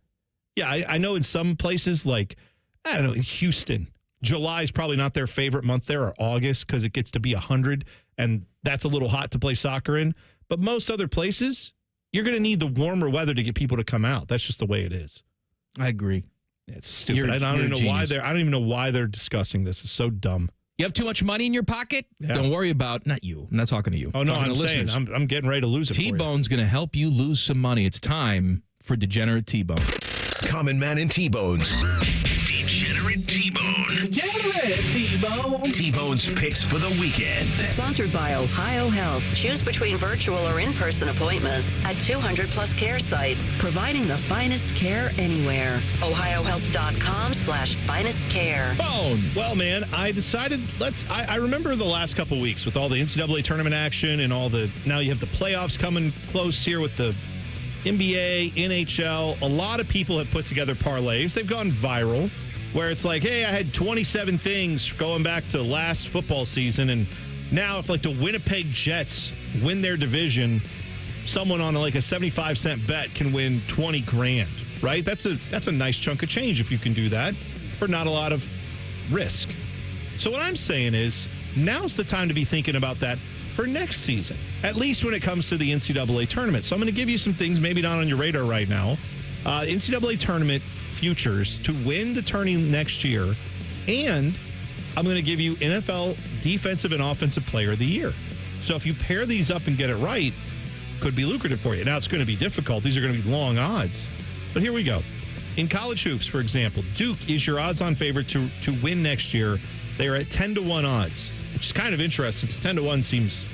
Yeah, I know in some places like, I don't know, in Houston, July is probably not their favorite month there, or August, because it gets to be 100, and that's a little hot to play soccer in. But most other places, you're going to need the warmer weather to get people to come out. That's just the way it is. I agree. It's stupid. I don't even know why they're discussing this. It's so dumb. You have too much money in your pocket? Yeah. Don't worry about, not you. I'm not talking to you. Oh, no, I'm saying I'm getting ready to lose it. T-Bone's going to help you lose some money. It's time for Degenerate T-Bone. Common Man and T-Bone's Degenerate T-Bone. Degenerate T-Bone. T-Bone's picks for the weekend. Sponsored by Ohio Health. Choose between virtual or in-person appointments at 200-plus care sites, providing the finest care anywhere. OhioHealth.com/finest care. Bone. Well, man, I decided I remember the last couple weeks with all the NCAA tournament action and now you have the playoffs coming close here with the NBA, NHL. A lot of people have put together parlays. They've gone viral where it's like, hey, I had 27 things going back to last football season. And now if like the Winnipeg Jets win their division, someone on like a 75-cent bet can win 20 grand, right? That's a nice chunk of change if you can do that for not a lot of risk. So what I'm saying is now's the time to be thinking about that for next season, at least when it comes to the NCAA tournament. So I'm going to give you some things maybe not on your radar right now. NCAA tournament futures to win the tourney next year, and I'm going to give you NFL Defensive and Offensive Player of the Year. So if you pair these up and get it right, could be lucrative for you. Now, it's going to be difficult. These are going to be long odds. But here we go. In college hoops, for example, Duke is your odds-on favorite to win next year. They are at 10-1 odds, which is kind of interesting because 10-1 seems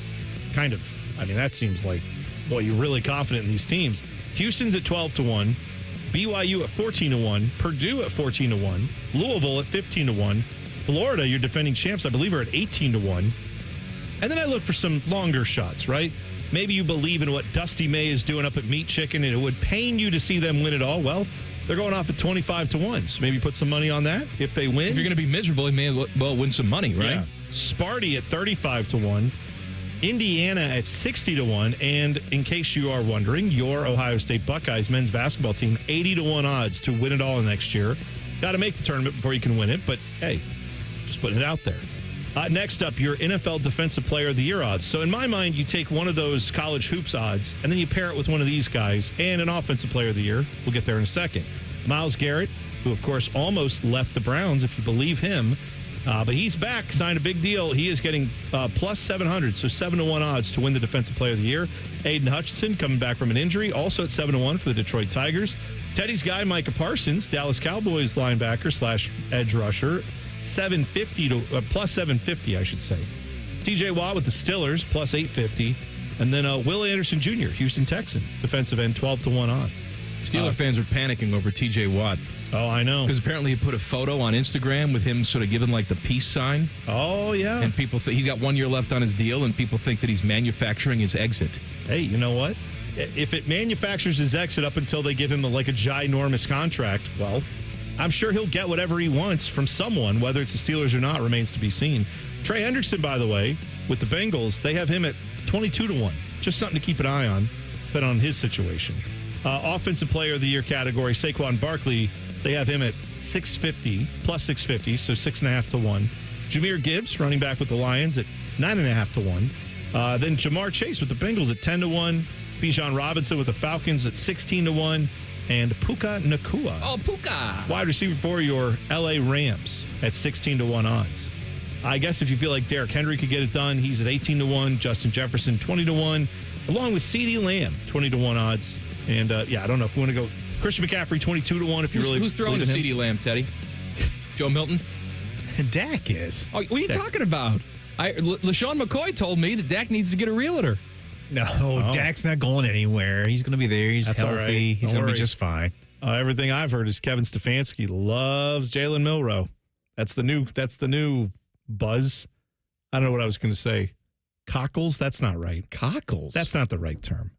that seems like, boy, you're really confident in these teams. Houston's at 12-1, BYU at 14-1, Purdue at 14-1, Louisville at 15-1, Florida, your defending champs, I believe, are at 18-1. And then I look for some longer shots, right? Maybe you believe in what Dusty May is doing up at Meat Chicken and it would pain you to see them win it all. Well, they're going off at 25-1. So maybe put some money on that if they win. If you're going to be miserable, you may well win some money, right? Yeah. Sparty at 35-1. Indiana at 60-1. And in case you are wondering, your Ohio State Buckeyes men's basketball team, 80-1 odds to win it all next year. Got to make the tournament before you can win it. But, hey, just putting it out there. Next up, your NFL Defensive Player of the Year odds. So in my mind, you take one of those college hoops odds, and then you pair it with one of these guys and an Offensive Player of the Year. We'll get there in a second. Myles Garrett, who, of course, almost left the Browns, if you believe him. But he's back, signed a big deal. He is getting plus 700, so 7-1 odds to win the Defensive Player of the Year. Aiden Hutchinson coming back from an injury, also at 7-1 for the Detroit Tigers. Teddy's guy, Micah Parsons, Dallas Cowboys linebacker / edge rusher, plus 750, I should say. TJ Watt with the Steelers, plus 850. And then Will Anderson Jr., Houston Texans, defensive end, 12-1 odds. Steeler fans are panicking over TJ Watt. Oh, I know. Because apparently he put a photo on Instagram with him sort of giving like the peace sign. Oh, yeah. And people he's got 1 year left on his deal, and people think that he's manufacturing his exit. Hey, you know what? If it manufactures his exit up until they give him a ginormous contract, well, I'm sure he'll get whatever he wants from someone, whether it's the Steelers or not, remains to be seen. Trey Hendrickson, by the way, with the Bengals, they have him at 22-1. Just something to keep an eye on, depending on his situation. Offensive Player of the Year category, Saquon Barkley, they have him at 650, plus 650, so 6.5-1. Jahmyr Gibbs, running back with the Lions, at 9.5-1. Then Jamar Chase with the Bengals at 10-1. Bijan Robinson with the Falcons at 16-1. And Puka Nacua. Oh, Puka. Wide receiver for your L.A. Rams at 16-1 odds. I guess if you feel like Derrick Henry could get it done, he's at 18-1. Justin Jefferson, 20-1. Along with CeeDee Lamb, 20-1 odds. And, I don't know if we want to go Christian McCaffrey, 22-1 if you really Who's throwing to CeeDee Lamb, Teddy? Joe Milton? Dak is. Oh, what are you talking about? LaShawn McCoy told me that Dak needs to get a realtor. No, Dak's not going anywhere. He's going to be there. He's healthy. All right. He's going to be just fine. Everything I've heard is Kevin Stefanski loves Jalen Milroe. That's the new buzz. I don't know what I was going to say. Cockles? That's not right. Cockles? That's not the right term.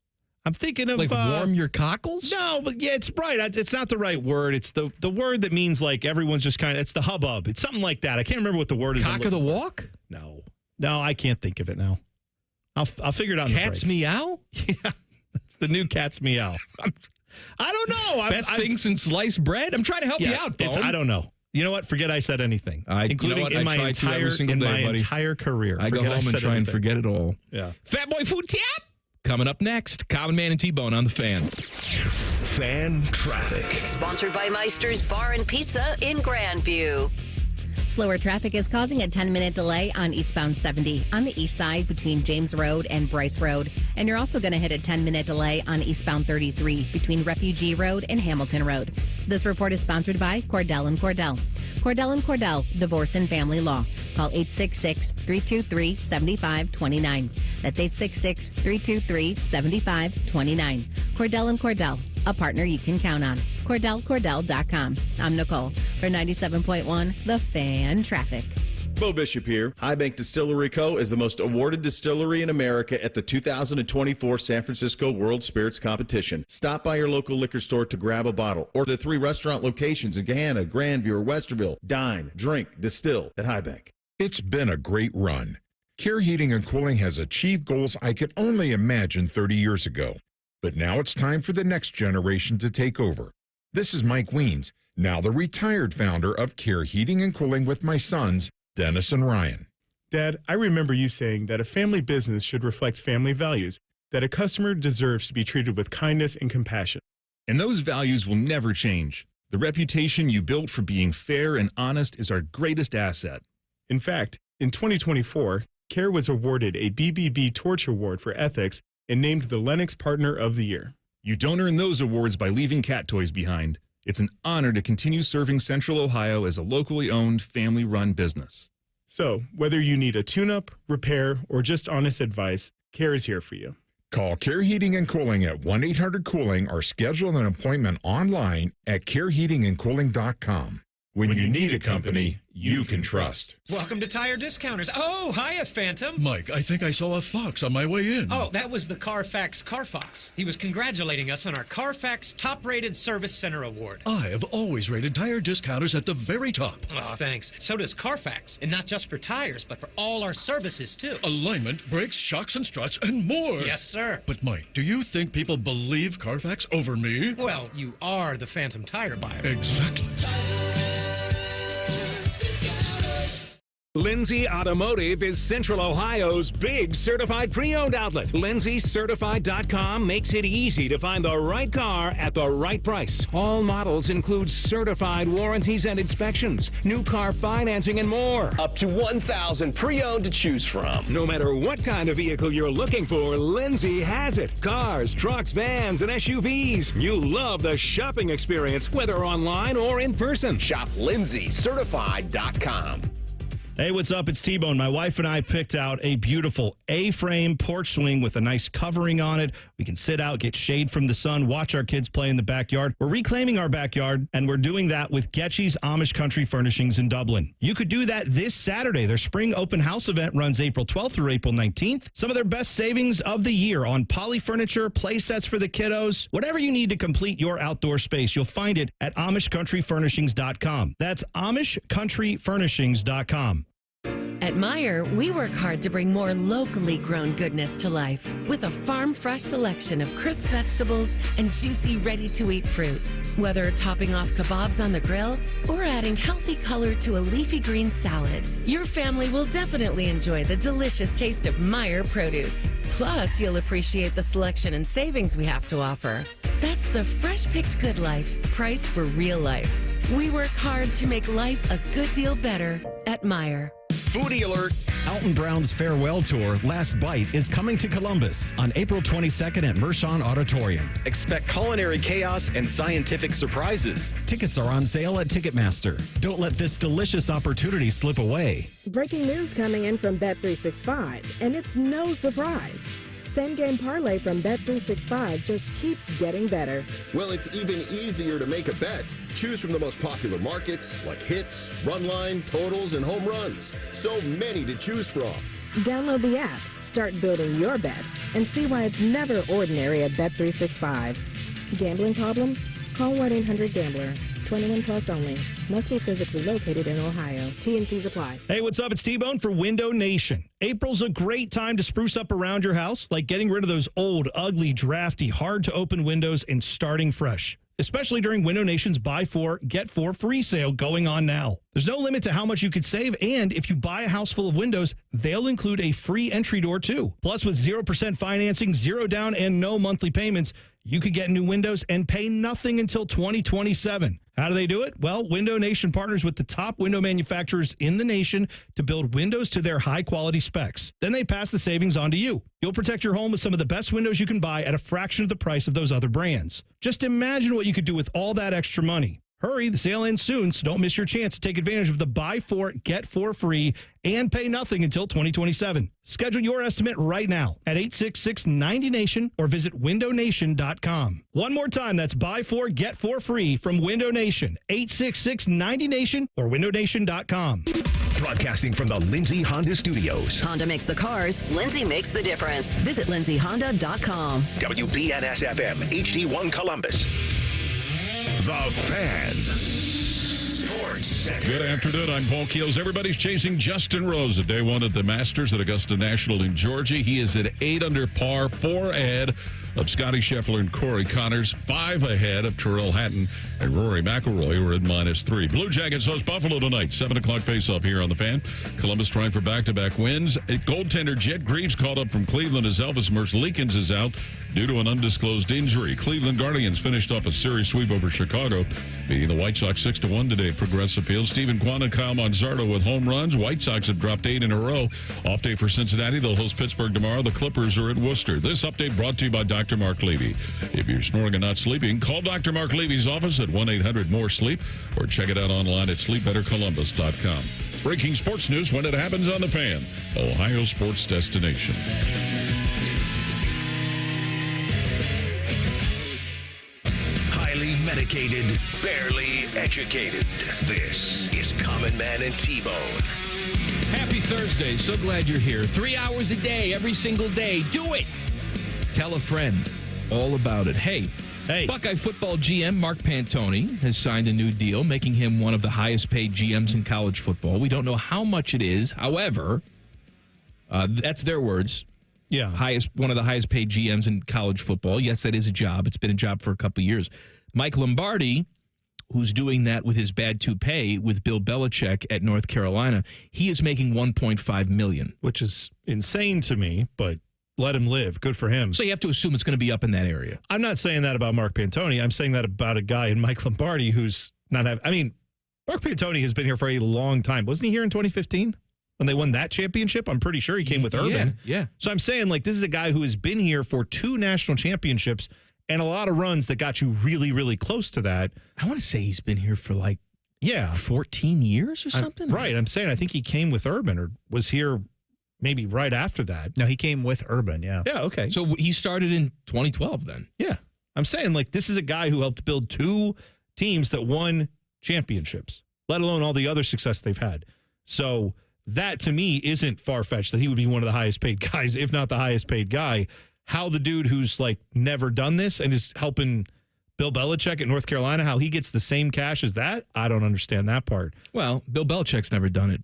I'm thinking of... Like warm your cockles? No, but yeah, it's right. It's not the right word. It's the word that means like everyone's just kind of... It's the hubbub. It's something like that. I can't remember what the word is. Cock of the walk? No, I can't think of it now. I'll figure it out. Cat's meow? Yeah, it's the new cat's meow. I don't know. Best thing since sliced bread? I'm trying to help you out, Bone. I don't know. You know what? Forget I said anything. Including in my entire career. I go home and try and forget it all. Yeah. Fat Boy Food Tap Coming up next, Common Man and T-Bone on the Fan. Fan traffic. Sponsored by Meister's Bar and Pizza in Grandview. Slower traffic is causing a 10-minute delay on eastbound 70 on the east side between James Road and Bryce Road. And you're also going to hit a 10-minute delay on eastbound 33 between Refugee Road and Hamilton Road. This report is sponsored by Cordell & Cordell. Cordell & Cordell, Divorce and Family Law. Call 866-323-7529. That's 866-323-7529. Cordell & Cordell, a partner you can count on. CordellCordell.com. I'm Nicole for 97.1 The Fan Traffic. Bo Bishop here. High Bank Distillery Co. is the most awarded distillery in America at the 2024 San Francisco World Spirits Competition. Stop by your local liquor store to grab a bottle, or the 3 restaurant locations in Gahanna, Grandview, or Westerville. Dine, drink, distill at High Bank. It's been a great run. Care Heating and Cooling has achieved goals I could only imagine 30 years ago. But now it's time for the next generation to take over. This is Mike Weens, now the retired founder of Care Heating and Cooling with my sons, Dennis and Ryan. Dad, I remember you saying that a family business should reflect family values, that a customer deserves to be treated with kindness and compassion. And those values will never change. The reputation you built for being fair and honest is our greatest asset. In fact, in 2024, Care was awarded a BBB Torch Award for ethics and named the Lennox Partner of the Year. You don't earn those awards by leaving cat toys behind. It's an honor to continue serving Central Ohio as a locally owned, family-run business. So, whether you need a tune-up, repair, or just honest advice, Care is here for you. Call Care Heating and Cooling at 1-800-COOLING or schedule an appointment online at careheatingandcooling.com. When you need a company you can trust. Welcome to Tire Discounters. Oh, hiya, Phantom. Mike, I think I saw a fox on my way in. Oh, that was the Carfax Carfox. He was congratulating us on our Carfax Top-Rated Service Center Award. I have always rated Tire Discounters at the very top. Oh, thanks. So does Carfax, and not just for tires, but for all our services, too. Alignment, brakes, shocks and struts, and more. Yes, sir. But, Mike, do you think people believe Carfax over me? Well, you are the Phantom tire buyer. Exactly. Lindsay Automotive is Central Ohio's big certified pre-owned outlet. LindsayCertified.com makes it easy to find the right car at the right price. All models include certified warranties and inspections, new car financing, and more. Up to 1,000 pre-owned to choose from. No matter what kind of vehicle you're looking for, Lindsay has it. Cars, trucks, vans, and SUVs. You'll love the shopping experience, whether online or in person. Shop LindsayCertified.com. Hey, what's up? It's T-Bone. My wife and I picked out a beautiful A-frame porch swing with a nice covering on it. We can sit out, get shade from the sun, watch our kids play in the backyard. We're reclaiming our backyard, and we're doing that with Getchy's Amish Country Furnishings in Dublin. You could do that this Saturday. Their spring open house event runs April 12th through April 19th. Some of their best savings of the year on poly furniture, play sets for the kiddos. Whatever you need to complete your outdoor space, you'll find it at AmishCountryFurnishings.com. That's AmishCountryFurnishings.com. At Meijer, we work hard to bring more locally grown goodness to life with a farm-fresh selection of crisp vegetables and juicy, ready-to-eat fruit. Whether topping off kebabs on the grill or adding healthy color to a leafy green salad, your family will definitely enjoy the delicious taste of Meijer produce. Plus, you'll appreciate the selection and savings we have to offer. That's the fresh-picked good life, priced for real life. We work hard to make life a good deal better at Meijer. Foodie alert! Alton Brown's farewell tour, Last Bite, is coming to Columbus on April 22nd at Mershon Auditorium. Expect culinary chaos and scientific surprises. Tickets are on sale at Ticketmaster. Don't let this delicious opportunity slip away. Breaking news coming in from Bet365, and it's no surprise. Same-game parlay from Bet365 just keeps getting better. Well, it's even easier to make a bet. Choose from the most popular markets like hits, run line, totals, and home runs. So many to choose from. Download the app, start building your bet, and see why it's never ordinary at Bet365. Gambling problem? Call 1-800-GAMBLER. 21 plus only. Must be physically located in Ohio. T&Cs apply. Hey, what's up? It's T-Bone for Window Nation. April's a great time to spruce up around your house, like getting rid of those old, ugly, drafty, hard-to-open windows and starting fresh. especially during Window Nation's Buy 4, Get 4 free sale going on now. There's no limit to how much you could save, and if you buy a house full of windows, they'll include a free entry door, too. Plus, with 0% financing, 0 down, and no monthly payments, you could get new windows and pay nothing until 2027. How do they do it? Well, Window Nation partners with the top window manufacturers in the nation to build windows to their high-quality specs. Then they pass the savings on to you. You'll protect your home with some of the best windows you can buy at a fraction of the price of those other brands. Just imagine what you could do with all that extra money. Hurry, the sale ends soon, so don't miss your chance to take advantage of the Buy 4, Get 4 free and pay nothing until 2027. Schedule your estimate right now at 866-90NATION or visit windownation.com. One more time, that's Buy 4, Get 4 free from Window Nation, 866-90NATION or windownation.com. Broadcasting from the Lindsay Honda Studios. Honda makes the cars. Lindsay makes the difference. Visit lindsayhonda.com. WBNS-FM, HD1 Columbus. The Fan. Sports Center. Good afternoon. I'm Paul Keels. Everybody's chasing Justin Rose at day one at the Masters at Augusta National in Georgia. He is at 8 under par, 4 ahead of Scotty Scheffler and Corey Connors, 5 ahead of Terrell Hatton and Rory McIlroy, who are at -3. Blue Jackets host Buffalo tonight, 7 o'clock face-off here on the Fan. Columbus trying for back-to-back wins. Goaltender Jet Greaves called up from Cleveland as Elvis Merzlikins is out due to an undisclosed injury. Cleveland Guardians finished off a series sweep over Chicago, beating the White Sox 6-1 today at Progressive Field. Stephen Kwan and Kyle Manzardo with home runs. White Sox have dropped 8 in a row. Off day for Cincinnati. They'll host Pittsburgh tomorrow. The Clippers are at Worcester. This update brought to you by Dr. Mark Levy. If you're snoring and not sleeping, call Dr. Mark Levy's office at 1-800-MORE-SLEEP or check it out online at sleepbettercolumbus.com. Breaking sports news when it happens on the Fan, Ohio sports destination. Highly medicated, barely educated. This is Common Man and T-Bone. Happy Thursday. So glad you're here. 3 hours a day, every single day. Do it. Tell a friend all about it. Hey, Buckeye football GM Mark Pantoni has signed a new deal, making him one of the highest paid GMs in college football. We don't know how much it is. However, that's their words. Yeah. One of the highest paid GMs in college football. Yes, that is a job. It's been a job for a couple of years. Mike Lombardi, who's doing that with his bad toupee with Bill Belichick at North Carolina, he is making $1.5 million. Which is insane to me, but let him live. Good for him. So you have to assume it's going to be up in that area. I'm not saying that about Mark Pantoni. I'm saying that about a guy in Mike Lombardi who's not having... I mean, Mark Pantoni has been here for a long time. Wasn't he here in 2015 when they won that championship? I'm pretty sure he came with Urban. Yeah. So I'm saying, like, this is a guy who has been here for 2 national championships and a lot of runs that got you really, really close to that. I want to say he's been here for 14 years or something. Right. I'm saying I think he came with Urban or was here maybe right after that. No, he came with Urban, yeah. Yeah, okay. So he started in 2012 then. Yeah. I'm saying, this is a guy who helped build 2 teams that won championships, let alone all the other success they've had. So that, to me, isn't far-fetched that he would be one of the highest paid guys, if not the highest paid guy. How the dude who's, never done this and is helping Bill Belichick at North Carolina, how he gets the same cash as that, I don't understand that part. Well, Bill Belichick's never done it.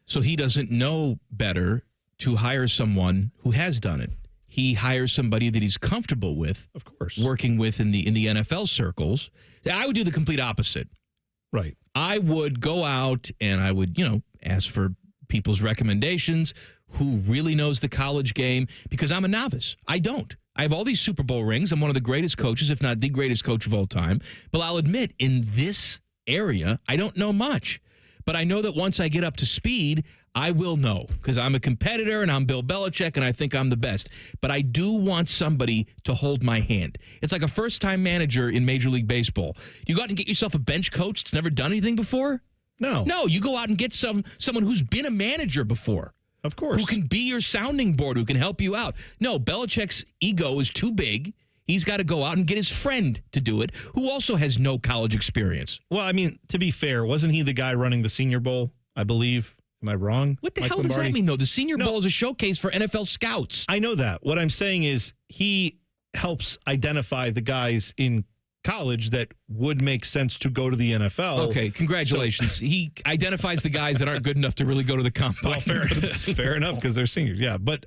So he doesn't know better to hire someone who has done it. He hires somebody that he's comfortable with, of course, working with in the NFL circles. I would do the complete opposite. Right. I would go out and I would, ask for people's recommendations, who really knows the college game, because I'm a novice. I don't. I have all these Super Bowl rings. I'm one of the greatest coaches, if not the greatest coach of all time. But I'll admit, in this area, I don't know much. But I know that once I get up to speed, I will know, because I'm a competitor and I'm Bill Belichick and I think I'm the best. But I do want somebody to hold my hand. It's like a first-time manager in Major League Baseball. You go out and get yourself a bench coach that's never done anything before? No. No, you go out and get someone who's been a manager before. Of course. Who can be your sounding board, who can help you out. No, Belichick's ego is too big. He's got to go out and get his friend to do it, who also has no college experience. Well, I mean, to be fair, wasn't he the guy running the Senior Bowl, I believe? Am I wrong? What the hell does that mean, though? The Senior Bowl is a showcase for NFL scouts. I know that. What I'm saying is he helps identify the guys in college that would make sense to go to the NFL. Okay, congratulations. He identifies the guys that aren't good enough to really go to the combine. Well, fair enough, because they're seniors. Yeah, but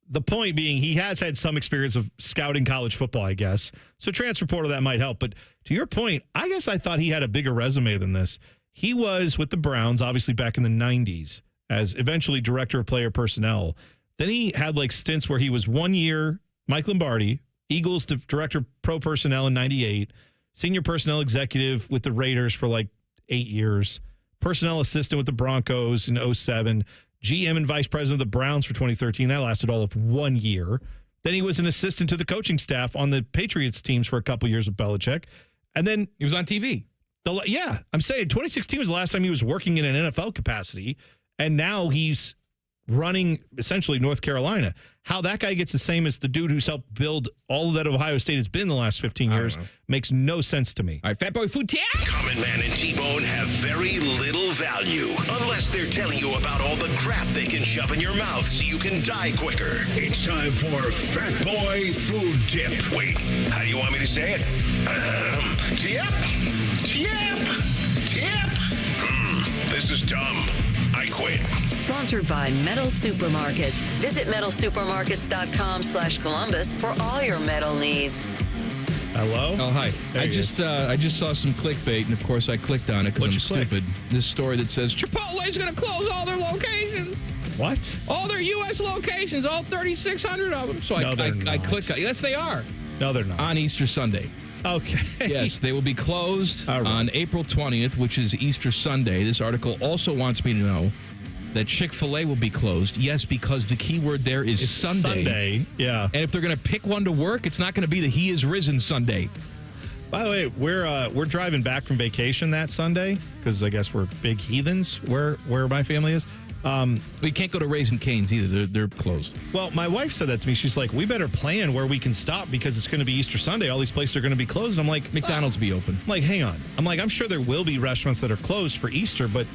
the point being, he has had some experience of scouting college football, I guess. So transfer portal, that might help. But to your point, I guess I thought he had a bigger resume than this. He was with the Browns, obviously back in the 90s, as eventually director of player personnel. Then he had like stints where he was 1 year, Mike Lombardi, Eagles director pro personnel in 98, senior personnel executive with the Raiders for like 8 years, personnel assistant with the Broncos in 07, GM and vice president of the Browns for 2013. That lasted all of 1 year. Then he was an assistant to the coaching staff on the Patriots teams for a couple years with Belichick. And then he was on TV. Yeah, I'm saying 2016 was the last time he was working in an NFL capacity. And now he's running essentially North Carolina. How that guy gets the same as the dude who's helped build all that Ohio State has been the last 15 years makes no sense to me. All right, Fat Boy Food Tap. Common Man and T-Bone have very little value unless they're telling you about all the crap they can shove in your mouth so you can die quicker. It's time for Fat Boy Food Tip. Wait, how do you want me to say it? Tip? This is dumb. I quit. Sponsored by Metal Supermarkets. Visit metalsupermarkets.com/Columbus for all your metal needs. Hello? Oh, hi. I just saw some clickbait, and of course I clicked on it because I'm stupid. This story that says Chipotle's going to close all their locations. What? All their U.S. locations, all 3,600 of them. So I clicked on. Yes, they are. No, they're not. On Easter Sunday. Okay. Yes, they will be closed on April 20th, which is Easter Sunday. This article also wants me to know that Chick-fil-A will be closed. Yes, because the key word there is Sunday. Sunday, yeah. And if they're going to pick one to work, it's not going to be the He Is Risen Sunday. By the way, we're driving back from vacation that Sunday because I guess we're big heathens where my family is. We can't go to Raising Cane's either. They're closed. Well, my wife said that to me. She's like, we better plan where we can stop because it's going to be Easter Sunday. All these places are going to be closed. And I'm like, McDonald's be open. I'm like, hang on. I'm sure there will be restaurants that are closed for Easter, but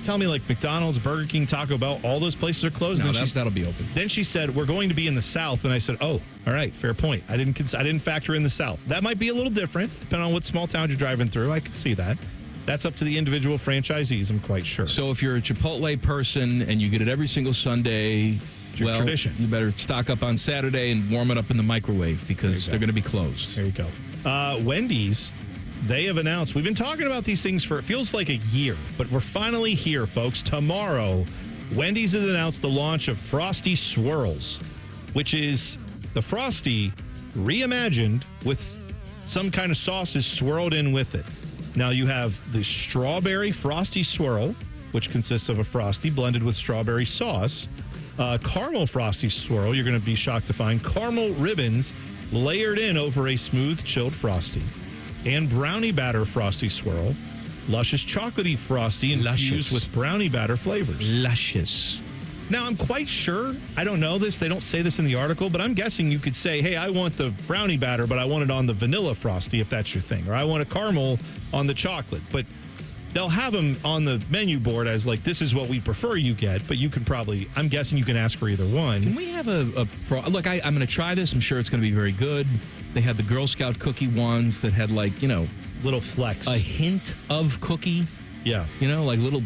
tell me like McDonald's, Burger King, Taco Bell, all those places are closed. No, that'll be open. Then she said, we're going to be in the South. And I said, oh, all right, fair point. I didn't factor in the South. That might be a little different depending on what small town you're driving through. I could see that. That's up to the individual franchisees, I'm quite sure. So if you're a Chipotle person and you get it every single Sunday, tradition. You better stock up on Saturday and warm it up in the microwave because they're going to be closed. There you go. Wendy's, they have announced, we've been talking about these things for, it feels like a year, but we're finally here, folks. Tomorrow, Wendy's has announced the launch of Frosty Swirls, which is the Frosty reimagined with some kind of sauces swirled in with it. Now you have the strawberry Frosty Swirl, which consists of a Frosty blended with strawberry sauce. Caramel Frosty Swirl, you're going to be shocked to find caramel ribbons layered in over a smooth chilled Frosty. And brownie batter Frosty Swirl, luscious chocolatey Frosty infused with brownie batter flavors. Luscious. Now, I'm quite sure, I don't know this, they don't say this in the article, but I'm guessing you could say, hey, I want the brownie batter, but I want it on the vanilla Frosty, if that's your thing. Or I want a caramel on the chocolate. But they'll have them on the menu board as like, this is what we prefer you get, but you can probably, I'm guessing you can ask for either one. Can we have look, I'm going to try this. I'm sure it's going to be very good. They had the Girl Scout cookie ones that had like, little flecks. A hint of cookie. Yeah. Like little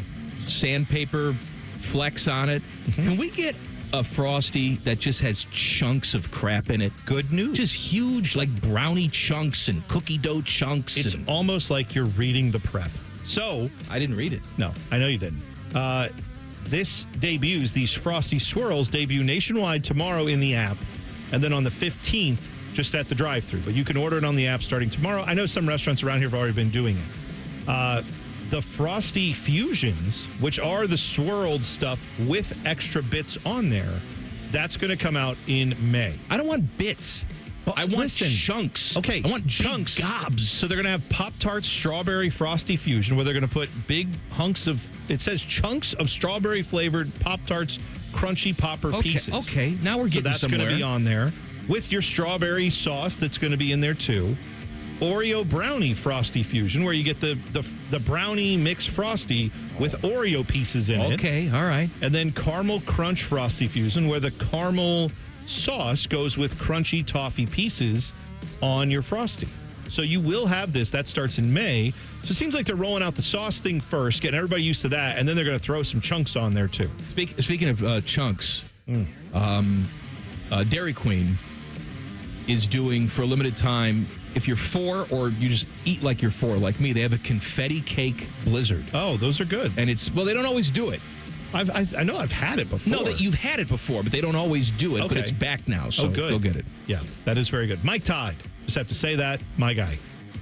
sandpaper flecks on it. Mm-hmm. Can we get a Frosty that just has chunks of crap in it? Good news. Just huge, like brownie chunks and cookie dough chunks. It's almost like you're reading the prep. So I didn't read it. No, I know you didn't. These Frosty Swirls debut nationwide tomorrow in the app, and then on the 15th, just at the drive-thru. But you can order it on the app starting tomorrow. I know some restaurants around here have already been doing it. The Frosty Fusions, which are the swirled stuff with extra bits on there, that's going to come out in May. I don't want bits. Well, I want chunks. Okay. I want chunks. Gobs. So they're going to have Pop-Tarts Strawberry Frosty Fusion, where they're going to put big hunks of, it says chunks of strawberry-flavored Pop-Tarts Crunchy Popper pieces. Okay, now we're getting somewhere. So that's going to be on there. With your strawberry sauce that's going to be in there, too. Oreo Brownie Frosty Fusion, where you get the brownie mix Frosty with Oreo pieces in it. Okay, all right. And then Caramel Crunch Frosty Fusion, where the caramel sauce goes with crunchy toffee pieces on your Frosty. So you will have this. That starts in May. So it seems like they're rolling out the sauce thing first, getting everybody used to that, and then they're going to throw some chunks on there, too. Speaking of chunks, Dairy Queen is doing for a limited time, if you're 4 or you just eat like you're 4, like me, they have a confetti cake blizzard. Oh, those are good. And they don't always do it. I know I've had it before. No, that you've had it before, but they don't always do it. Okay. But it's back now, so good. Go get it. Yeah, that is very good. Mike Todd, just have to say that, my guy.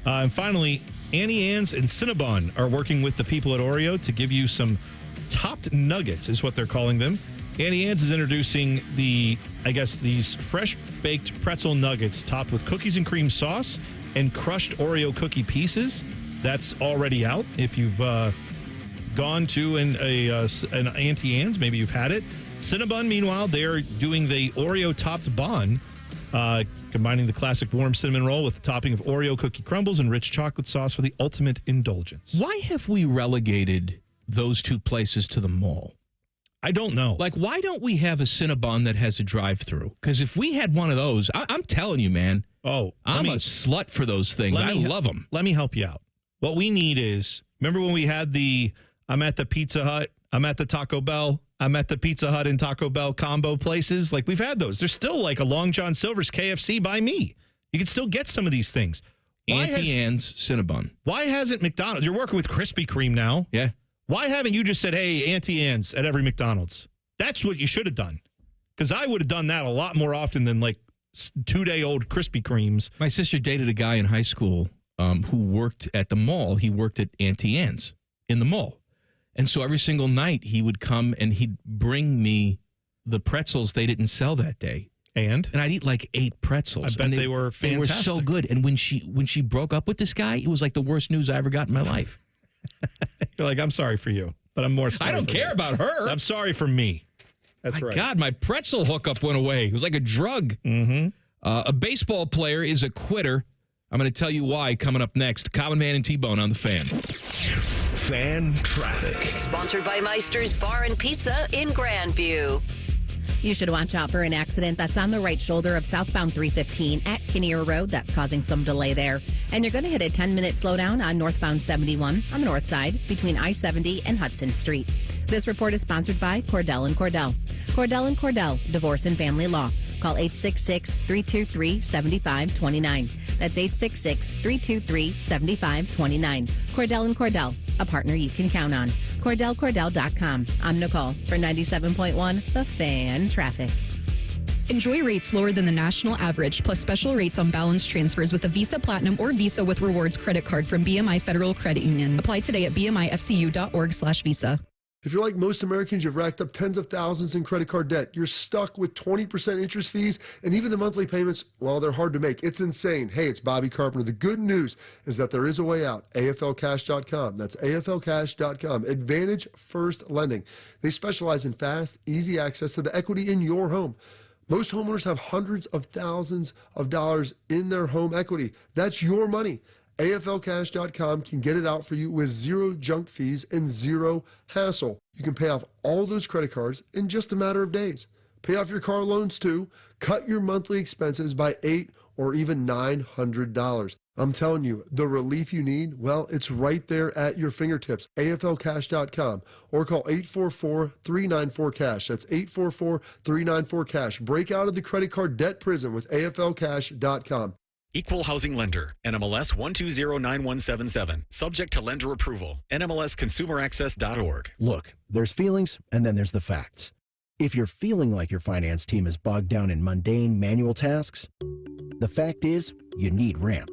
And finally, Auntie Anne's and Cinnabon are working with the people at Oreo to give you some topped nuggets, is what they're calling them. Auntie Anne's is introducing these fresh-baked pretzel nuggets topped with cookies and cream sauce and crushed Oreo cookie pieces. That's already out. If you've gone to an Auntie Anne's, maybe you've had it. Cinnabon, meanwhile, they're doing the Oreo-topped bun, combining the classic warm cinnamon roll with the topping of Oreo cookie crumbles and rich chocolate sauce for the ultimate indulgence. Why have we relegated those two places to the mall? I don't know. Like, why don't we have a Cinnabon that has a drive-through? Because if we had one of those, I'm telling you, man. Oh, I'm a slut for those things. I love them. Let me help you out. What we need is, remember when we had I'm at the Pizza Hut, I'm at the Taco Bell, I'm at the Pizza Hut and Taco Bell combo places? Like, we've had those. There's still like a Long John Silver's KFC by me. You can still get some of these things. Auntie Anne's Cinnabon. Why hasn't McDonald's? You're working with Krispy Kreme now. Yeah. Why haven't you just said, hey, Auntie Anne's at every McDonald's? That's what you should have done. Because I would have done that a lot more often than like 2-day-old Krispy Kremes. My sister dated a guy in high school who worked at the mall. He worked at Auntie Anne's in the mall. And so every single night he would come and he'd bring me the pretzels they didn't sell that day. And I'd eat like 8 pretzels. I bet they were fantastic. They were so good. And when she broke up with this guy, it was like the worst news I ever got in my life. You're like, I'm sorry for you, but I'm more sorry. I don't care about her. I'm sorry for me. That's right. God, my pretzel hookup went away. It was like a drug. Mm-hmm. A baseball player is a quitter. I'm going to tell you why coming up next. Common Man and T-Bone on the Fan. Fan traffic. Sponsored by Meister's Bar and Pizza in Grandview. You should watch out for an accident that's on the right shoulder of southbound 315 at Kinnear Road. That's causing some delay there. And you're going to hit a 10-minute slowdown on northbound 71 on the north side between I-70 and Hudson Street. This report is sponsored by Cordell & Cordell. Cordell & Cordell, Divorce and Family Law. Call 866-323-7529. That's 866-323-7529. Cordell & Cordell, a partner you can count on. CordellCordell.com. I'm Nicole for 97.1 The Fan Traffic. Enjoy rates lower than the national average, plus special rates on balance transfers with a Visa Platinum or Visa with Rewards credit card from BMI Federal Credit Union. Apply today at bmifcu.org/visa. If you're like most Americans, you've racked up tens of thousands in credit card debt. You're stuck with 20% interest fees, and even the monthly payments, well, they're hard to make. It's insane. Hey, it's Bobby Carpenter. The good news is that there is a way out. AFLcash.com. That's AFLcash.com. Advantage First Lending. They specialize in fast, easy access to the equity in your home. Most homeowners have hundreds of thousands of dollars in their home equity. That's your money. AFLcash.com can get it out for you with zero junk fees and zero hassle. You can pay off all those credit cards in just a matter of days. Pay off your car loans too. Cut your monthly expenses by $800 or even $900. I'm telling you, the relief you need, well, it's right there at your fingertips. AFLcash.com or call 844-394-CASH. That's 844-394-CASH. Break out of the credit card debt prison with AFLcash.com. Equal Housing Lender, NMLS 1209177. Subject to lender approval. NMLSconsumeraccess.org. Look, there's feelings and then there's the facts. If you're feeling like your finance team is bogged down in mundane manual tasks, the fact is you need Ramp.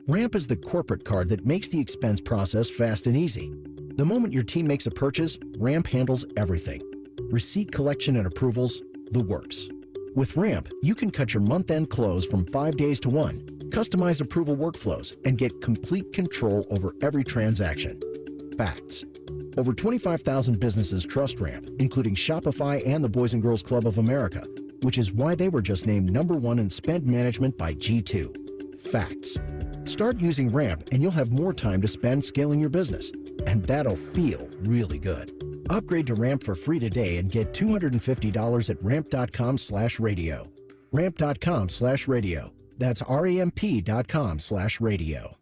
Ramp is the corporate card that makes the expense process fast and easy. The moment your team makes a purchase, Ramp handles everything. Receipt collection and approvals, the works. With Ramp, you can cut your month-end close from 5 days to 1, customize approval workflows, and get complete control over every transaction. Facts. Over 25,000 businesses trust Ramp, including Shopify and the Boys and Girls Club of America, which is why they were just named #1 in spend management by G2. Facts. Start using Ramp and you'll have more time to spend scaling your business, and that'll feel really good. Upgrade to Ramp for free today and get $250 at ramp.com/radio. Ramp.com/radio. That's RAMP.com/radio.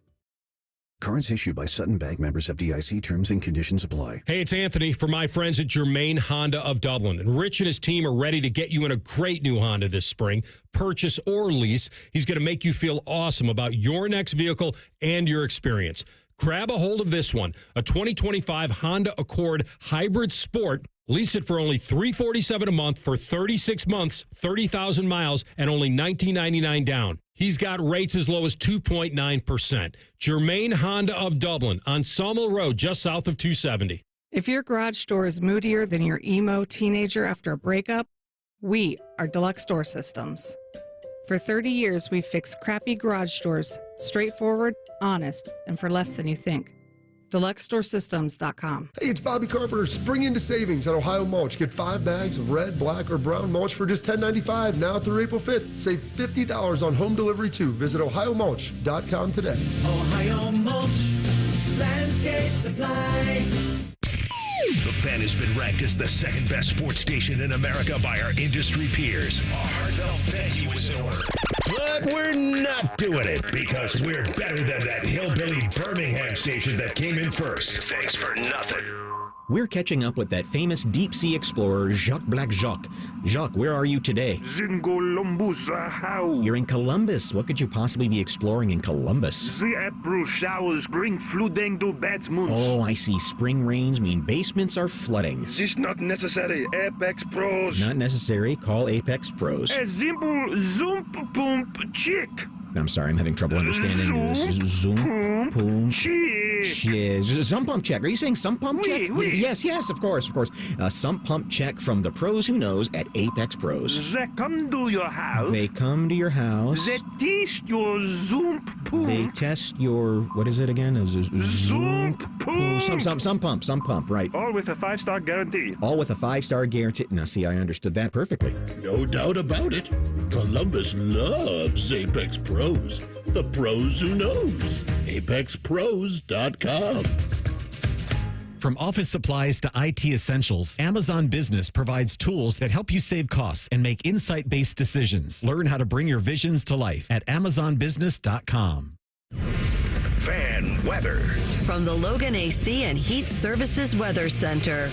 Cards issued by Sutton Bank, members FDIC. Terms and conditions apply. Hey, it's Anthony for my friends at Germain Honda of Dublin. And Rich and his team are ready to get you in a great new Honda this spring. Purchase or lease. He's going to make you feel awesome about your next vehicle and your experience. Grab a hold of this one, a 2025 Honda Accord Hybrid Sport. Lease it for only $347 a month for 36 months, 30,000 miles, and only $19.99 down. He's got rates as low as 2.9%. Germain Honda of Dublin on Sawmill Road, just south of 270. If your garage door is moodier than your emo teenager after a breakup, we are Deluxe Door Systems. For 30 years, we've fixed crappy garage doors, straightforward, honest, and for less than you think. DeluxeDoorSystems.com. Hey, it's Bobby Carpenter. Spring into savings at Ohio Mulch. Get 5 bags of red, black, or brown mulch for just $10.95 now through April 5th. Save $50 on home delivery too. Visit OhioMulch.com today. Ohio Mulch, Landscape Supply. The Fan has been ranked as the second best sports station in America by our industry peers. Our heartfelt thank you is in order. But we're not doing it because we're better than that hillbilly Birmingham station that came in first. Thanks for nothing. We're catching up with that famous deep-sea explorer, Jacques Black Jacques. Jacques, where are you today? In Columbus, how? You're in Columbus. What could you possibly be exploring in Columbus? The April showers bring flooding to Batmans. Oh, I see. Spring rains mean basements are flooding. This not necessary. Apex Pros. Not necessary. Call Apex Pros. A simple zoom pump check. I'm sorry, I'm having trouble understanding this. Zoom pump check. Sump pump check. Are you saying sump pump check? Oui. Yes, of course. Sump pump check from the pros who knows at Apex Pros. They come to your house. They come to your house. They test your zoom pump. They test your, what is it again? Zoom pump. Some pump, right. All with a 5-star guarantee. All with a 5-star guarantee. Now, see, I understood that perfectly. No doubt about it. Columbus loves Apex Pros. The pros who knows. ApexPros.com. From office supplies to IT essentials, Amazon Business provides tools that help you save costs and make insight-based decisions. Learn how to bring your visions to life at AmazonBusiness.com. Fan weather. From the Logan AC and Heat Services Weather Center.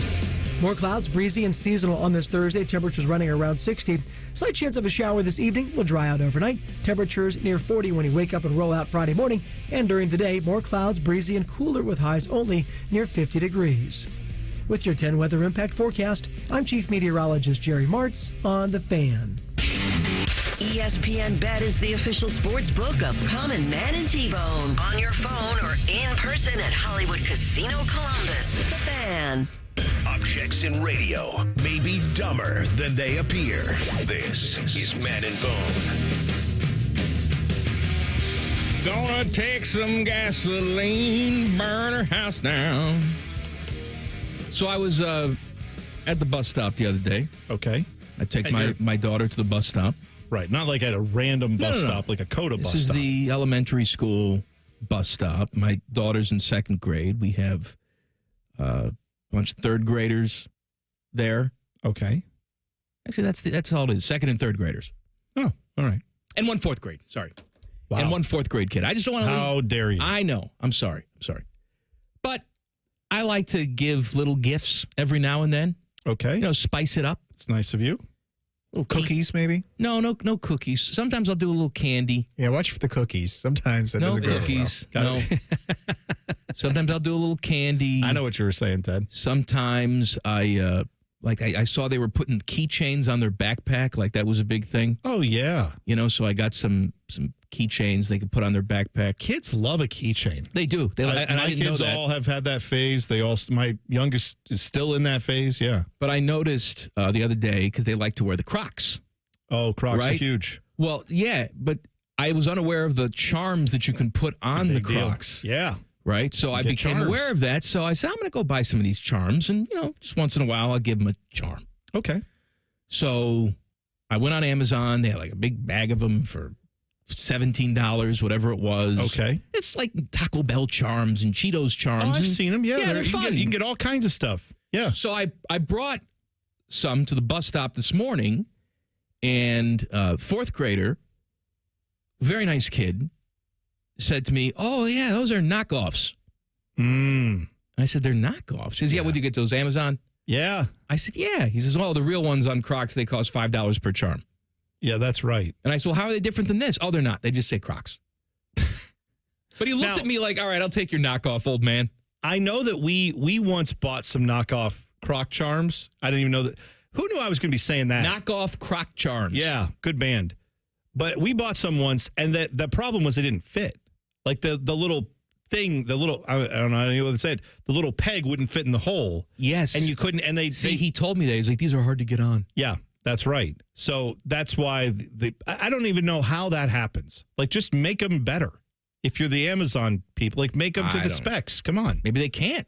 More clouds, breezy and seasonal on this Thursday. Temperatures running around 60. Slight chance of a shower this evening. Will dry out overnight. Temperatures near 40 when you wake up and roll out Friday morning. And during the day, more clouds, breezy and cooler with highs only near 50 degrees. With your 10 weather impact forecast, I'm Chief Meteorologist Jerry Martz on The Fan. ESPN Bet is the official sports book of Common Man and T-Bone. On your phone or in person at Hollywood Casino Columbus. The Fan. Objects in radio may be dumber than they appear. This is Man and Bone. Gonna take some gasoline, burn her house down. So I was at the bus stop the other day. Okay. I take my daughter to the bus stop. Right, not like at a random bus stop, like a COTA bus stop. This is the elementary school bus stop. My daughter's in second grade. We have a bunch of third graders there. Okay. Actually, that's all it is. Second and third graders. Oh, all right. And one fourth grade. Sorry. Wow. And one fourth grade kid. I just don't want to. How dare you? I know. I'm sorry. But I like to give little gifts every now and then. Okay. Spice it up. It's nice of you. Little cookies, maybe? No cookies. Sometimes I'll do a little candy. Yeah, watch for the cookies. Sometimes that doesn't go cookies. well. No. Sometimes I'll do a little candy. I know what you were saying, Ted. Sometimes I saw they were putting keychains on their backpack. Like that was a big thing. Oh, yeah. So I got some keychains they could put on their backpack. Kids love a keychain. They do. My kids all have had that phase. My youngest is still in that phase, yeah. But I noticed the other day, because they like to wear the Crocs. Oh, Crocs right? are huge. Well, yeah, but I was unaware of the charms that you can put on the Crocs. Deal. Yeah. Right? So I became aware of that. So I said, I'm going to go buy some of these charms. And, just once in a while, I'll give them a charm. Okay. So I went on Amazon. They had like a big bag of them for $17, whatever it was. Okay. It's like Taco Bell charms and Cheetos charms. I've seen them. Yeah, they're fun. You can get all kinds of stuff. Yeah. So I brought some to the bus stop this morning, and fourth grader, very nice kid, said to me, "Oh yeah, those are knockoffs." And I said, "They're knockoffs." He says, "Yeah, would you get those Amazon?" Yeah. I said, "Yeah." He says, "Well, the real ones on Crocs, they cost $5 per charm." Yeah, that's right. And I said, "Well, how are they different than this?" "Oh, they're not. They just say Crocs." But he looked at me like, "All right, I'll take your knockoff, old man." I know that we once bought some knockoff Croc charms. I didn't even know that. Who knew I was going to be saying that? Knockoff Croc charms. Yeah, good band. But we bought some once, and the problem was they didn't fit. Like the little thing, I don't know what they said. The little peg wouldn't fit in the hole. Yes. And you couldn't, and he told me that. He's like, "These are hard to get on." Yeah, that's right. So that's why I don't even know how that happens. Like, just make them better. If you're the Amazon people, like, make them to the specs. Come on. Maybe they can't.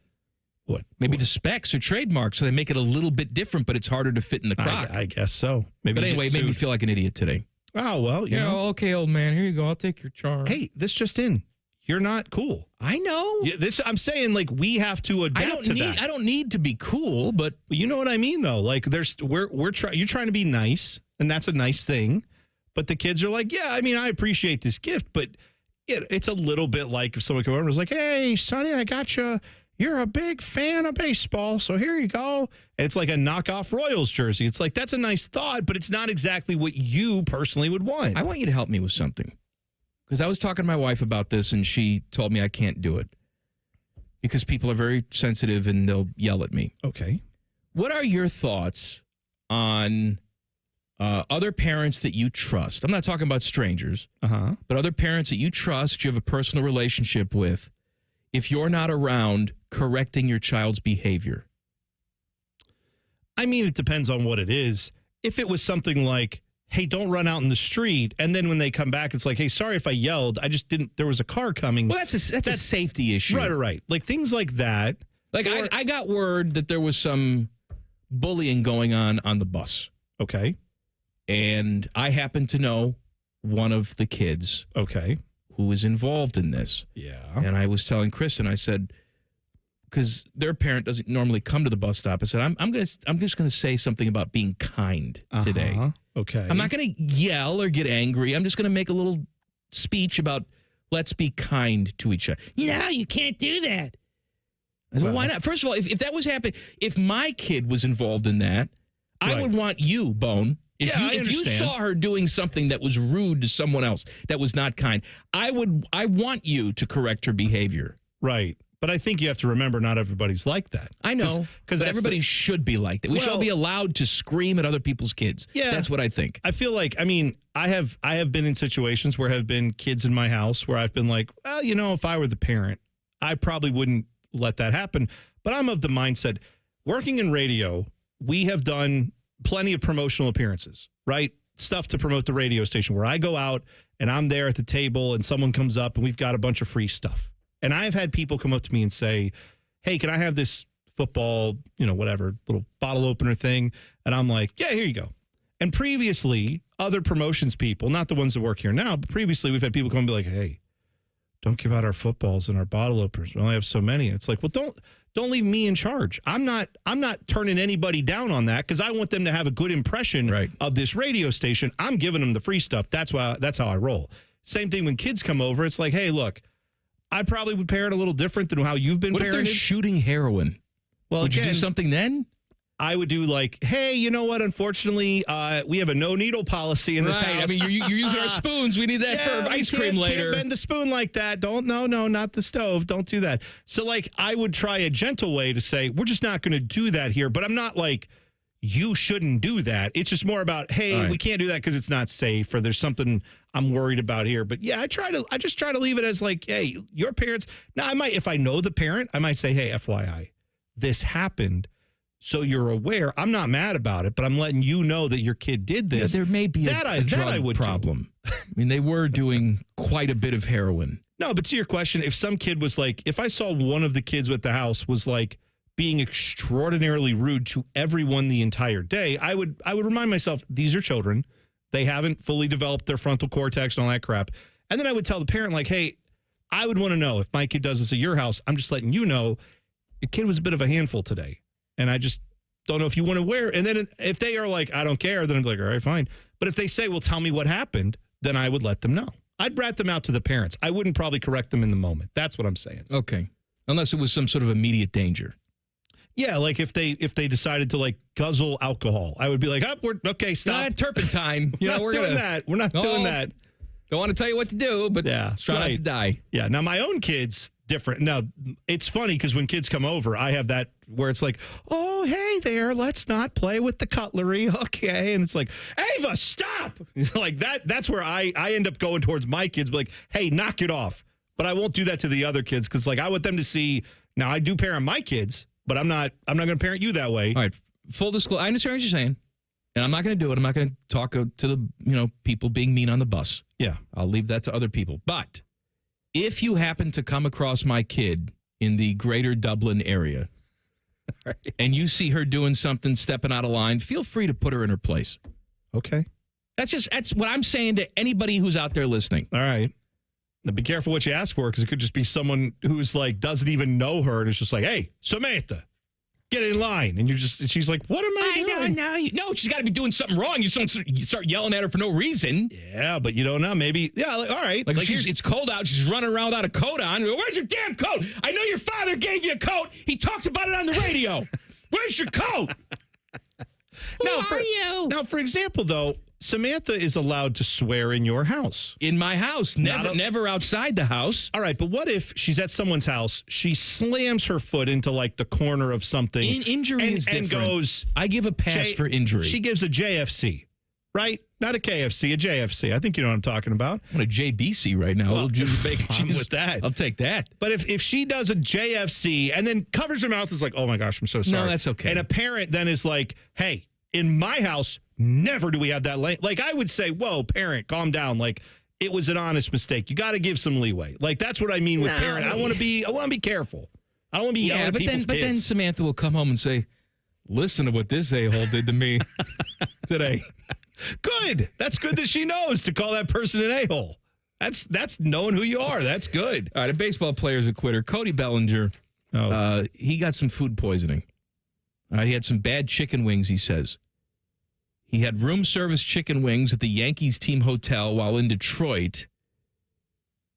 What? Maybe the specs are trademarked, so they make it a little bit different, but it's harder to fit in the Croc. I guess so. Maybe. But anyway, it made me feel like an idiot today. Oh, well, you know. Okay, old man, here you go. I'll take your charm. Hey, this just in. You're not cool. I know. Yeah, I'm saying, like, we have to adapt to that. I don't need to be cool, but you know what I mean, though. Like, you're trying to be nice, and that's a nice thing. But the kids are like, yeah, I mean, I appreciate this gift, but it's a little bit like if someone came over and was like, "Hey, Sonny, I got you. You're a big fan of baseball, so here you go." And it's like a knockoff Royals jersey. It's like, that's a nice thought, but it's not exactly what you personally would want. I want you to help me with something. Because I was talking to my wife about this, and she told me I can't do it. Because people are very sensitive, and they'll yell at me. Okay. What are your thoughts on other parents that you trust? I'm not talking about strangers. But other parents that you trust, you have a personal relationship with, if you're not around, correcting your child's behavior? I mean, it depends on what it is. If it was something like, "Hey, don't run out in the street," and then when they come back, it's like, "Hey, sorry if I yelled. I just didn't. There was a car coming." Well, that's a safety issue. Right. Like things like that. Like I got word that there was some bullying going on the bus. Okay. And I happen to know one of the kids. Okay. Who was involved in this. Yeah. And I was telling Kristen, I said, because their parent doesn't normally come to the bus stop. I said, I'm just gonna say something about being kind today. Okay. I'm not gonna yell or get angry. I'm just gonna make a little speech about let's be kind to each other. No, you can't do that. I said, well, why not? First of all, if that was happening, if my kid was involved in that, I would want you, Bone. If you saw her doing something that was rude to someone else, that was not kind, I want you to correct her behavior. Right. But I think you have to remember not everybody's like that. I know. Because everybody should be like that. We should all be allowed to scream at other people's kids. Yeah. That's what I think. I feel like, I mean, I have been in situations where have been kids in my house where I've been like, well, you know, if I were the parent, I probably wouldn't let that happen. But I'm of the mindset, working in radio, we have done plenty of promotional appearances, right? Stuff to promote the radio station where I go out and I'm there at the table and someone comes up and we've got a bunch of free stuff. And I've had people come up to me and say, "Hey, can I have this football, whatever, little bottle opener thing?" And I'm like, "Yeah, here you go." And previously, other promotions people, not the ones that work here now, but previously we've had people come and be like, "Hey, don't give out our footballs and our bottle openers. We only have so many." And it's like, well, don't leave me in charge. I'm not turning anybody down on that because I want them to have a good impression of this radio station. I'm giving them the free stuff. That's how I roll. Same thing when kids come over. It's like, hey, look, I probably would parent a little different than how you've been parented. What if they're shooting heroin? Well, would you do something then? I would do like, hey, you know what? Unfortunately, we have a no needle policy in this house. I mean, you're using our spoons. We need that for ice cream later. Can't bend the spoon like that. No, not the stove. Don't do that. So, like, I would try a gentle way to say, we're just not going to do that here. But I'm not like, you shouldn't do that. It's just more about, hey, we can't do that because it's not safe or there's something I'm worried about here. But yeah, I just try to leave it as like, hey, your parents. Now, I might, if I know the parent, I might say, hey, FYI, this happened. So you're aware. I'm not mad about it, but I'm letting you know that your kid did this. Yeah, there may be a drug problem. I mean, they were doing quite a bit of heroin. No, but to your question, if some kid was like, if I saw one of the kids at the house was like being extraordinarily rude to everyone the entire day, I would remind myself, these are children. They haven't fully developed their frontal cortex and all that crap. And then I would tell the parent, like, hey, I would want to know if my kid does this at your house. I'm just letting you know the kid was a bit of a handful today. And I just don't know if you want to wear. And then if they are like, I don't care, then I'm like, all right, fine. But if they say, well, tell me what happened, then I would let them know. I'd rat them out to the parents. I wouldn't probably correct them in the moment. That's what I'm saying. Okay. Unless it was some sort of immediate danger. Yeah, like if they decided to like guzzle alcohol, I would be like, stop. Turpentine. We're doing that. We're not doing that. Don't want to tell you what to do, but try not to die. Yeah. Now my own kids, different. Now it's funny because when kids come over, I have that where it's like, oh, hey there, let's not play with the cutlery. Okay. And it's like, Ava, stop. Like that's where I end up going towards my kids, like, hey, knock it off. But I won't do that to the other kids because like I want them to see, now I do parent my kids, but I'm not going to parent you that way. All right. Full disclosure, I understand what you're saying. And I'm not going to do it. I'm not going to talk to the, people being mean on the bus. Yeah. I'll leave that to other people. But if you happen to come across my kid in the greater Dublin area and you see her doing something, stepping out of line, feel free to put her in her place. Okay. That's what I'm saying to anybody who's out there listening. All right. Now be careful what you ask for because it could just be someone who's like doesn't even know her and it's just like, hey, Samantha, get in line. And she's like, what am I doing? I don't know. No, she's got to be doing something wrong. You start yelling at her for no reason. Yeah, but you don't know. Maybe, all right. Like it's cold out. She's running around without a coat on. Where's your damn coat? I know your father gave you a coat. He talked about it on the radio. Where's your coat? Who are you? Now, for example, though, Samantha is allowed to swear in your house. In my house. Never outside the house. All right, but what if she's at someone's house, she slams her foot into like the corner of something. Injury is different. And goes, I give a pass for injury. She gives a JFC, right? Not a KFC, a JFC. I think you know what I'm talking about. I'm on a JBC right now. Well, Jimmy Bacon cheese with that. I'll take that. But if she does a JFC and then covers her mouth and is like, oh my gosh, I'm so sorry. No, that's okay. And a parent then is like, hey, in my house, never do we have that. Like I would say, whoa, parent, calm down. Like it was an honest mistake. You got to give some leeway. Like that's what I mean with parent. I want to be careful. I don't want to be yelling at people's kids. But then Samantha will come home and say, listen to what this a-hole did to me today. Good. That's good that she knows to call that person an a-hole. That's knowing who you are. That's good. All right, a baseball player's a quitter. Cody Bellinger, he got some food poisoning. All right, he had some bad chicken wings, he says. He had room service chicken wings at the Yankees team hotel while in Detroit.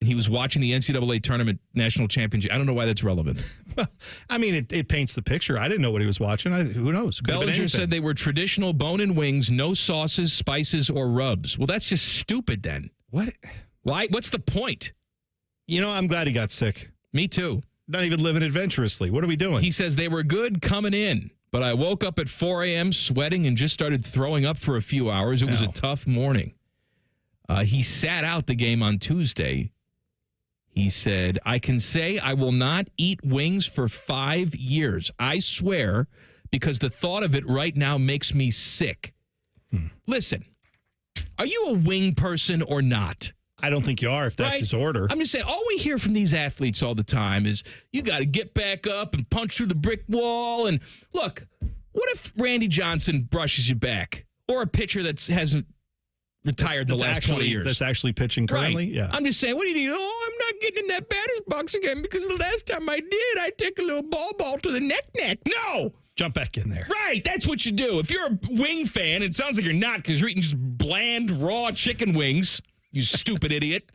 And he was watching the NCAA tournament national championship. I don't know why that's relevant. Well, I mean, it paints the picture. I didn't know what he was watching. Who knows? Bellinger said they were traditional bone-in wings, no sauces, spices, or rubs. Well, that's just stupid then. What? Why? What's the point? I'm glad he got sick. Me too. Not even living adventurously. What are we doing? He says they were good coming in, but I woke up at 4 a.m. sweating and just started throwing up for a few hours. It was a tough morning. He sat out the game on Tuesday. He said, I can say I will not eat wings for 5 years. I swear, because the thought of it right now makes me sick. Listen, are you a wing person or not? I don't think you are if that's his order. I'm just saying, all we hear from these athletes all the time is you got to get back up and punch through the brick wall. And look, what if Randy Johnson brushes you back? Or a pitcher that hasn't retired the last 20 years. That's actually pitching currently? Right. Yeah. I'm just saying, what do you do? Oh, I'm not getting in that batter's box again because the last time I did, I took a little ball to the neck. No! Jump back in there. Right, that's what you do. If you're a wing fan, it sounds like you're not because you're eating just bland, raw chicken wings, you stupid idiot.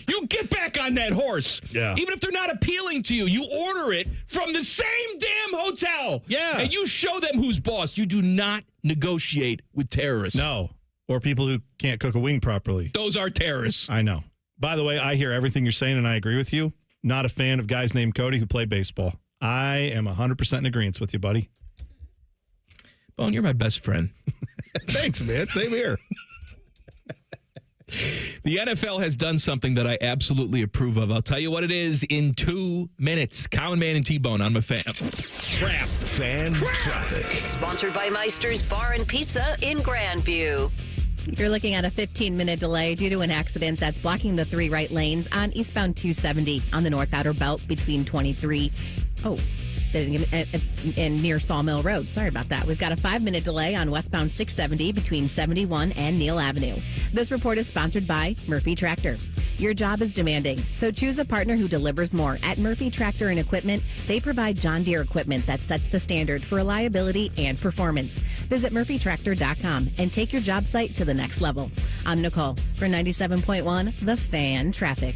You get back on that horse. Yeah. Even if they're not appealing to you, you order it from the same damn hotel. Yeah. And you show them who's boss. You do not negotiate with terrorists. No. Or people who can't cook a wing properly. Those are terrorists. I know. By the way, I hear everything you're saying, and I agree with you. Not a fan of guys named Cody who play baseball. I am 100% in agreement with you, buddy. Bone, you're my best friend. Thanks, man. Same here. The NFL has done something that I absolutely approve of. I'll tell you what it is in 2 minutes. Cowan, Man, and T-Bone on my fan. Crap. Fan traffic. Sponsored by Meister's Bar and Pizza in Grandview. You're looking at a 15-minute delay due to an accident that's blocking the 3 right lanes on eastbound 270 on the North Outer Belt between 23. And near Sawmill Road. Sorry about that. We've got a 5-minute delay on westbound 670 between 71 and Neal Avenue. This report is sponsored by Murphy Tractor. Your job is demanding, so choose a partner who delivers more. At Murphy Tractor and Equipment, they provide John Deere equipment that sets the standard for reliability and performance. Visit murphytractor.com and take your job site to the next level. I'm Nicole for 97.1 The Fan Traffic.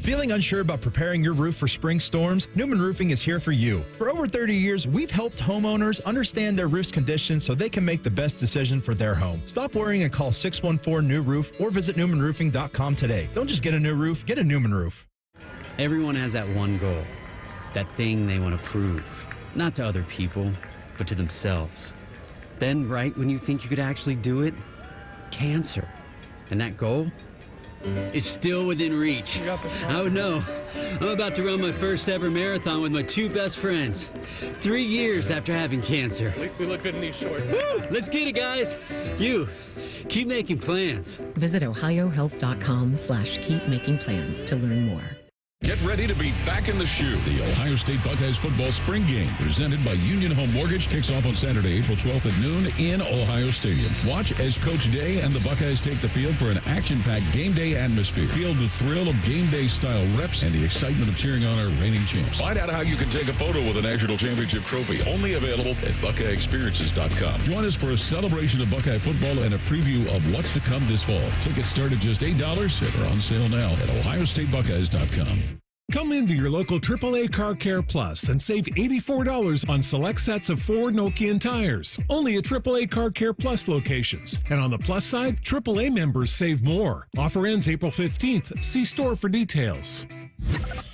Feeling unsure about preparing your roof for spring storms? Newman Roofing is here for you. For over 30 years, we've helped homeowners understand their roof's condition so they can make the best decision for their home. Stop worrying and call 614-NEW-ROOF or visit NewmanRoofing.com today. Don't just get a new roof, get a Newman roof. Everyone has that one goal, that thing they want to prove, not to other people, but to themselves. Then, right when you think you could actually do it, cancer. And that goal is still within reach. Oh no, I'm about to run my first ever marathon with my two best friends. 3 years after having cancer. At least we look good in these shorts. Woo! Let's get it, guys. You, keep making plans. Visit ohiohealth.com/keepmakingplans to learn more. Get ready to be back in the shoe. The Ohio State Buckeyes football spring game, presented by Union Home Mortgage, kicks off on Saturday, April 12th at noon in Ohio Stadium. Watch as Coach Day and the Buckeyes take the field for an action-packed game day atmosphere. Feel the thrill of game day-style reps and the excitement of cheering on our reigning champs. Find out how you can take a photo with a national championship trophy, only available at BuckeyeExperiences.com. Join us for a celebration of Buckeye football and a preview of what's to come this fall. Tickets start at just $8 and are on sale now at OhioStateBuckeyes.com. Come into your local AAA Car Care Plus and save $84 on select sets of Ford Nokian tires. Only at AAA Car Care Plus locations. And on the plus side, AAA members save more. Offer ends April 15th. See store for details.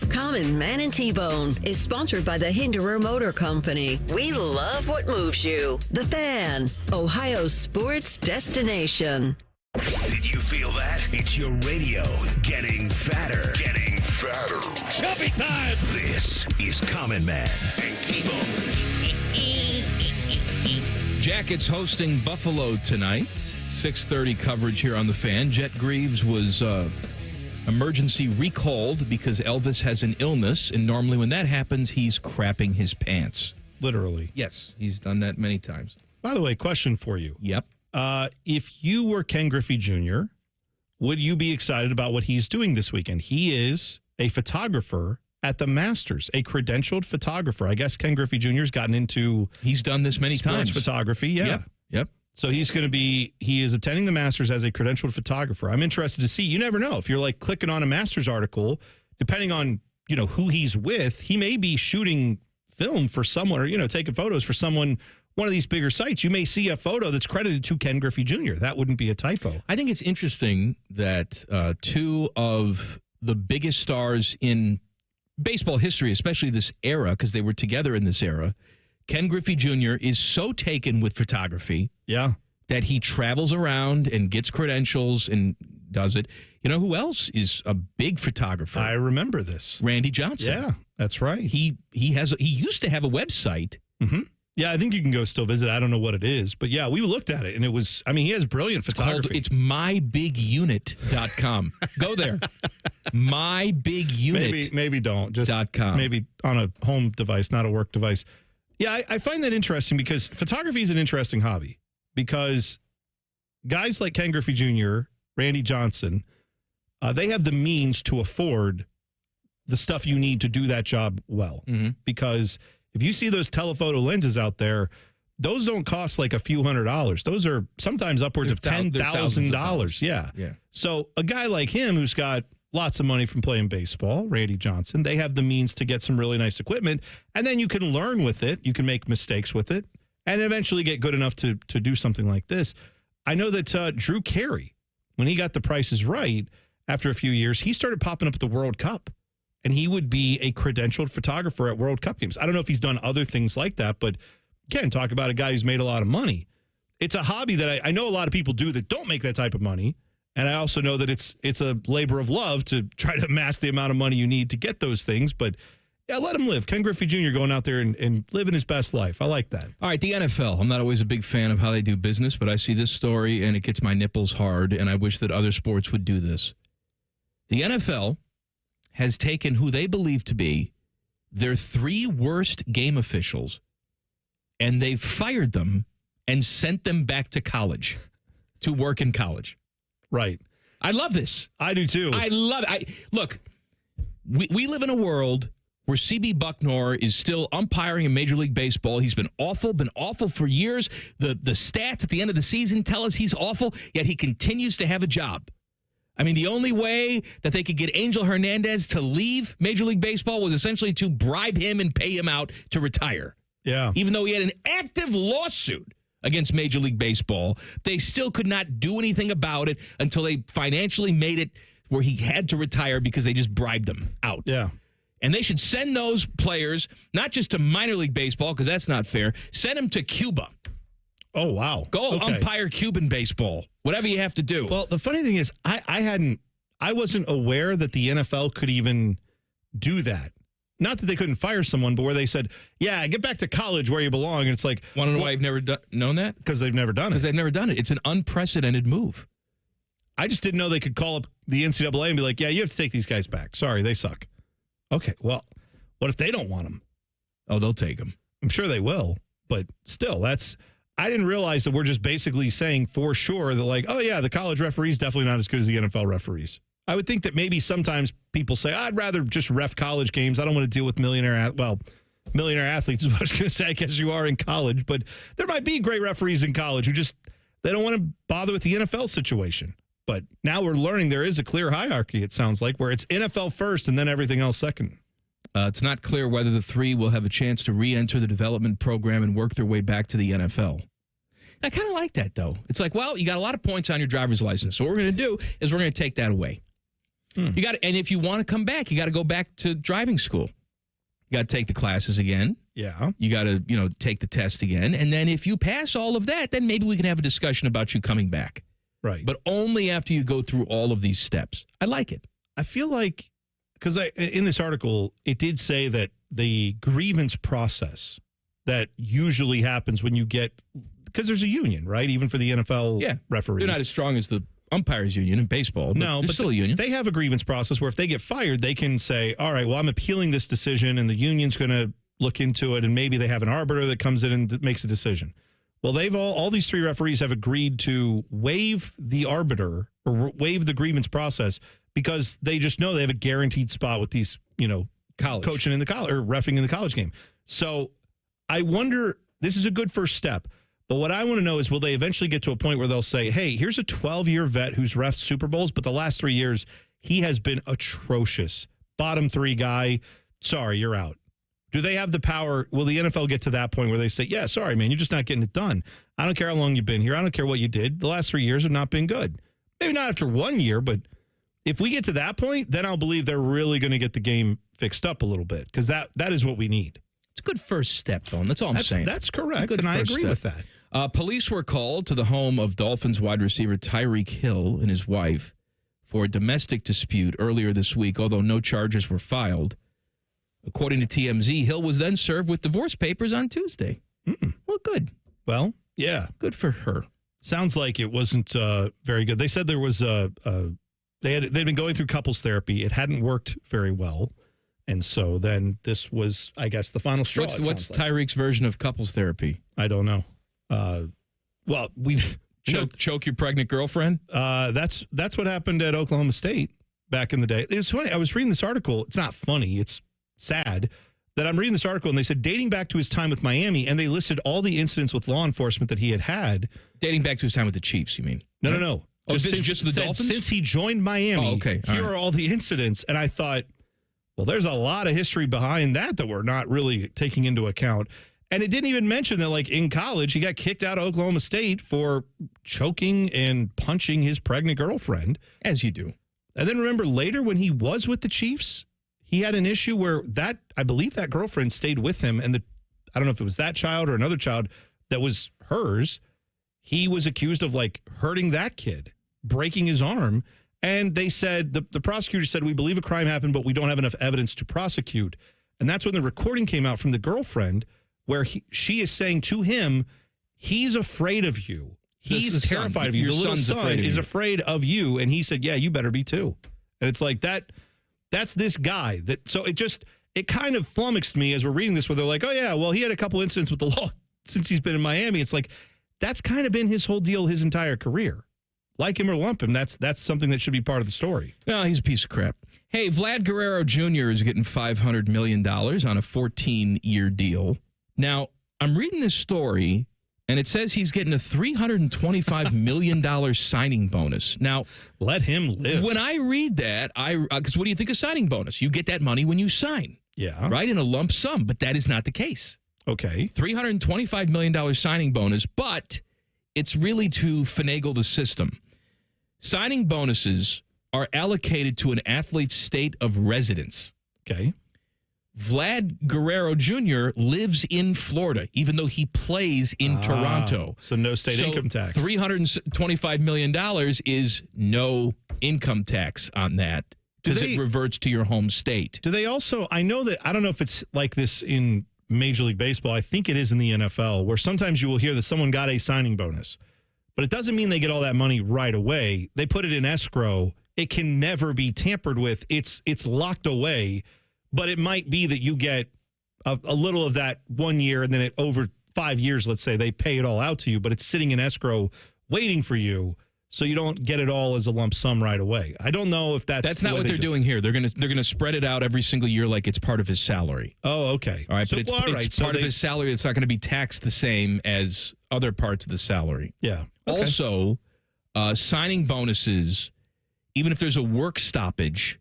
Common Man and T-Bone is sponsored by the Hinderer Motor Company. We love what moves you. The Fan, Ohio sports destination. Did you feel that? It's your radio getting fatter. Getting fatter. Chubby time. This is Common Man and T-Bone. Jackets hosting Buffalo tonight. 6:30 coverage here on The Fan. Jet Greaves was emergency recalled because Elvis has an illness, and normally when that happens, he's crapping his pants. Literally. Yes, he's done that many times. By the way, question for you. Yep. If you were Ken Griffey Jr., would you be excited about what he's doing this weekend? He is a photographer at the Masters, a credentialed photographer. I guess Ken Griffey Jr. has gotten into... He's done this many times. Photography, yeah. Yep. So he is attending the Masters as a credentialed photographer. I'm interested to see. You never know. If you're like clicking on a Masters article, depending on, who he's with, he may be shooting film for someone or, taking photos for someone... One of these bigger sites, you may see a photo that's credited to Ken Griffey Jr. That wouldn't be a typo. I think it's interesting that two of the biggest stars in baseball history, especially this era, because they were together in this era, Ken Griffey Jr. is so taken with photography that he travels around and gets credentials and does it. You know who else is a big photographer? I remember this. Randy Johnson. Yeah, that's right. He used to have a website. Mm-hmm. Yeah, I think you can go still visit. I don't know what it is. But yeah, we looked at it, and it was, he has brilliant photography. It's mybigunit.com. Go there. Mybigunit. Maybe don't. Just .com. Maybe on a home device, not a work device. Yeah, I find that interesting because photography is an interesting hobby. Because guys like Ken Griffey Jr., Randy Johnson, they have the means to afford the stuff you need to do that job well. Mm-hmm. Because... if you see those telephoto lenses out there, those don't cost like a few $100s. Those are sometimes upwards of $10,000. Yeah. So a guy like him who's got lots of money from playing baseball, Randy Johnson, they have the means to get some really nice equipment, and then you can learn with it. You can make mistakes with it, and eventually get good enough to do something like this. I know that Drew Carey, when he got the prices right, after a few years, he started popping up at the World Cup. And he would be a credentialed photographer at World Cup games. I don't know if he's done other things like that, but again, talk about a guy who's made a lot of money. It's a hobby that I know a lot of people do that don't make that type of money. And I also know that it's a labor of love to try to amass the amount of money you need to get those things. But yeah, let him live. Ken Griffey Jr. going out there and living his best life. I like that. All right, the NFL. I'm not always a big fan of how they do business, but I see this story and it gets my nipples hard, and I wish that other sports would do this. The NFL has taken who they believe to be their 3 worst game officials, and they've fired them and sent them back to college to work in college. Right. I love this. I do too. I love it. Look, we live in a world where CB Bucknor is still umpiring in Major League Baseball. He's been awful for years. The stats at the end of the season tell us he's awful, yet he continues to have a job. I mean, the only way that they could get Angel Hernandez to leave Major League Baseball was essentially to bribe him and pay him out to retire. Yeah. Even though he had an active lawsuit against Major League Baseball, they still could not do anything about it until they financially made it where he had to retire because they just bribed him out. Yeah. And they should send those players, not just to minor league baseball, because that's not fair, send them to Cuba. Oh, wow. Go umpire Cuban baseball, whatever you have to do. Well, the funny thing is, I wasn't aware that the NFL could even do that. Not that they couldn't fire someone, but where they said, yeah, get back to college where you belong. And it's like, want to know why I've never known that? Because they've never done it. Because they've never done it. It's an unprecedented move. I just didn't know they could call up the NCAA and be like, yeah, you have to take these guys back. Sorry, they suck. Okay, well, what if they don't want them? Oh, they'll take them. I'm sure they will, but still, I didn't realize that we're just basically saying for sure that like, oh yeah, the college referees definitely not as good as the NFL referees. I would think that maybe sometimes people say, I'd rather just ref college games. I don't want to deal with millionaire athletes is what I was going to say. I guess you are in college, but there might be great referees in college who they don't want to bother with the NFL situation. But now we're learning there is a clear hierarchy, it sounds like, where it's NFL first and then everything else second. It's not clear whether the three will have a chance to re-enter the development program and work their way back to the NFL. I kind of like that, though. It's like, well, you got a lot of points on your driver's license. So what we're going to do is we're going to take that away. And if you want to come back, you got to go back to driving school. You got to take the classes again. Yeah. You got to, take the test again. And then if you pass all of that, then maybe we can have a discussion about you coming back. Right. But only after you go through all of these steps. I like it. I feel like, because in this article, it did say that the grievance process that usually happens when you get, because there's a union, right? Even for the NFL referees. They're not as strong as the umpires union in baseball. But still a union. They have a grievance process where if they get fired, they can say, all right, well, I'm appealing this decision and the union's going to look into it and maybe they have an arbiter that comes in and makes a decision. Well, they've all these three referees have agreed to waive the arbiter or waive the grievance process because they just know they have a guaranteed spot with these, college coaching in the college or reffing in the college game. So I wonder, this is a good first step. But what I want to know is, will they eventually get to a point where they'll say, hey, here's a 12-year vet who's reffed Super Bowls, but the last 3 years, he has been atrocious. Bottom three guy, sorry, you're out. Do they have the power? Will the NFL get to that point where they say, yeah, sorry, man, you're just not getting it done. I don't care how long you've been here. I don't care what you did. The last 3 years have not been good. Maybe not after 1 year, but if we get to that point, then I'll believe they're really going to get the game fixed up a little bit because that is what we need. It's a good first step, though, and that's all I'm saying. That's correct, and I agree with that. Police were called to the home of Dolphins wide receiver Tyreek Hill and his wife for a domestic dispute earlier this week, although no charges were filed. According to TMZ, Hill was then served with divorce papers on Tuesday. Well, good. Well, yeah. Good for her. Sounds like it wasn't very good. They said there was they'd been going through couples therapy. It hadn't worked very well. And so then this was, I guess, the final straw. What's Tyreek's version of couples therapy? I don't know. Well, we choke your pregnant girlfriend. That's what happened at Oklahoma State back in the day. It's funny. I was reading this article. It's not funny. It's sad that I'm reading this article, and they said dating back to his time with Miami, and they listed all the incidents with law enforcement that he had. Dating back to his time with the Chiefs, you mean? No. Oh, just the Dolphins? Since he joined Miami, okay. Here are all the incidents, and I thought, well, there's a lot of history behind that we're not really taking into account. And it didn't even mention that, like, in college, he got kicked out of Oklahoma State for choking and punching his pregnant girlfriend. As you do. And then remember later when he was with the Chiefs, he had an issue where I believe that girlfriend stayed with him, and I don't know if it was that child or another child that was hers. He was accused of, like, hurting that kid, breaking his arm. And they said, the prosecutor said, we believe a crime happened, but we don't have enough evidence to prosecute. And that's when the recording came out from the girlfriend where she is saying to him, he's afraid of you. He's terrified of you. The little son is afraid of you. And he said, yeah, you better be too. And it's like that's this guy. So it kind of flummoxed me as we're reading this where they're like, oh, yeah, well, he had a couple incidents with the law since he's been in Miami. It's like, that's kind of been his whole deal his entire career. like him or lump him, that's something that should be part of the story. No, he's a piece of crap. Hey, Vlad Guerrero Jr. is getting $500 million on a 14-year deal. Now, I'm reading this story, and it says he's getting a $325 million signing bonus. Now, let him live. When I read that, because what do you think of signing bonus? You get that money when you sign. Yeah. Right? In a lump sum, but that is not the case. Okay. $325 million signing bonus, but it's really to finagle the system. Signing bonuses are allocated to an athlete's state of residence. Okay. Vlad Guerrero Jr. lives in Florida, even though he plays in Toronto. So no state income tax. $325 million is no income tax on that because it reverts to your home state. Do they also, I know that, I don't know if it's like this in Major League Baseball. I think it is in the NFL, where sometimes you will hear that someone got a signing bonus, but it doesn't mean they get all that money right away. They put it in escrow. It can never be tampered with. It's locked away. But it might be that you get a little of that 1 year, and then over 5 years, let's say, they pay it all out to you, but it's sitting in escrow waiting for you, so you don't get it all as a lump sum right away. I don't know if that's not what they're doing here. They're gonna spread it out every single year like it's part of his salary. Oh, okay. All right, so, but it's part of his salary. It's not going to be taxed the same as other parts of the salary. Yeah. Okay. Also, signing bonuses, even if there's a work stoppage,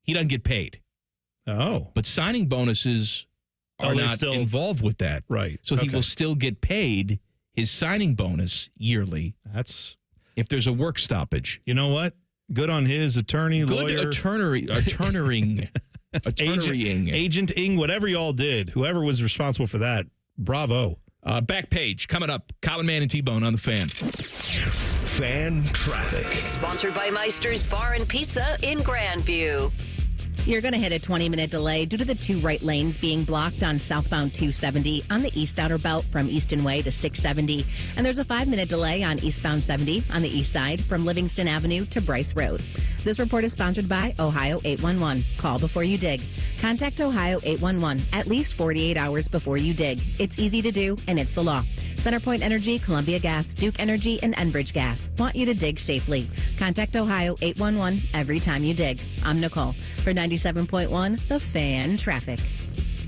he doesn't get paid. Oh. But signing bonuses are not involved with that. Right. So he will still get paid his signing bonus yearly. That's if there's a work stoppage. You know what? Good on his attorney, lawyer. Attorneying. Agenting, whatever y'all did. Whoever was responsible for that, bravo. Back page coming up. Colin Mann and T-Bone on the Fan. Fan traffic. Sponsored by Meister's Bar and Pizza in Grandview. You're going to hit a 20-minute delay due to the two right lanes being blocked on southbound 270 on the east outer belt from Easton Way to 670. And there's a 5-minute delay on eastbound 70 on the east side from Livingston Avenue to Bryce Road. This report is sponsored by Ohio 811. Call before you dig. Contact Ohio 811 at least 48 hours before you dig. It's easy to do, and it's the law. Centerpoint Energy, Columbia Gas, Duke Energy, and Enbridge Gas want you to dig safely. Contact Ohio 811 every time you dig. I'm Nicole for 97.1 The Fan Traffic.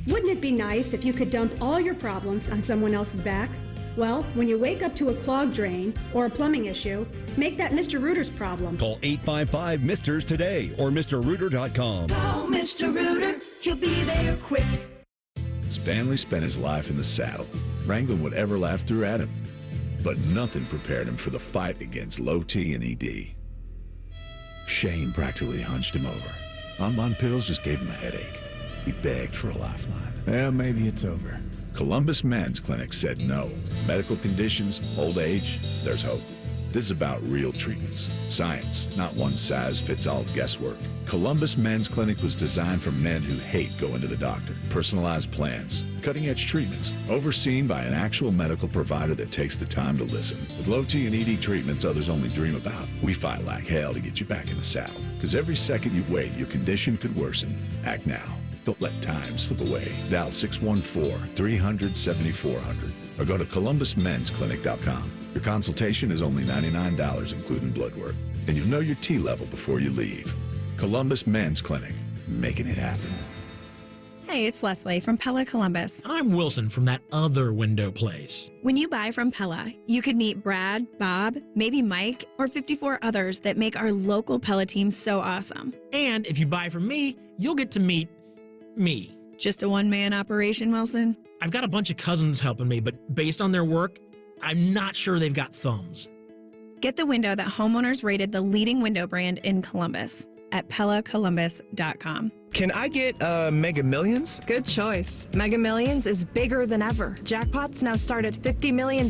Wouldn't it be nice if you could dump all your problems on someone else's back? Well, when you wake up to a clogged drain or a plumbing issue, make that Mr. Rooter's problem. Call 855-MISTERS today or MrRooter.com. Call Mr. Rooter, he'll be there quick. Stanley spent his life in the saddle, wrangling whatever life threw at him. But nothing prepared him for the fight against low T and ED. Shane practically hunched him over. Bonbon pills just gave him a headache. He begged for a lifeline. Well, maybe it's over. Columbus Men's Clinic said no. Medical conditions, old age, there's hope. This is about real treatments. Science, not one-size-fits-all guesswork. Columbus Men's Clinic was designed for men who hate going to the doctor. Personalized plans, cutting-edge treatments, overseen by an actual medical provider that takes the time to listen. With low T and ED treatments others only dream about, we fight like hell to get you back in the saddle. Because every second you wait, your condition could worsen. Act now. Don't let time slip away. Dial 614-300-7400 or go to columbusmensclinic.com. Your consultation is only $99, including blood work. And you'll know your T level before you leave. Columbus Men's Clinic, making it happen. Hey, it's Leslie from Pella Columbus. I'm Wilson from that other window place. When you buy from Pella, you could meet Brad, Bob, maybe Mike, or 54 others that make our local Pella team so awesome. And if you buy from me, you'll get to meet me. Just a one-man operation, Wilson? I've got a bunch of cousins helping me, but based on their work, I'm not sure they've got thumbs. Get the window that homeowners rated the leading window brand in Columbus at PellaColumbus.com. Can I get Mega Millions? Good choice. Mega Millions is bigger than ever. Jackpots now start at $50 million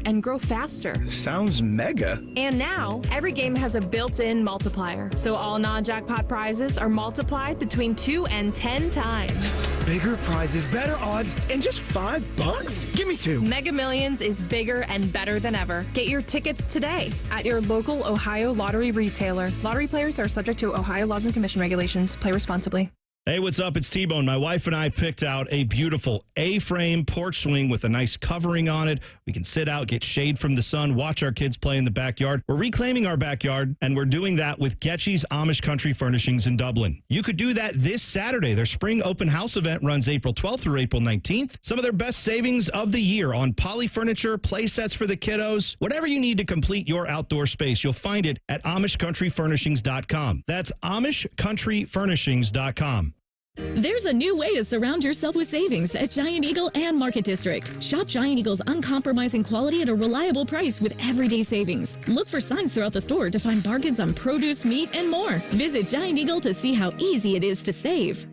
and grow faster. Sounds mega. And now, every game has a built-in multiplier, so all non-jackpot prizes are multiplied between 2 and 10 times. Bigger prizes, better odds, and just $5? Give me 2. Mega Millions is bigger and better than ever. Get your tickets today at your local Ohio lottery retailer. Lottery players are subject to Ohio laws and commission regulations. Play responsibly. Hey, what's up? It's T-Bone. My wife and I picked out a beautiful A-frame porch swing with a nice covering on it. We can sit out, get shade from the sun, watch our kids play in the backyard. We're reclaiming our backyard, and we're doing that with Getchy's Amish Country Furnishings in Dublin. You could do that this Saturday. Their spring open house event runs April 12th through April 19th. Some of their best savings of the year on poly furniture, play sets for the kiddos. Whatever you need to complete your outdoor space, you'll find it at AmishCountryFurnishings.com. That's AmishCountryFurnishings.com. There's a new way to surround yourself with savings at Giant Eagle and Market District. Shop Giant Eagle's uncompromising quality at a reliable price with everyday savings. Look for signs throughout the store to find bargains on produce, meat, and more. Visit Giant Eagle to see how easy it is to save.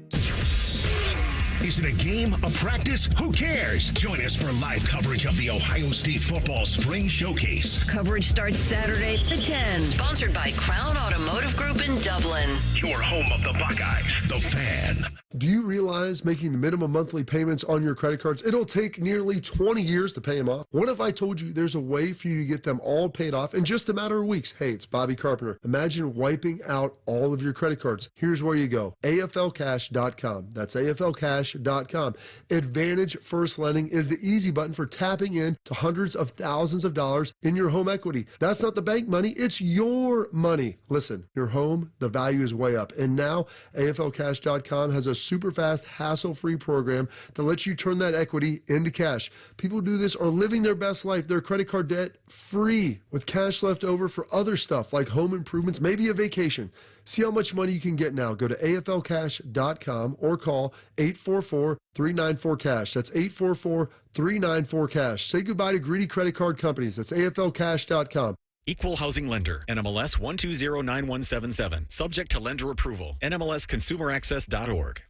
Is it a game, a practice? Who cares? Join us for live coverage of the Ohio State Football Spring Showcase. Coverage starts Saturday at 10. Sponsored by Crown Automotive Group in Dublin. Your home of the Buckeyes, The Fan. Do you realize making the minimum monthly payments on your credit cards, it'll take nearly 20 years to pay them off? What if I told you there's a way for you to get them all paid off in just a matter of weeks? Hey, it's Bobby Carpenter. Imagine wiping out all of your credit cards. Here's where you go. AFLcash.com. That's AFLcash.com. Advantage First Lending is the easy button for tapping in to hundreds of thousands of dollars in your home equity. That's not the bank money, it's your money. Listen, your home, the value is way up. And now AFLcash.com has a super fast, hassle-free program that lets you turn that equity into cash. People who do this are living their best life, their credit card debt free, with cash left over for other stuff like home improvements, maybe a vacation. See how much money you can get now. Go to AFLcash.com or call 844-394-CASH. That's 844-394-CASH. Say goodbye to greedy credit card companies. That's AFLcash.com. Equal Housing Lender, NMLS 1209177. Subject to lender approval. NMLSConsumerAccess.org.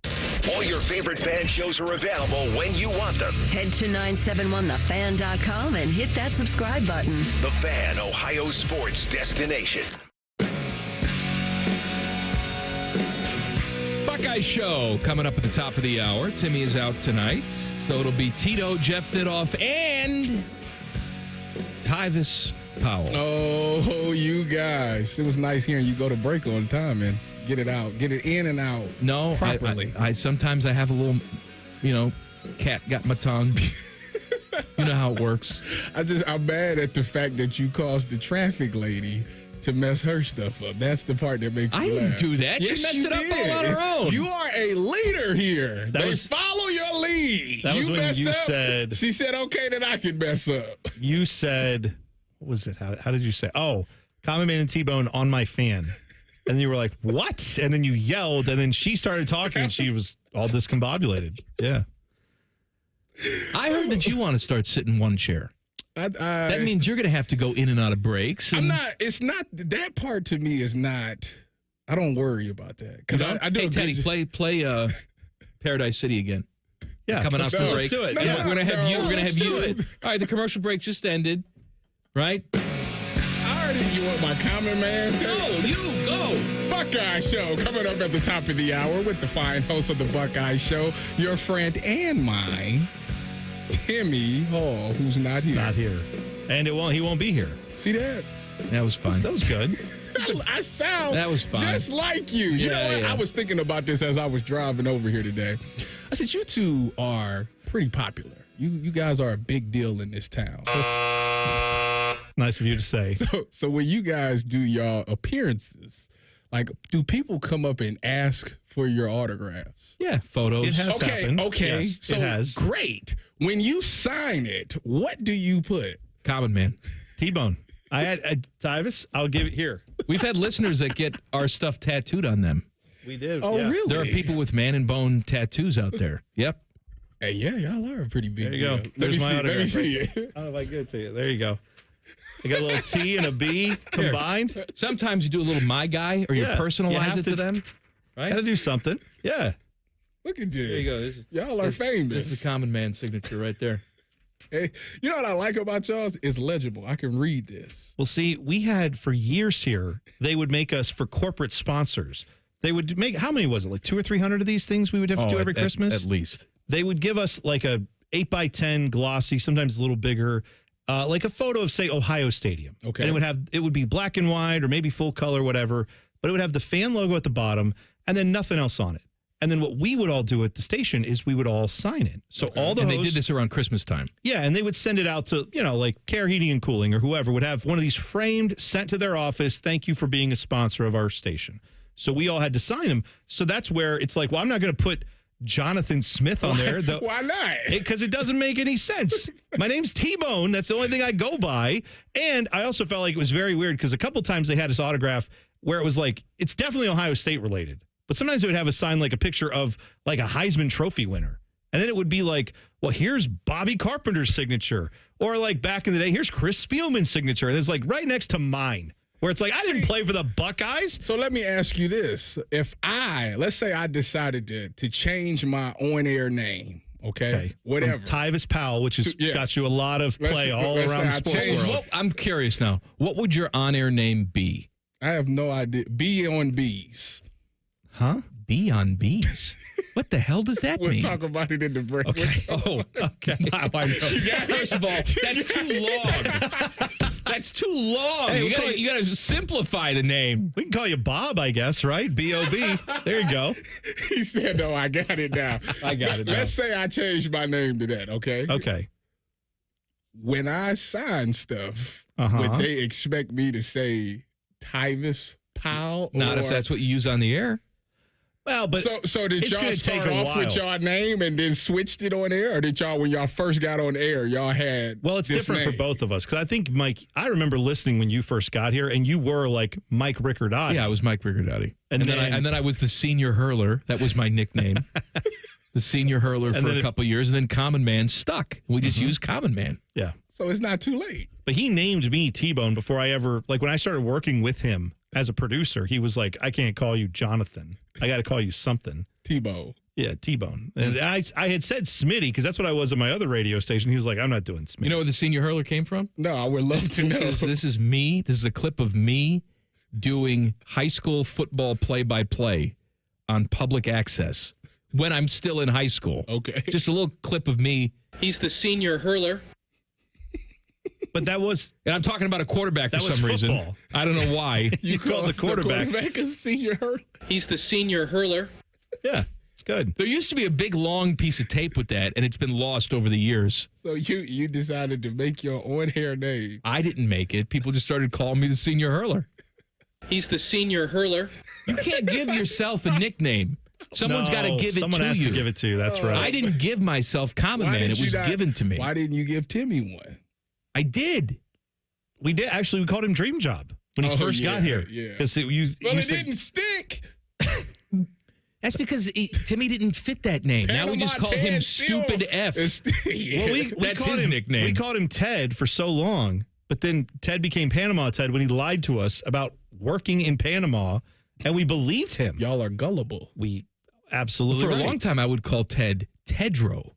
All your favorite fan shows are available when you want them. Head to 971thefan.com and hit that subscribe button. The Fan, Ohio sports destination. Buckeye Show coming up at the top of the hour. Timmy is out tonight, so it'll be Tito, Jeff Nidoff, and Tyvis Powell. Oh, you guys. It was nice hearing you go to break on time and get it out. Get it in and out properly. I sometimes I have a little, cat got my tongue. You know how it works. I'm mad at the fact that you caused the traffic lady to mess her stuff up. That's the part that makes me laugh. I didn't do that. Yes, she messed it up all on her own. You are a leader here. Follow your lead. That was when you said... She said, okay, then I can mess up. You said... What was it? How did you say? Oh, Common Man and T-Bone on my fan. And then you were like, what? And then you yelled, and then she started talking, and she was all discombobulated. Yeah. I heard that you want to start sitting one chair. That means you're going to have to go in and out of breaks. It's not, that part to me is not, I don't worry about that. Because I do. Hey, Teddy, play Paradise City again. Yeah. Coming off the break. Let's do it. We're going to have you. We're going to have you. All right, the commercial break just ended. Right? I already, you want my Common Man? No, you go. Buckeye Show coming up at the top of the hour with the fine host of the Buckeye Show, your friend and mine, Timmy Hall, who's not here. Not here. And he won't be here. See that? That was fun. That was good. I sound that was fun. Just like you. You know what? Yeah. I was thinking about this as I was driving over here today. I said, you two are pretty popular. You guys are a big deal in this town. Nice of you to say. So when you guys do y'all appearances, like, do people come up and ask for your autographs? Yeah, photos. It has happened. Okay. Yes, so it has. Great. When you sign it, what do you put? Common Man. T-Bone. I had Tyvis. I'll give it here. We've had listeners that get our stuff tattooed on them. We did. Oh, yeah. really? There are people with man and bone tattoos out there. Yep. Hey, yeah, y'all are a pretty big There you deal. go. There's my autograph. Let me see it. I don't know if I can give it to you. There you go. I got a little T and a B combined. Here. Sometimes you do a little my guy or you personalize it to them. Right? Got to do something. Yeah. Look at this. There you go. Y'all are famous. This is the Common Man signature right there. Hey, you know what I like about y'all? It's legible. I can read this. Well, see, we had for years here, they would make us for corporate sponsors. They would make, how many was it? Like 200 or 300 of these things we would have to do every Christmas? At least. They would give us like a 8x10 glossy, sometimes a little bigger, like a photo of, say, Ohio Stadium. Okay. And it would be black and white or maybe full color, whatever, but it would have the fan logo at the bottom and then nothing else on it. And then what we would all do at the station is we would all sign it. So all the and hosts, they did this around Christmas time. Yeah, and they would send it out to, like Care Heating and Cooling or whoever would have one of these framed, sent to their office. Thank you for being a sponsor of our station. So we all had to sign them. So that's where it's like, well, I'm not going to put Jonathan Smith on there. Why not? Because it doesn't make any sense. My name's T-Bone. That's the only thing I go by. And I also felt like it was very weird because a couple times they had this autograph where it was like, it's definitely Ohio State related. But sometimes they would have a sign like a picture of like a Heisman Trophy winner. And then it would be like, well, here's Bobby Carpenter's signature. Or like back in the day, here's Chris Spielman's signature. And it's like right next to mine. Where it's like, I didn't play for the Buckeyes. So let me ask you this. If let's say I decided to change my on-air name, okay? Whatever. From Tyvis Powell, which has got you a lot of play all around the sports world. I'm curious now. What would your on-air name be? I have no idea. B on B's. Huh? B on B's? What the hell does that mean? We'll talk about it in the break. Okay. Okay. Now I know. First of all, that's too long. That's too long. Hey, you gotta simplify the name. We can call you Bob, I guess, right? B-O-B. There you go. He said, no, I got it now. I got it now. Let's say I changed my name to that, okay? Okay. When I sign stuff, would they expect me to say Tyvis Powell? Not if that's what you use on the air. Well, but so did y'all start off with y'all name and then switched it on air, or did y'all, when y'all first got on air, y'all had? Well, it's different for both of us because I think Mike. I remember listening when you first got here, and you were like Mike Riccardotti. Yeah, I was Mike Riccardotti, and then I was the senior hurler. That was my nickname, the senior hurler for a couple years, and then Common Man stuck. We just used Common Man. Yeah, so it's not too late. But he named me T-Bone before I ever when I started working with him as a producer. He was like, I can't call you Jonathan. I got to call you something. T-Bone. Yeah, T-Bone. And I had said Smitty because that's what I was at my other radio station. He was like, I'm not doing Smitty. You know where the senior hurler came from? No, I would love to know. This is me. This is a clip of me doing high school football play-by-play on public access when I'm still in high school. Okay. Just a little clip of me. He's the senior hurler. But that was... And I'm talking about a quarterback for some reason. I don't know why. You called the quarterback a senior hurler? He's the senior hurler. Yeah, it's good. There used to be a big, long piece of tape with that, and it's been lost over the years. So you decided to make your on-air name. I didn't make it. People just started calling me the senior hurler. He's the senior hurler. You can't give yourself a nickname. Someone's got to give it to you. Someone has to give it to you. That's right. I didn't give myself Common Man. It was given to me. Why didn't you give Timmy one? I did. We did. Actually, we called him Dream Job when he first got here. Yeah. It didn't stick. That's because Timmy didn't fit that name. Now we just call him Stupid F. Well, that's his nickname. We called him Ted for so long, but then Ted became Panama Ted when he lied to us about working in Panama, and we believed him. Y'all are gullible. We absolutely For a long time, I would call Ted Tedro.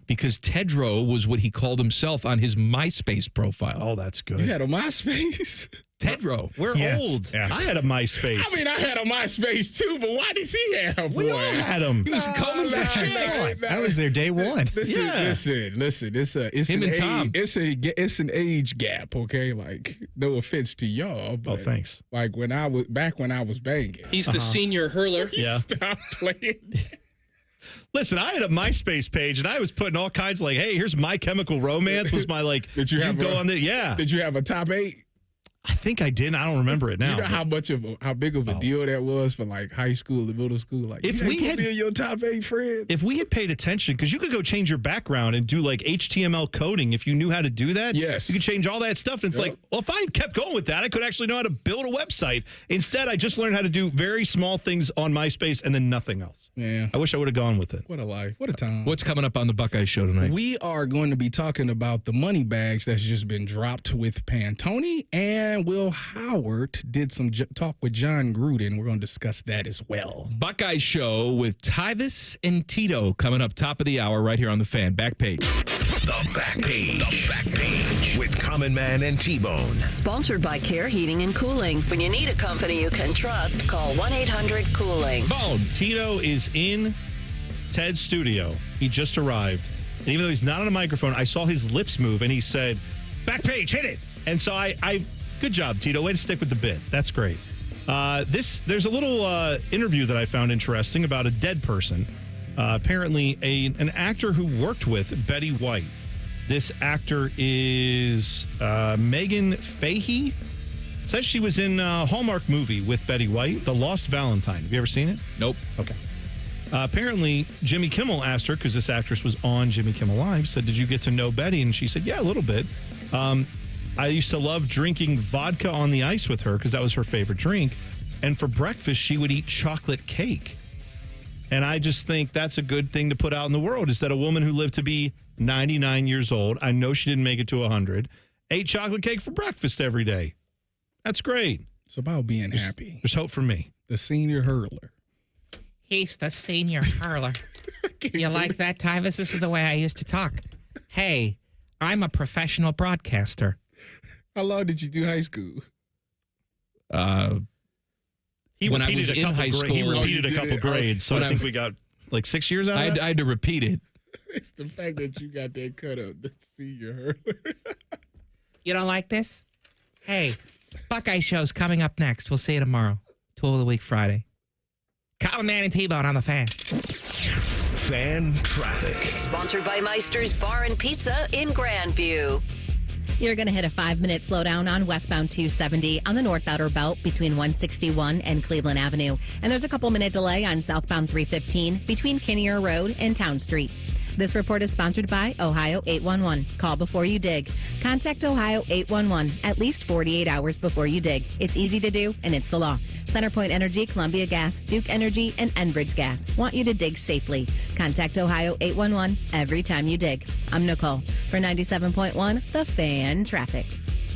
Because Tedro was what he called himself on his MySpace profile. Oh, that's good. You had a MySpace? Tedro. We're old. Yeah. I had a MySpace. I mean, I had a MySpace too, but why does he have one? We all had him. He was coming for chicks. I was there day one. Listen. It's an age gap, okay? Like, no offense to y'all, but thanks. Like when I was banging. He's the senior hurler. Yeah. Stop playing. Listen, I had a MySpace page, and I was putting all kinds of hey, here's My Chemical Romance was my Did you go on there? Yeah. Did you have a top 8? I think I did. I don't remember it now. You know how big of a deal that was for high school and middle school? Like, if we had your top 8 friends, if we had paid attention, because you could go change your background and do HTML coding if you knew how to do that. Yes, you could change all that stuff. And it's if I had kept going with that, I could actually know how to build a website. Instead, I just learned how to do very small things on MySpace and then nothing else. Yeah, I wish I would have gone with it. What a life! What a time! What's coming up on the Buckeye Show tonight? We are going to be talking about the money bags that's just been dropped with Pantoni, and Will Howard did some talk with John Gruden. We're going to discuss that as well. Buckeye Show with Tyvis and Tito coming up top of the hour right here on the Fan. Back page. The Back Page. The Back Page with Common Man and T-Bone. Sponsored by Care Heating and Cooling. When you need a company you can trust, call 1-800-COOLING. Boom. Tito is in Ted's studio. He just arrived. And even though he's not on a microphone, I saw his lips move, and he said, Back Page, hit it. And so I good job, Tito. Way to stick with the bit. That's great. There's a little interview that I found interesting about a dead person. Apparently, an actor who worked with Betty White. This actor is Megan Fahey. Says she was in a Hallmark movie with Betty White, The Lost Valentine. Have you ever seen it? Nope. Okay. Apparently, Jimmy Kimmel asked her, because this actress was on Jimmy Kimmel Live, said, did you get to know Betty? And she said, yeah, a little bit. I used to love drinking vodka on the ice with her because that was her favorite drink. And for breakfast, she would eat chocolate cake. And I just think that's a good thing to put out in the world, is that a woman who lived to be 99 years old, I know she didn't make it to 100, ate chocolate cake for breakfast every day. That's great. It's about being happy. There's hope for me. The senior hurler. He's the senior hurler. You like that, Tyvis? This is the way I used to talk. Hey, I'm a professional broadcaster. How long did you do high school? He repeated a couple grades, so I think we got like 6 years out of that. I had to repeat it. It's the fact that you got that cut up, the senior hurler. You don't like this? Hey, Buckeye show's coming up next. We'll see you tomorrow. Tool of the Week Friday. Colin Man and T-Bone on the Fan. Fan Traffic. Sponsored by Meister's Bar and Pizza in Grandview. You're going to hit a 5-minute slowdown on westbound 270 on the North Outer Belt between 161 and Cleveland Avenue. And there's a couple-minute delay on southbound 315 between Kinnear Road and Town Street. This report is sponsored by Ohio 811. Call before you dig. Contact Ohio 811 at least 48 hours before you dig. It's easy to do, and it's the law. CenterPoint Energy, Columbia Gas, Duke Energy, and Enbridge Gas want you to dig safely. Contact Ohio 811 every time you dig. I'm Nicole for 97.1 The Fan Traffic.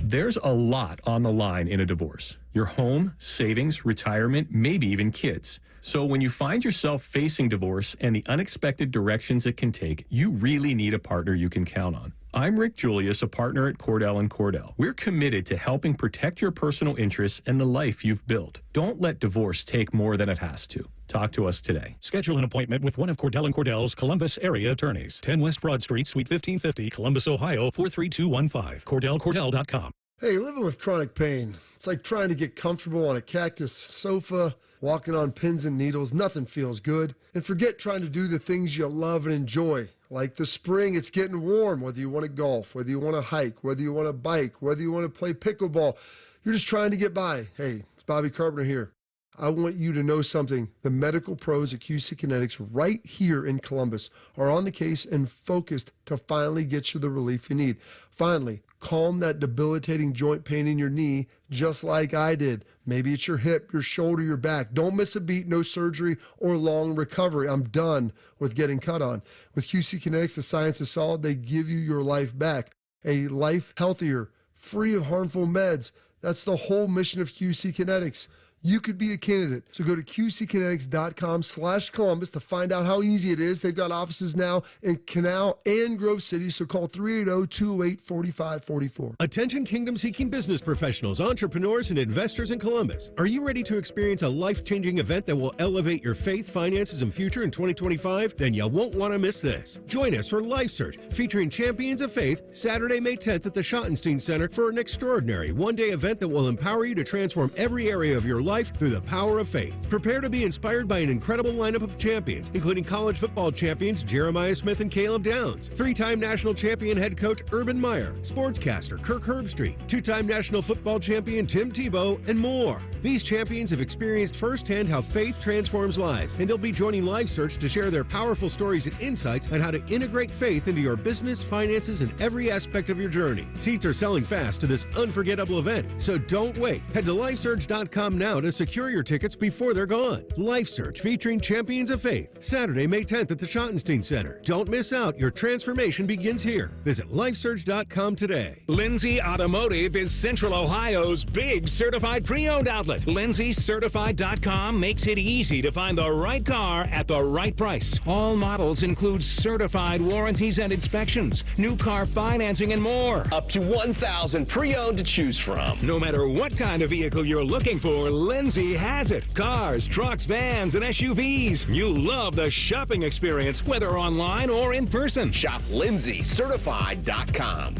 There's a lot on the line in a divorce. Your home, savings, retirement, maybe even kids. So when you find yourself facing divorce and the unexpected directions it can take, you really need a partner you can count on. I'm Rick Julius, a partner at Cordell & Cordell. We're committed to helping protect your personal interests and the life you've built. Don't let divorce take more than it has to. Talk to us today. Schedule an appointment with one of Cordell & Cordell's Columbus area attorneys. 10 West Broad Street, Suite 1550, Columbus, Ohio, 43215. CordellCordell.com. Hey, living with chronic pain, it's like trying to get comfortable on a cactus sofa, walking on pins and needles. Nothing feels good. And forget trying to do the things you love and enjoy. Like the spring, it's getting warm, whether you want to golf, whether you want to hike, whether you want to bike, whether you want to play pickleball. You're just trying to get by. Hey, it's Bobby Carpenter here. I want you to know something. The medical pros at QC Kinetics right here in Columbus are on the case and focused to finally get you the relief you need. Finally, calm that debilitating joint pain in your knee just like I did. Maybe it's your hip, your shoulder, your back. Don't miss a beat, no surgery or long recovery. I'm done with getting cut on. With QC Kinetics, the science is solid. They give you your life back. A life healthier, free of harmful meds. That's the whole mission of QC Kinetics. You could be a candidate. So go to qckinetics.com/Columbus to find out how easy it is. They've got offices now in Canal and Grove City, so call 380-208-4544. Attention kingdom-seeking business professionals, entrepreneurs, and investors in Columbus. Are you ready to experience a life-changing event that will elevate your faith, finances, and future in 2025? Then you won't want to miss this. Join us for Life Search, featuring Champions of Faith, Saturday, May 10th at the Schottenstein Center for an extraordinary one-day event that will empower you to transform every area of your life through the power of faith. Prepare to be inspired by an incredible lineup of champions, including college football champions Jeremiah Smith and Caleb Downs, 3-time national champion head coach Urban Meyer, sportscaster Kirk Herbstreit, 2-time national football champion Tim Tebow, and more. These champions have experienced firsthand how faith transforms lives, and they'll be joining Life Search to share their powerful stories and insights on how to integrate faith into your business, finances, and every aspect of your journey. Seats are selling fast to this unforgettable event, so don't wait. Head to lifesearch.com now to secure your tickets before they're gone. Life Search featuring Champions of Faith, Saturday, May 10th at the Schottenstein Center. Don't miss out. Your transformation begins here. Visit lifesearch.com today. Lindsay Automotive is Central Ohio's big certified pre-owned outlet. LindsayCertified.com makes it easy to find the right car at the right price. All models include certified warranties and inspections, new car financing, and more. Up to 1,000 pre-owned to choose from. No matter what kind of vehicle you're looking for, Lindsay has it. Cars, trucks, vans, and SUVs. You'll love the shopping experience, whether online or in person. Shop LindsayCertified.com.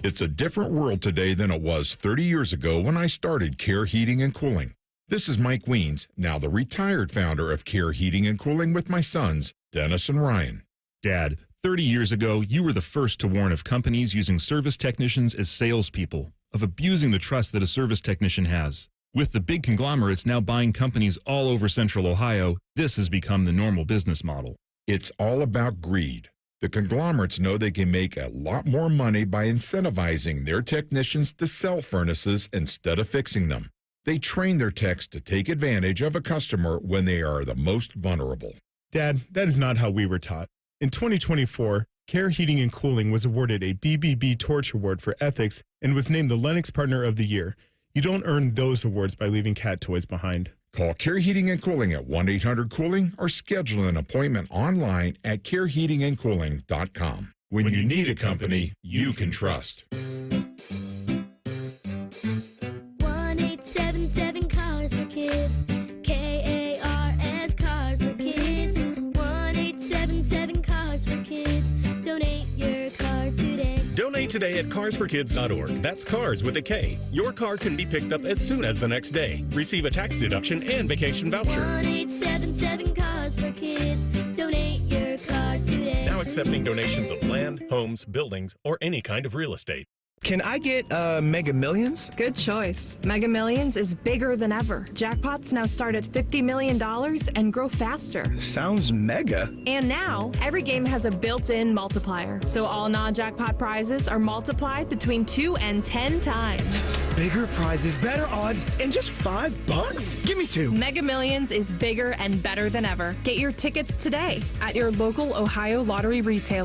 It's a different world today than it was 30 years ago when I started Care Heating and Cooling. This is Mike Weens, now the retired founder of Care Heating and Cooling with my sons, Dennis and Ryan. Dad, 30 years ago, you were the first to warn of companies using service technicians as salespeople, of abusing the trust that a service technician has. With the big conglomerates now buying companies all over Central Ohio, this has become the normal business model. It's all about greed. The conglomerates know they can make a lot more money by incentivizing their technicians to sell furnaces instead of fixing them. They train their techs to take advantage of a customer when they are the most vulnerable. Dad, that is not how we were taught. In 2024, Care Heating and Cooling was awarded a BBB Torch Award for Ethics and was named the Lennox Partner of the Year. You don't earn those awards by leaving cat toys behind. Call Care Heating and Cooling at 1-800-COOLING or schedule an appointment online at careheatingandcooling.com. When you need a company you can trust. 1-877 Cars for Kids. KARS Cars for Kids. 1-877 Cars for Kids. Donate your car today. Donate today at carsforkids.org. That's cars with a K. Your car can be picked up as soon as the next day. Receive a tax deduction and vacation voucher. 1-877 Cars for Kids. Donate your car today. Now accepting donations of land, homes, buildings, or any kind of real estate. Can I get Mega Millions? Good choice. Mega Millions is bigger than ever. Jackpots now start at $50 million and grow faster. Sounds mega. And now, every game has a built-in multiplier. So all non-jackpot prizes are multiplied between 2 and 10 times. Bigger prizes, better odds, and just $5? Give me 2. Mega Millions is bigger and better than ever. Get your tickets today at your local Ohio lottery retailer.